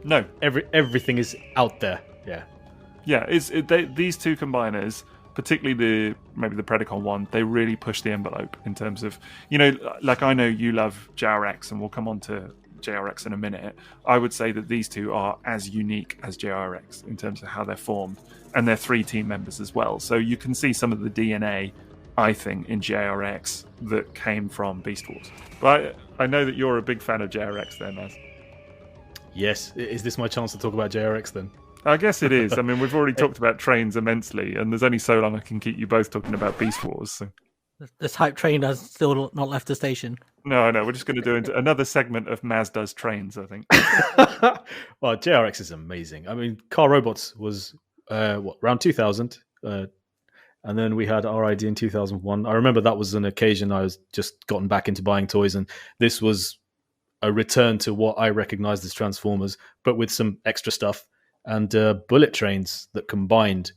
No, everything is out there. Yeah. These two combiners, particularly maybe the Predacon one, they really push the envelope in terms of like I know you love JRX, and we'll come on to JRX in a minute. I would say that these two are as unique as JRX in terms of how they're formed, and they're 3 team members as well. So you can see some of the DNA, I think, in JRX that came from Beast Wars. But I know that you're a big fan of JRX then, Maz. Yes. Is this my chance to talk about JRX then? I guess it is. I mean, we've already talked about trains immensely, and there's only so long I can keep you both talking about Beast Wars. So. This hype train has still not left the station. No, we're just going to do another segment of Maz Does Trains, I think. Well, JRX is amazing. I mean, Car Robots was, around 2000, and then we had RID in 2001. I remember that was an occasion I was just gotten back into buying toys, and this was a return to what I recognized as Transformers, but with some extra stuff. And bullet trains that combined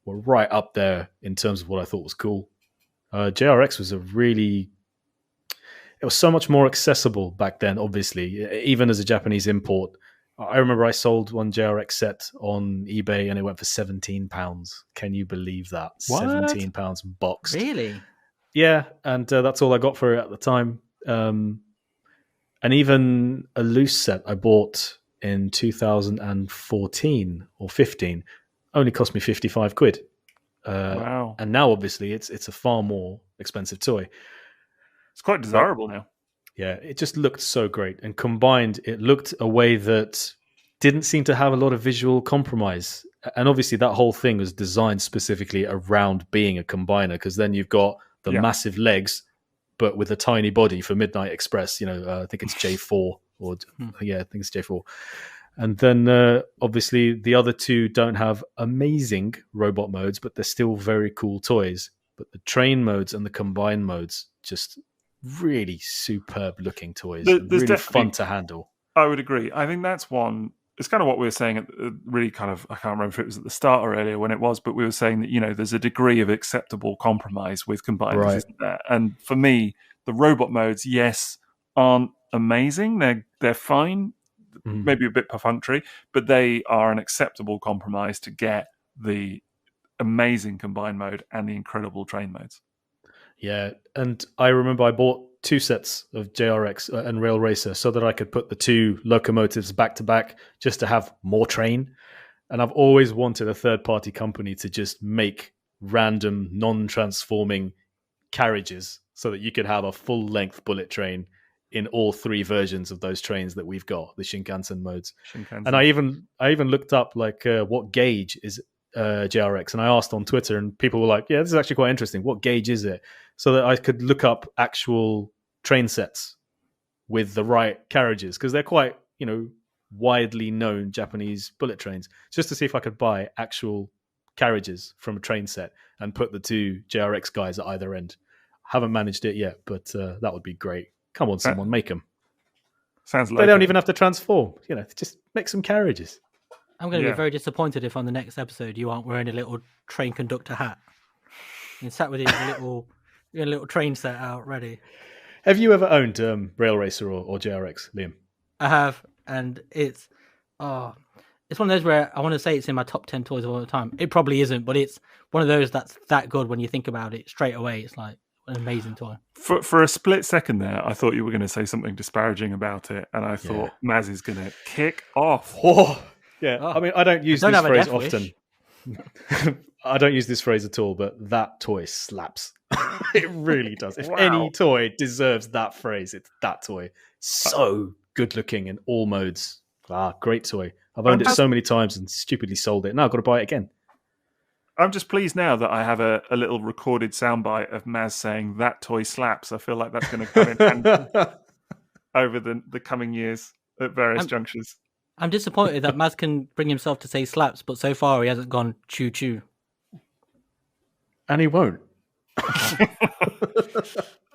were right up there in terms of what I thought was cool. JRX was it was so much more accessible back then, obviously, even as a Japanese import. I remember I sold one JRX set on eBay and it went for £17. Can you believe that? What? £17 boxed. Really? Yeah, and that's all I got for it at the time. And even a loose set I bought in 2014 or 15 only cost me 55 quid. Wow. And now obviously it's a far more expensive toy. It's quite desirable now. Yeah, it just looked so great. And combined, it looked a way that didn't seem to have a lot of visual compromise. And obviously that whole thing was designed specifically around being a combiner, because then you've got the massive legs, but with a tiny body for Midnight Express. I think it's J4 I think it's J4. And then obviously the other two don't have amazing robot modes, but they're still very cool toys. But the train modes and the combine modes, just really superb looking toys. There's really fun to handle. I would agree. I think that's one. It's kind of what we were saying at really kind of, I can't remember if it was at the start or earlier when it was, but we were saying that, there's a degree of acceptable compromise with combiners, right, isn't there? And for me, the robot modes, yes, aren't amazing. They're fine, maybe a bit perfunctory, but they are an acceptable compromise to get the amazing combine mode and the incredible train modes. Yeah, and I remember I bought 2 sets of JRX and Rail Racer so that I could put the 2 locomotives back to back just to have more train. And I've always wanted a third-party company to just make random, non-transforming carriages so that you could have a full-length bullet train in all 3 versions of those trains that we've got, the Shinkansen modes. And I even looked up what gauge is JRX, and I asked on Twitter, and people were like, yeah, this is actually quite interesting. What gauge is it? So that I could look up actual train sets with the right carriages, because they're quite, widely known Japanese bullet trains, just to see if I could buy actual carriages from a train set and put the 2 JRX guys at either end. Haven't managed it yet, but that would be great. Come on, someone, make them. Sounds like they don't even have to transform. Just make some carriages. I'm going to be very disappointed if on the next episode you aren't wearing a little train conductor hat. You sat with your little train set out ready. Have you ever owned Rail Racer or JRX, Liam? I have, and it's one of those where I want to say it's in my top 10 toys of all the time. It probably isn't, but it's one of those that's that good when you think about it straight away. It's like an amazing toy. For a split second there, I thought you were going to say something disparaging about it, and I thought Maz is going to kick off. Oh. Yeah, I mean, I don't use this phrase often. I don't use this phrase at all, but that toy slaps. It really does. If any toy deserves that phrase, it's that toy. So good looking in all modes. Great toy. I've owned it so many times and stupidly sold it. Now I've got to buy it again. I'm just pleased now that I have a little recorded soundbite of Maz saying that toy slaps. I feel like that's going to come in handy over the coming years at various junctures. I'm disappointed that Maz can bring himself to say slaps, but so far he hasn't gone choo choo. And he won't.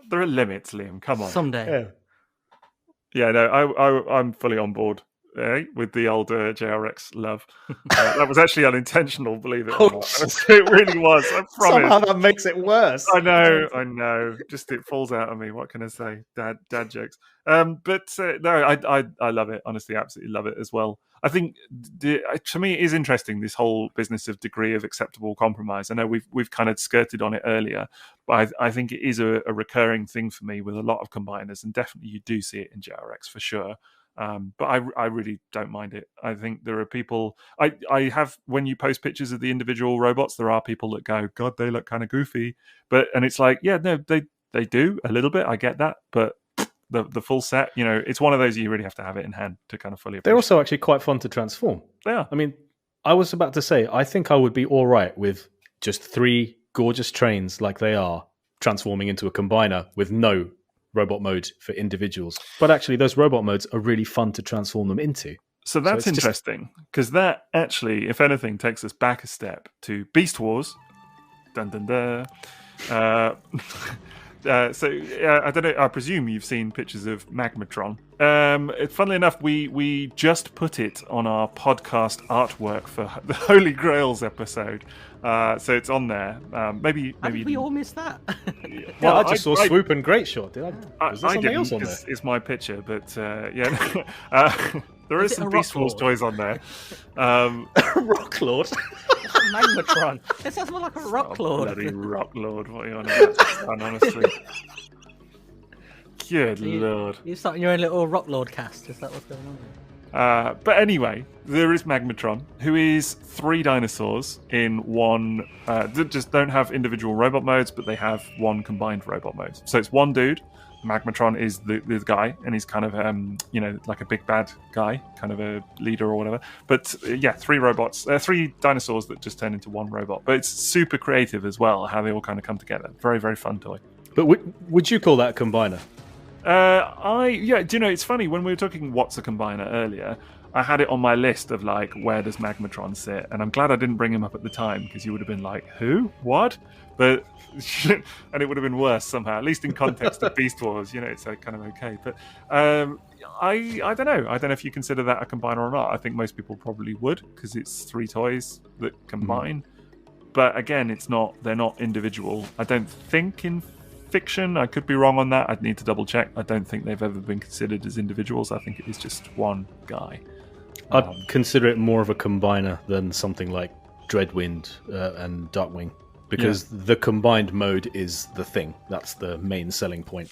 There are limits, Liam. Come on. Someday. Yeah, no, I'm fully on board with the old JRX love. That was actually unintentional, believe it or not. It really was. I promise. Somehow that makes it worse. I know. Just it falls out of me. What can I say? Dad jokes. But no, I love it. Honestly, absolutely love it as well. I think to me it is interesting, this whole business of degree of acceptable compromise. I know we've kind of skirted on it earlier, but I think it is a recurring thing for me with a lot of combiners, and definitely you do see it in JRX for sure. But I really don't mind it. I think there are people. I have, when you post pictures of the individual robots, there are people that go, "God, they look kind of goofy," and it's like, yeah, no, they do a little bit. I get that, but the full set, it's one of those you really have to have it in hand to kind of fully appreciate. They're also actually quite fun to transform. They are. I mean, I was about to say, I think I would be all right with just 3 gorgeous trains like they are transforming into a combiner with no robot mode for individuals. But actually, those robot modes are really fun to transform them into. So that's interesting, because that actually, if anything, takes us back a step to Beast Wars. Dun dun dun. So I don't know. I presume you've seen pictures of Magmatron. Funnily enough, we just put it on our podcast artwork for the Holy Grails episode. So it's on there. Maybe we all missed that. Well, I just saw Swoop and Great Shot. Did I? Was there I something didn't. else on there? It's my picture, but yeah. There is some Beast Wars toys on there. Rock Lord. Magmatron. It sounds more like a Rock Lord. Bloody Rock Lord. What are you on about, son, honestly? Good Lord. You're starting your own little Rock Lord cast. Is that what's going on here? But anyway, there is Magmatron, who is 3 dinosaurs in one. That just don't have individual robot modes, but they have one combined robot mode. So it's one dude. Magmatron is the guy, and he's kind of like a big bad guy, kind of a leader or whatever. But 3 dinosaurs that just turn into one robot. But it's super creative as well, how they all kind of come together. Very, very fun toy. But would you call that a combiner? Do you know, it's funny, when we were talking what's a combiner earlier, I had it on my list of like, where does Magmatron sit? And I'm glad I didn't bring him up at the time, because you would have been like, who? What? But and it would have been worse somehow, at least in context of Beast Wars, it's kind of okay. But I don't know. I don't know if you consider that a combiner or not. I think most people probably would, because it's 3 toys that combine. But again, they're not individual. I don't think in fiction, I could be wrong on that. I'd need to double check. I don't think they've ever been considered as individuals. I think it is just one guy. I'd consider it more of a combiner than something like Dreadwind and Darkwing, because the combined mode is the thing. That's the main selling point.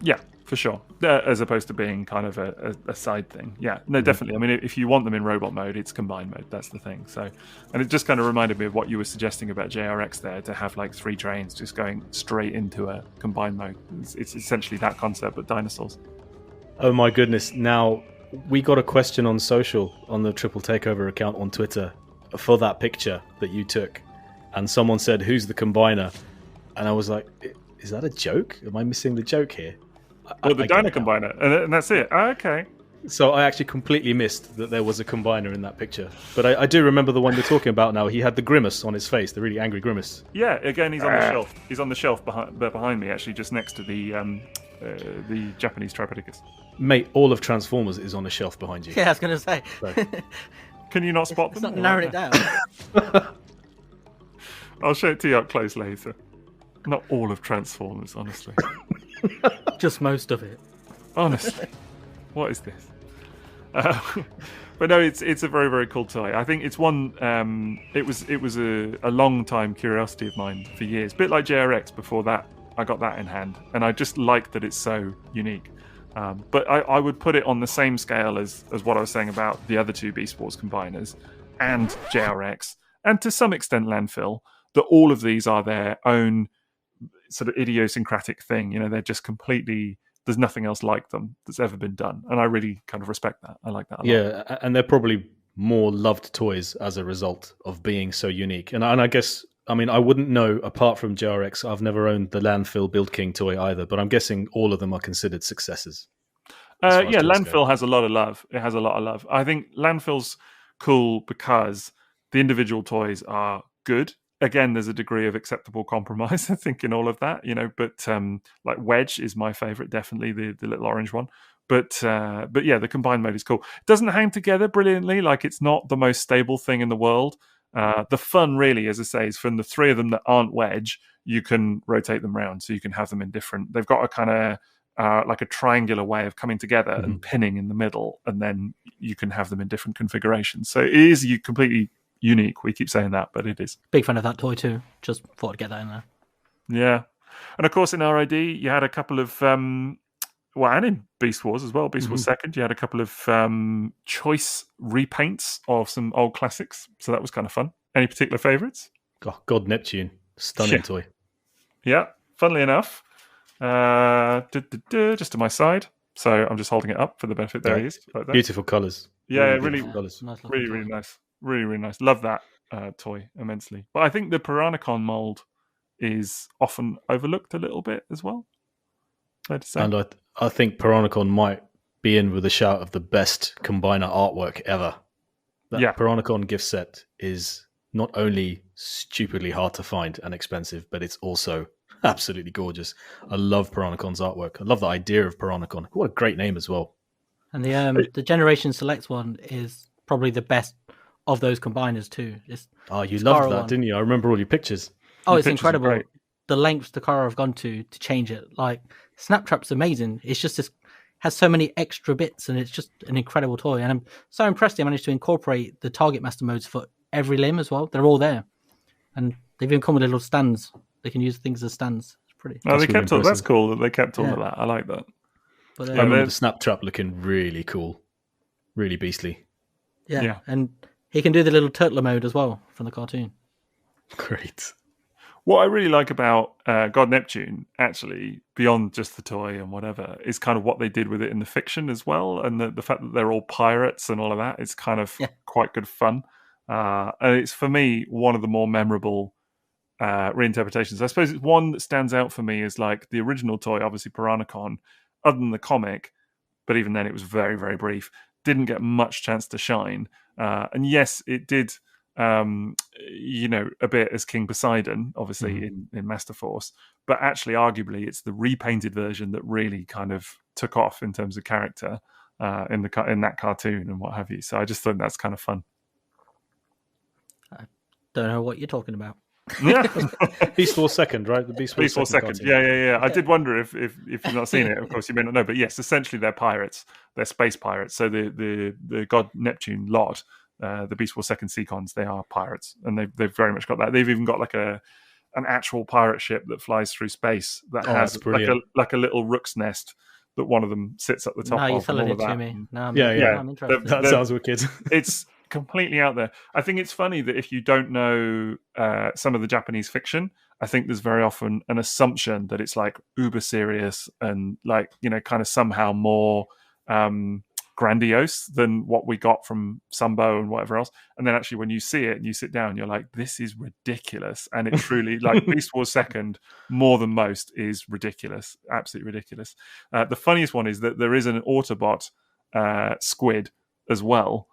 Yeah, for sure. As opposed to being kind of a side thing. Yeah, no, definitely. I mean, if you want them in robot mode, it's combined mode. That's the thing. So, and it just kind of reminded me of what you were suggesting about JRX there, to have like 3 trains just going straight into a combined mode. It's essentially that concept, but dinosaurs. Oh my goodness. Now, we got a question on social, on the Triple Takeover account on Twitter, for that picture that you took. And someone said, "Who's the combiner?" And I was like, is that a joke? Am I missing the joke here? The Dino Combiner, and that's it. Okay. So I actually completely missed that there was a combiner in that picture. But I do remember the one you're talking about now. He had the grimace on his face, the really angry grimace. Yeah, again, he's on the shelf. He's on the shelf behind me, actually, just next to the Japanese Tripodicus. Mate, all of Transformers is on a shelf behind you. Yeah, I was going to say. So. Can you not spot It's them? not narrowing it down. I'll show it to you up close later. Not all of Transformers, honestly. Just most of it. Honestly. What is this? But no, it's a very, very cool toy. I think it's one. It was a long time curiosity of mine for years. A bit like JRX. Before that, I got that in hand, and I just like that it's so unique. But I would put it on the same scale as what I was saying about the other 2 Beast Wars combiners and JRX, and to some extent Landfill. That all of these are their own sort of idiosyncratic thing. They're just completely. There's nothing else like them that's ever been done, and I really kind of respect that. I like that a lot. Yeah, and they're probably more loved toys as a result of being so unique. And I guess, I mean, I wouldn't know, apart from JRX, I've never owned the Landfill Build King toy either, but I'm guessing all of them are considered successes. Yeah, Landfill has a lot of love. It has a lot of love. I think Landfill's cool because the individual toys are good. Again, there's a degree of acceptable compromise, I think, in all of that, but like Wedge is my favorite, definitely the little orange one. But yeah, the combined mode is cool. It doesn't hang together brilliantly. Like, it's not the most stable thing in the world. The fun, really, as I say, is from the three of them that aren't Wedge, you can rotate them around, so you can have them in different. They've got a kind of like a triangular way of coming together and pinning in the middle, and then you can have them in different configurations. So it is completely unique. We keep saying that, but it is. Big fan of that toy too. Just thought I'd get that in there. Yeah. And of course, in RID, you had a couple of, and in Beast Wars as well, Beast Wars Second, you had a couple of choice repaints of some old classics. So that was kind of fun. Any particular favourites? God Neptune. Stunning toy. Yeah, funnily enough. Just to my side. So I'm just holding it up for the benefit. There he is. Like that. Beautiful colours. Yeah, really colours. Really nice. Really, really nice. Love that toy immensely. But I think the Piranacon mold is often overlooked a little bit as well. Fair to say. And I think Piranacon might be in with a shout of the best combiner artwork ever. That Piranacon gift set is not only stupidly hard to find and expensive, but it's also absolutely gorgeous. I love Piranacon's artwork. I love the idea of Piranacon. What a great name as well. And the Generation Select one is probably the best of those combiners too. You loved that, didn't you? I remember all your pictures. Oh, it's incredible. The lengths Takara have gone to change it. Like, Snaptrap's amazing. It's just has so many extra bits, and it's just an incredible toy. And I'm so impressed they managed to incorporate the Target Master modes for every limb as well. They're all there. And they've even come with little stands. They can use things as stands. It's pretty. Oh, they kept all. That's cool that they kept all of that. I like that. But, I remember the Snaptrap looking really cool. Really beastly. Yeah. And he can do the little turtler mode as well from the cartoon. Great. What I really like about God Neptune, actually, beyond just the toy and whatever, is kind of what they did with it in the fiction as well. And the fact that they're all pirates and all of that is kind of quite good fun. And it's, for me, one of the more memorable reinterpretations. I suppose it's one that stands out for me is like the original toy, obviously Piranacon, other than the comic, but even then it was very, very brief. Didn't get much chance to shine. And yes, it did... a bit as King Poseidon, obviously in Master Force, but actually, arguably, it's the repainted version that really kind of took off in terms of character in that cartoon and what have you. So I just thought that's kind of fun. I don't know what you're talking about. Yeah, Beast Wars Second, right? The Beast Wars Second. Yeah. I did wonder if you've not seen it. Of course, you may not know, but yes, essentially they're pirates. They're space pirates. So the God Neptune lot. The Beast Wars Second Seacons, they are pirates, and they've very much got that. They've even got like an actual pirate ship that flies through space that has like a little rook's nest that one of them sits at the top of. You're selling it to me. No, I'm interested. That sounds wicked. It's completely out there. I think it's funny that if you don't know some of the Japanese fiction, I think there's very often an assumption that it's like uber serious and like, kind of somehow more grandiose than what we got from Sambo and whatever else. And then actually when you see it and you sit down, you're like, this is ridiculous. And it truly, like, Beast Wars Second, more than most, is ridiculous. Absolutely ridiculous. The funniest one is that there is an Autobot squid as well,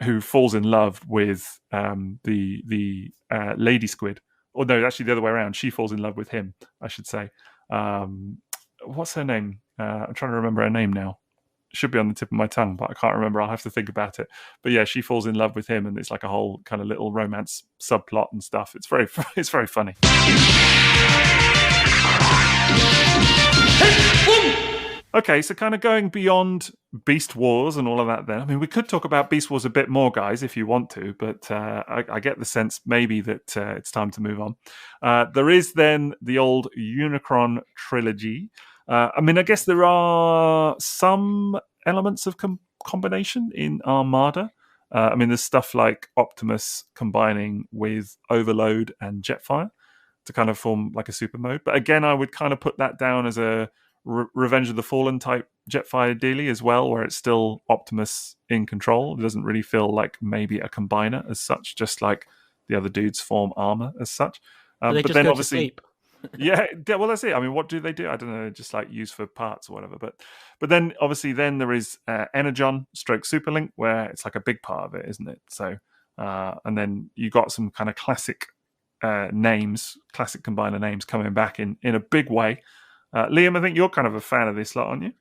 who falls in love with the lady squid. Or no, actually the other way around. She falls in love with him, I should say. What's her name? I'm trying to remember her name now. Should be on the tip of my tongue, but I can't remember. I'll have to think about it. But yeah, she falls in love with him, and it's like a whole kind of little romance subplot and stuff. It's very funny. Okay, so kind of going beyond Beast Wars and all of that then. I mean, we could talk about Beast Wars a bit more, guys, if you want to, but I get the sense maybe that it's time to move on. There is then the old Unicron trilogy. I mean, I guess there are some elements of combination in Armada. I mean, there's stuff like Optimus combining with Overload and Jetfire to kind of form like a super mode. But again, I would kind of put that down as a Revenge of the Fallen type Jetfire dealy as well, where it's still Optimus in control. It doesn't really feel like maybe a combiner as such, just like the other dudes form armor as such. They but just then go obviously, to sleep. yeah, well, that's it. I mean, what do they do? I don't know, just like use for parts or whatever. But then obviously, then there is Energon stroke Superlink, where it's like a big part of it, isn't it? So, and then you got some kind of classic names, classic combiner names coming back in a big way. Liam, I think you're kind of a fan of this lot, aren't you?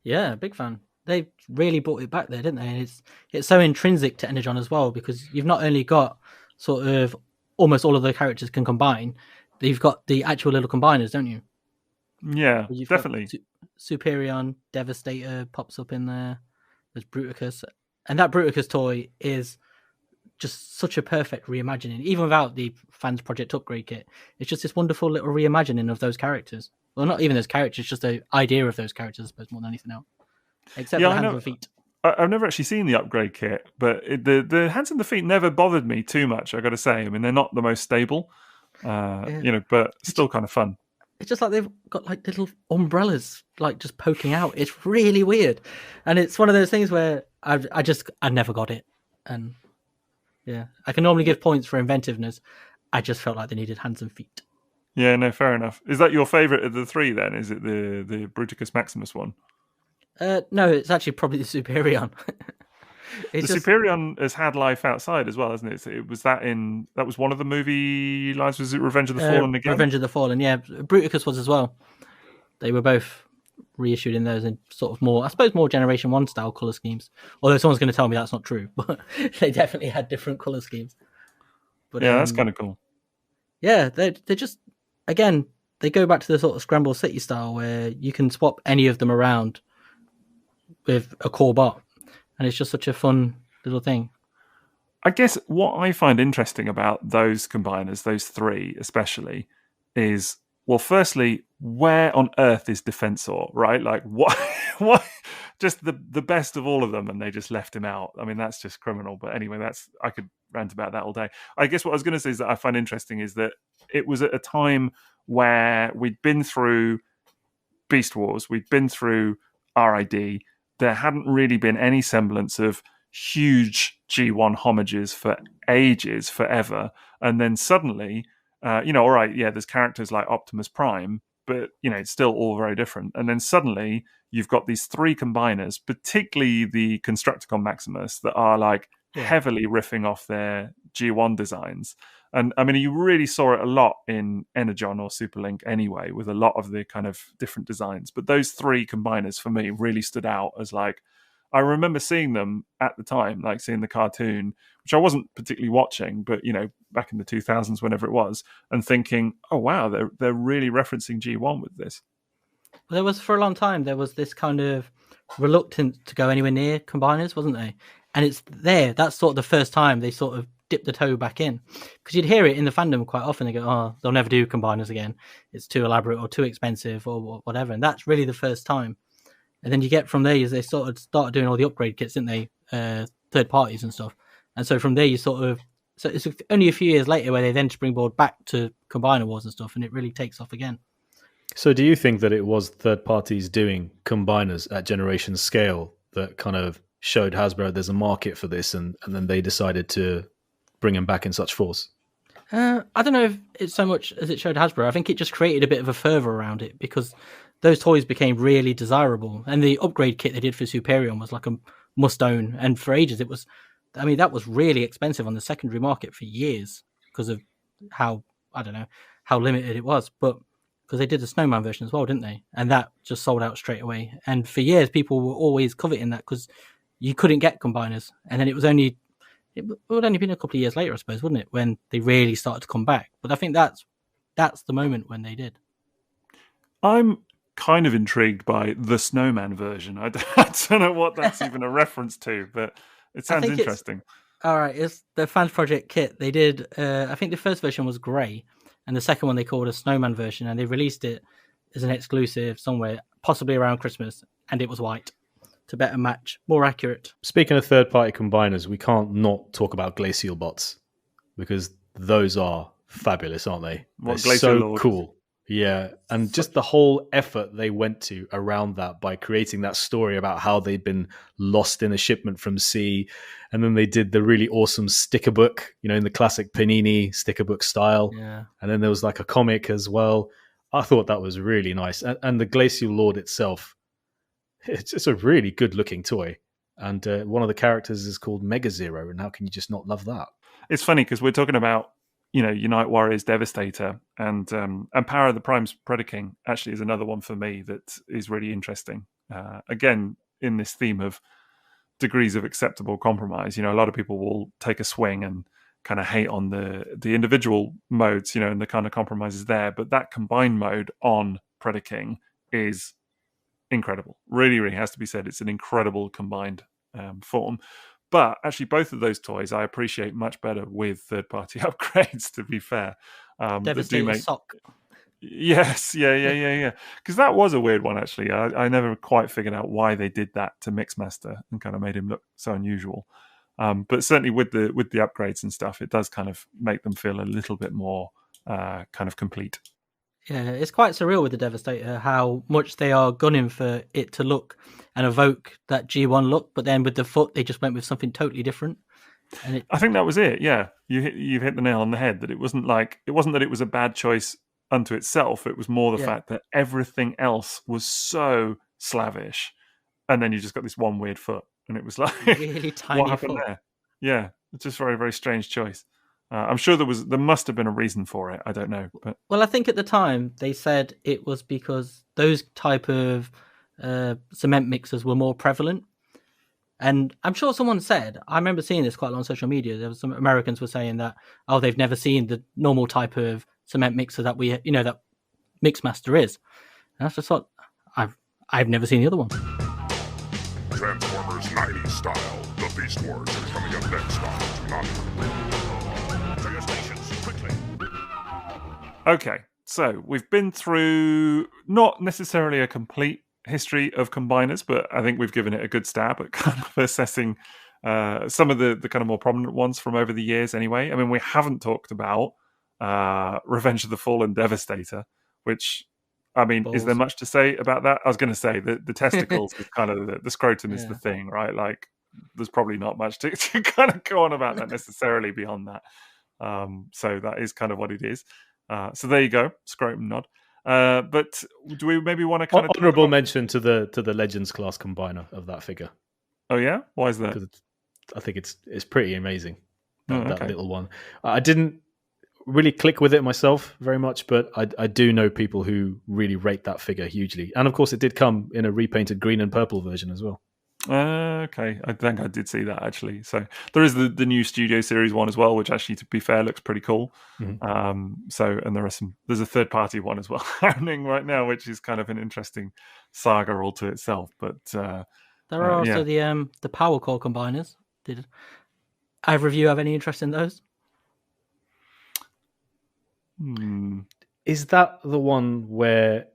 Yeah, big fan. They really brought it back there, didn't they? And it's so intrinsic to Energon as well, because you've not only got sort of almost all of the characters can combine, but you've got the actual little combiners, don't you? Yeah, definitely. Superion, Devastator pops up in there. There's Bruticus. And that Bruticus toy is just such a perfect reimagining, even without the Fans Project upgrade kit. It's just this wonderful little reimagining of those characters. Well, not even those characters, just the idea of those characters, I suppose, more than anything else. Except for the hands and feet. I've never actually seen the upgrade kit, but the hands and the feet never bothered me too much, I got to say. I mean, they're not the most stable, but still kind of fun. It's just like they've got like little umbrellas, like just poking out. It's really weird. And it's one of those things where I never got it. And yeah, I can normally give points for inventiveness. I just felt like they needed hands and feet. Yeah, no, fair enough. Is that your favourite of the three then? Is it the Bruticus Maximus one? No, it's actually probably the Superion. Superion has had life outside as well, hasn't it? It was that was one of the movie lines. Was it Revenge of the Fallen again? Revenge of the Fallen, yeah. Bruticus was as well. They were both reissued in those in sort of more Generation 1 style colour schemes. Although someone's going to tell me that's not true, but they definitely had different colour schemes. But yeah, that's kind of cool. Yeah, they're just, again, they go back to the sort of Scramble City style where you can swap any of them around with a core bot. And it's just such a fun little thing. I guess what I find interesting about those combiners, those three especially, is, well, firstly, where on earth is Defensor, right? Like, what? Just the best of all of them, and they just left him out. I mean, that's just criminal. But anyway, I could rant about that all day. I guess what I was going to say is that I find interesting is that it was at a time where we'd been through Beast Wars, we'd been through RID. There hadn't really been any semblance of huge G1 homages for ages, forever. And then suddenly, all right, yeah, there's characters like Optimus Prime, but, it's still all very different. And then suddenly you've got these three combiners, particularly the Constructicon Maximus, that are like heavily riffing off their G1 designs. And I mean, you really saw it a lot in Energon or Superlink anyway, with a lot of the kind of different designs. But those three combiners for me really stood out as like, I remember seeing them at the time, like seeing the cartoon, which I wasn't particularly watching, but, back in the 2000s, whenever it was, and thinking, oh, wow, they're really referencing G1 with this. Well, there was, for a long time, there was this kind of reluctance to go anywhere near combiners, wasn't there? And it's there. That's sort of the first time they sort of dip the toe back in, because you'd hear it in the fandom quite often. They go, oh, they'll never do combiners again, it's too elaborate or too expensive or whatever. And that's really the first time. And then you get from there, they sort of started doing all the upgrade kits, didn't they? Third parties and stuff. And so from there you so it's only a few years later where they then springboard back to Combiner Wars and stuff, and it really takes off again. So do you think that it was third parties doing combiners at generation scale that kind of showed Hasbro there's a market for this, and then they decided to bring him back in such force? I don't know if it's so much as it showed Hasbro. I think it just created a bit of a fervor around it, because those toys became really desirable. And the upgrade kit they did for Superion was like a must-own. And for ages, that was really expensive on the secondary market for years because of how limited it was. But because they did the Snowman version as well, didn't they? And that just sold out straight away. And for years, people were always coveting that because you couldn't get combiners. And then it would only been a couple of years later, I suppose, wouldn't it, when they really started to come back. But I think that's the moment when they did. I'm kind of intrigued by the Snowman version. I don't know what that's even a reference to, but it sounds interesting. All right, it's the Fans Project kit. They did, I think the first version was grey, and the second one they called a Snowman version, and they released it as an exclusive somewhere, possibly around Christmas, and it was white. To better match, more accurate. Speaking of third-party combiners, we can't not talk about Glacial bots, because those are fabulous, aren't they? They're so cool. Yeah, and just the whole effort they went to around that by creating that story about how they'd been lost in a shipment from sea, and then they did the really awesome sticker book, in the classic Panini sticker book style. Yeah. And then there was like a comic as well. I thought that was really nice, and the Glacial Lord itself, it's a really good looking toy, and one of the characters is called Mega Zero, and how can you just not love that? It's funny because we're talking about Unite Warriors Devastator and Power of the Prime's Predaking actually is another one for me that is really interesting. Again, in this theme of degrees of acceptable compromise, a lot of people will take a swing and kind of hate on the individual modes, and the kind of compromises there. But that combined mode on Predaking is incredible. Really, really has to be said. It's an incredible combined form. But actually, both of those toys I appreciate much better with third-party upgrades, to be fair. Devastator sock. Yes, yeah. Because that was a weird one, actually. I never quite figured out why they did that to Mixmaster and kind of made him look so unusual. But certainly with the upgrades and stuff, it does kind of make them feel a little bit more kind of complete. Yeah, it's quite surreal with the Devastator how much they are gunning for it to look and evoke that G1 look, but then with the foot, they just went with something totally different. And I think that was it. Yeah, you've hit the nail on the head. That it wasn't that it was a bad choice unto itself. It was more the fact that everything else was so slavish, and then you just got this one weird foot, and it was like really tiny what happened foot. there? Yeah, it's just very, very strange choice. I'm sure there must have been a reason for it. I don't know, but well, I think at the time they said it was because those type of cement mixers were more prevalent. And I'm sure someone said, I remember seeing this quite a lot on social media. There was some Americans were saying that, they've never seen the normal type of cement mixer that that Mixmaster is. And I just thought, I've never seen the other one. Transformers 90s style. The Beast Wars are coming up next on Tonic. To your stations, quickly. Okay, so we've been through not necessarily a complete history of combiners, but I think we've given it a good stab at kind of assessing some of the kind of more prominent ones from over the years anyway. I mean, we haven't talked about Revenge of the Fallen Devastator, which, I mean, is there much to say about that? I was going to say that the testicles is kind of the scrotum is the thing, right? Like, there's probably not much to kind of go on about that necessarily beyond that. So that is kind of what it is. So there you go, scrotum nod. But do we maybe want to kind of honorable mention to the Legends class combiner of that figure? Oh yeah, why is that? Because I think it's pretty amazing. That little one. I didn't really click with it myself very much, but I do know people who really rate that figure hugely. And of course, it did come in a repainted green and purple version as well. Okay, I think I did see that actually. So there is the new Studio Series one as well, which actually, to be fair, looks pretty cool. Mm-hmm. And there's a third party one as well happening right now, which is kind of an interesting saga all to itself. But there are also the Power Core Combiners. Did either of you have any interest in those? Is that the one where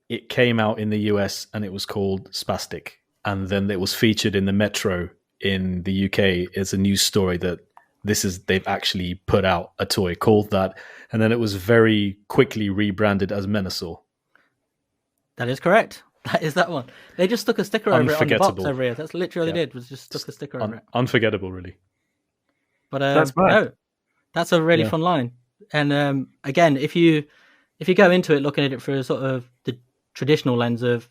it came out in the US and it was called Spastic? And then it was featured in the Metro in the UK as a news story that they've actually put out a toy called that. And then it was very quickly rebranded as Menasor. That is correct. That is that one. They just stuck a sticker over it on the box over here. That's literally what they did, was just stuck a sticker over it. Unforgettable, really. But that's a really fun line. And again, if you go into it looking at it through sort of the traditional lens of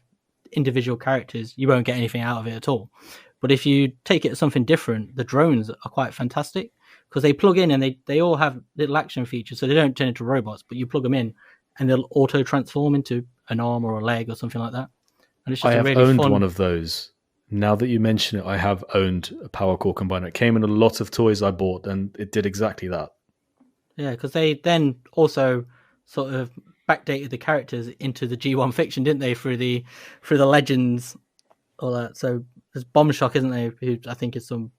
individual characters, you won't get anything out of it at all. But if you take it as something different, the drones are quite fantastic because they plug in and they all have little action features, so they don't turn into robots, but you plug them in and they'll auto transform into an arm or a leg or something like that. And it's just I have really owned fun one of those. Now that you mention it, I have owned a Power Core Combiner. It came in a lot of toys I bought, and it did exactly that. Yeah, because they then also sort of backdated the characters into the G1 fiction, didn't they? Through the Legends, all that. So there's Bomb Shock, isn't there? Who I think is some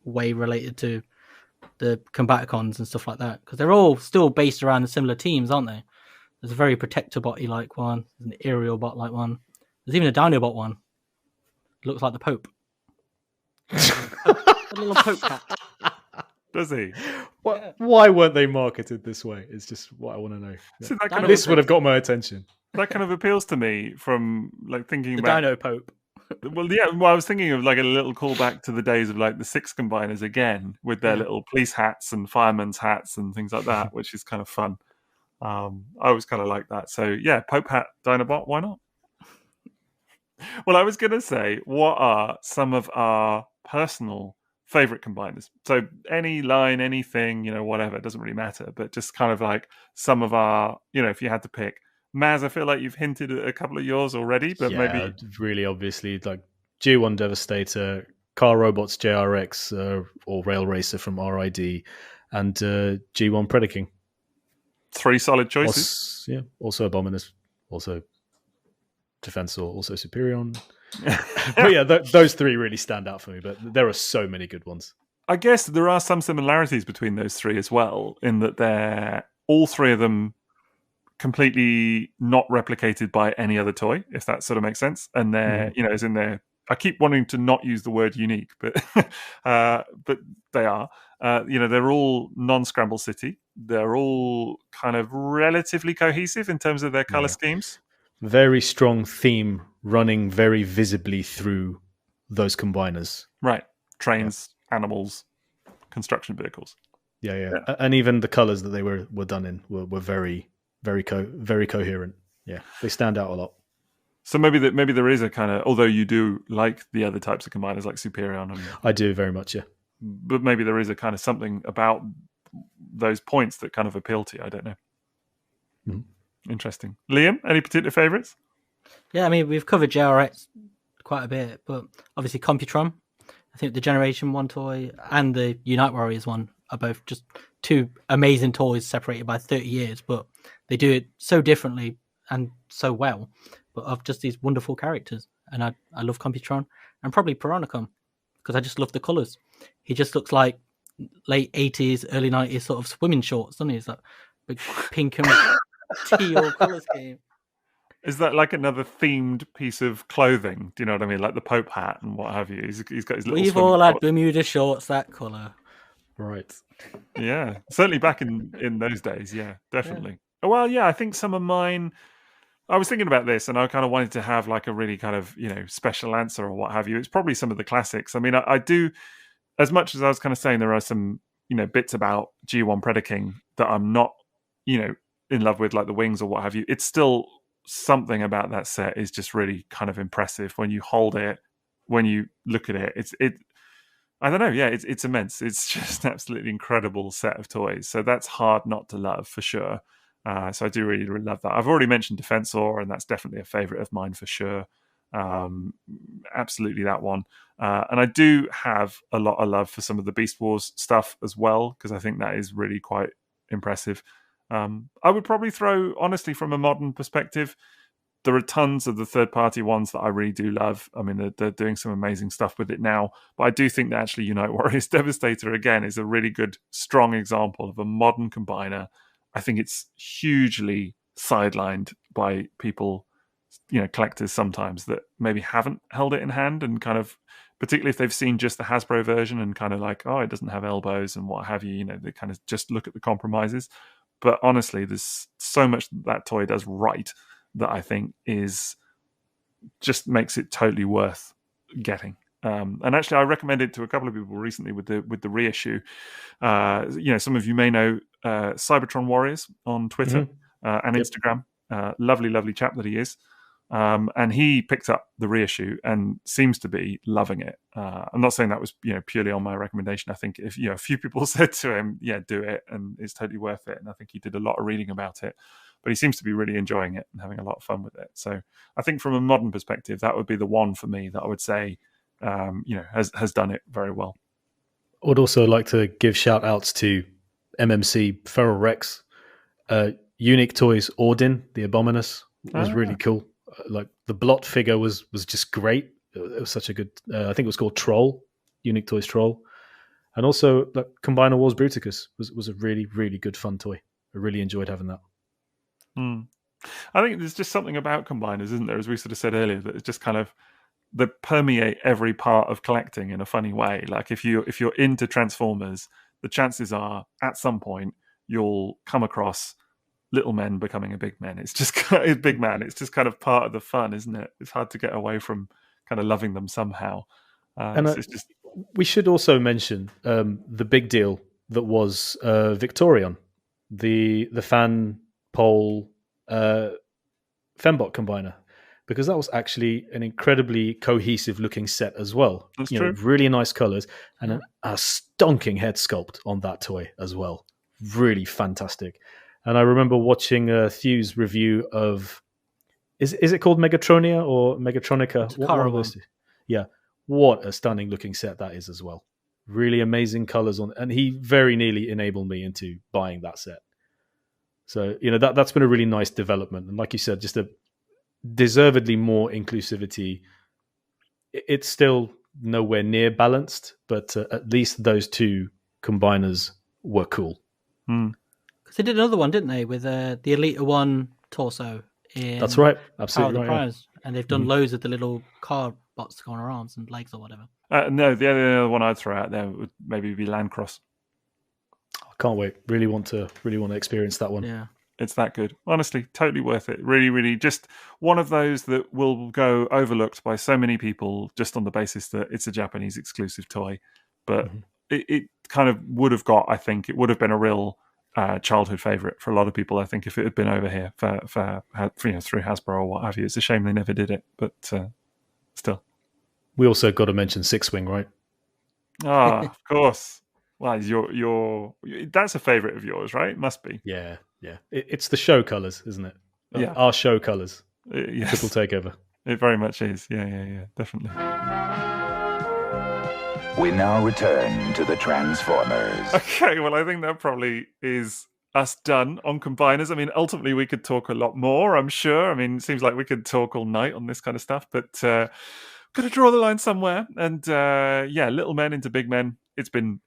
way related to the Combaticons and stuff like that, because they're all still based around the similar teams, aren't they? There's a very Protector Bot-y like one. There's an Aerial Bot like one. There's even a Dinobot one. It looks like the Pope. A little Pope cat. Does he? Why weren't they marketed this way? It's just what I want to know. So that kind This would have got my attention. That kind of appeals to me from like thinking The about Dino Pope. Well, yeah. Well, I was thinking of like a little callback to the days of like the Six Combiners again, with their little police hats and firemen's hats and things like that, which is kind of fun. I always kind of like that. So yeah, Pope hat, Dinobot, why not? Well, I was going to say, what are some of our personal favorite combiners? So any line, anything, whatever, it doesn't really matter. But just kind of like some of our, if you had to pick. Maz, I feel like you've hinted at a couple of yours already, but maybe really obviously like G1 Devastator, Car Robots JRX or Rail Racer from RID, and G1 Predaking. 3 solid choices. Also Abominus, also Defensor, also Superion. But yeah, those 3 really stand out for me. But there are so many good ones. I guess there are some similarities between those 3 as well, in that they're all 3 of them completely not replicated by any other toy, if that sort of makes sense. And they're, as in there, I keep wanting to not use the word unique, but but they are. They're all non-Scramble City. They're all kind of relatively cohesive in terms of their color schemes. Very strong theme running very visibly through those combiners. Right. Trains, animals, construction vehicles. Yeah. And even the colors that they were done in were very, very coherent. Yeah, they stand out a lot. So maybe there is a kind of, although you do like the other types of combiners like Superion. I do very much, yeah. But maybe there is a kind of something about those points that kind of appeal to you. I don't know. Mm-hmm. Interesting. Liam, any particular favourites? Yeah, I mean, we've covered JRX quite a bit, but obviously Computron. I think the Generation 1 toy and the Unite Warriors one are both just 2 amazing toys separated by 30 years, but they do it so differently and so well, but of just these wonderful characters. And I love Computron and probably Piranacom because I just love the colours. He just looks like late 80s, early 90s sort of swimming shorts, doesn't he? It's like big pink and teal colour scheme. Is that like another themed piece of clothing? Do you know what I mean? Like the Pope hat and what have you. He's got his little. We've all had Bermuda shorts that colour. Right. Yeah, certainly back in those days. Yeah, definitely. Yeah. Well, yeah, I think some of mine. I was thinking about this, and I kind of wanted to have like a really kind of special answer or what have you. It's probably some of the classics. I mean, I do, as much as I was kind of saying, there are some bits about G1 Predaking that I'm not in love with, like the wings or what have you. It's still something about that set is just really kind of impressive when you hold it, when you look at it. I don't know. Yeah, it's immense. It's just an absolutely incredible set of toys. So that's hard not to love for sure. So I do really, really love that. I've already mentioned Defensor, and that's definitely a favourite of mine for sure. Absolutely that one. And I do have a lot of love for some of the Beast Wars stuff as well, because I think that is really quite impressive. I would probably throw, honestly, from a modern perspective, there are tons of the third-party ones that I really do love. I mean, they're doing some amazing stuff with it now. But I do think that actually Unite Warriors Devastator, again, is a really good, strong example of a modern combiner. I think it's hugely sidelined by people, collectors sometimes that maybe haven't held it in hand and kind of, particularly if they've seen just the Hasbro version and kind of like, oh, it doesn't have elbows and what have you, they kind of just look at the compromises. But honestly, there's so much that toy does right that I think just makes it totally worth getting. And actually, I recommended it to a couple of people recently with the reissue. Some of you may know Cybertron Warriors on Twitter and Instagram. Lovely, lovely chap that he is. And he picked up the reissue and seems to be loving it. I'm not saying that was purely on my recommendation. I think if a few people said to him, "Yeah, do it," and it's totally worth it. And I think he did a lot of reading about it. But he seems to be really enjoying it and having a lot of fun with it. So I think from a modern perspective, that would be the one for me that I would say, has done it very well. I would also like to give shout outs to MMC Feral Rex, Unique Toys Ordin, the Abominus was really cool. Like the Blot figure was just great. It was such a good. I think it was called Troll, Unique Toys Troll, and also like Combiner Wars Bruticus was a really, really good fun toy. I really enjoyed having that. I think there's just something about combiners, isn't there? As we sort of said earlier, that it's just kind of they permeate every part of collecting in a funny way. Like if you're into Transformers, the chances are at some point you'll come across little men becoming a big man. It's just big man. It's just kind of part of the fun, isn't it? It's hard to get away from kind of loving them somehow. And it's just... we should also mention the big deal that was Victorion, the fan poll Fembot combiner, because that was actually an incredibly cohesive looking set as well. That's true. Really nice colors and a stonking head sculpt on that toy as well. Really fantastic. And I remember watching Thew's review of, is it called Megatronia or Megatronica? Yeah, what a stunning looking set that is as well. Really amazing colors on, and he very nearly enabled me into buying that set. So that's been a really nice development, and like you said, just a deservedly more inclusivity. It's still nowhere near balanced, but at least those two combiners were cool. Because they did another one, didn't they, with the Elite One torso? That's right, absolutely right. Yeah. And they've done loads of the little car bots to go on her arms and legs or whatever. No, the other one I'd throw out there would maybe be Landcross. I can't wait. Really want to experience that one. Yeah. It's that good. Honestly, totally worth it. Really, really just one of those that will go overlooked by so many people just on the basis that it's a Japanese exclusive toy. But it kind of would have got, I think, it would have been a real childhood favourite for a lot of people, I think, if it had been over here for through Hasbro or what have you. It's a shame they never did it, but still. We also got to mention Six Wing, right? Of course. Well, that's a favourite of yours, right? Must be. Yeah. It's the show colours, isn't it? Yeah. Our show colours. Yes. Triple Takeover. It very much is. Yeah, definitely. We now return to the Transformers. Okay, well, I think that probably is us done on Combiners. I mean, ultimately, we could talk a lot more, I'm sure. I mean, it seems like we could talk all night on this kind of stuff, but got to draw the line somewhere. And little men into big men. It's been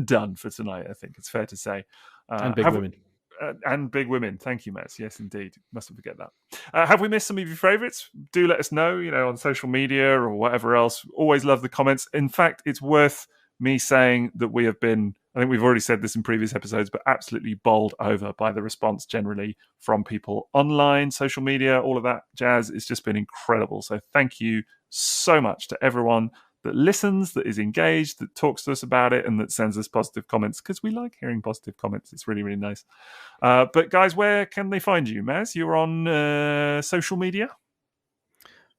done for tonight, I think it's fair to say. And big women. And big women. Thank you, M.A.S. Yes, indeed. Mustn't forget that. Have we missed some of your favourites? Do let us know, on social media or whatever else. Always love the comments. In fact, it's worth me saying that we have been, I think we've already said this in previous episodes, but absolutely bowled over by the response generally from people online, social media, all of that jazz. It's just been incredible. So thank you so much to everyone that listens, that is engaged, that talks to us about it, and that sends us positive comments, because we like hearing positive comments. It's really, really nice. But guys, where can they find you, M.A.S.? You're on social media?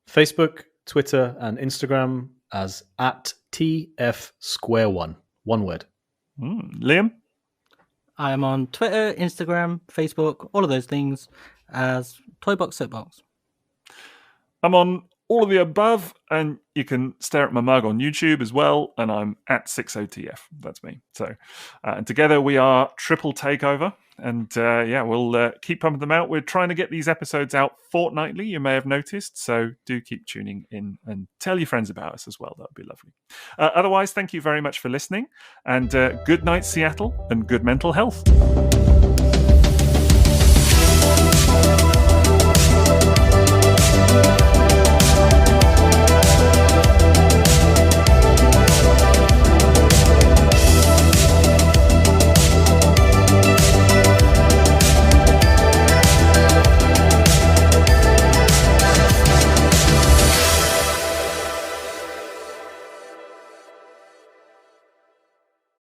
Facebook, Twitter, and Instagram as @TFsquareone. One word. Liam? I am on Twitter, Instagram, Facebook, all of those things as Toybox Soapbox. I'm on all of the above, and you can stare at my mug on YouTube as well, and I'm at Sixo TF. That's me. So, and together we are Triple Takeover, and we'll keep pumping them out. We're trying to get these episodes out fortnightly, you may have noticed, so do keep tuning in and tell your friends about us as well. That would be lovely. Otherwise, thank you very much for listening, and good night, Seattle, and good mental health.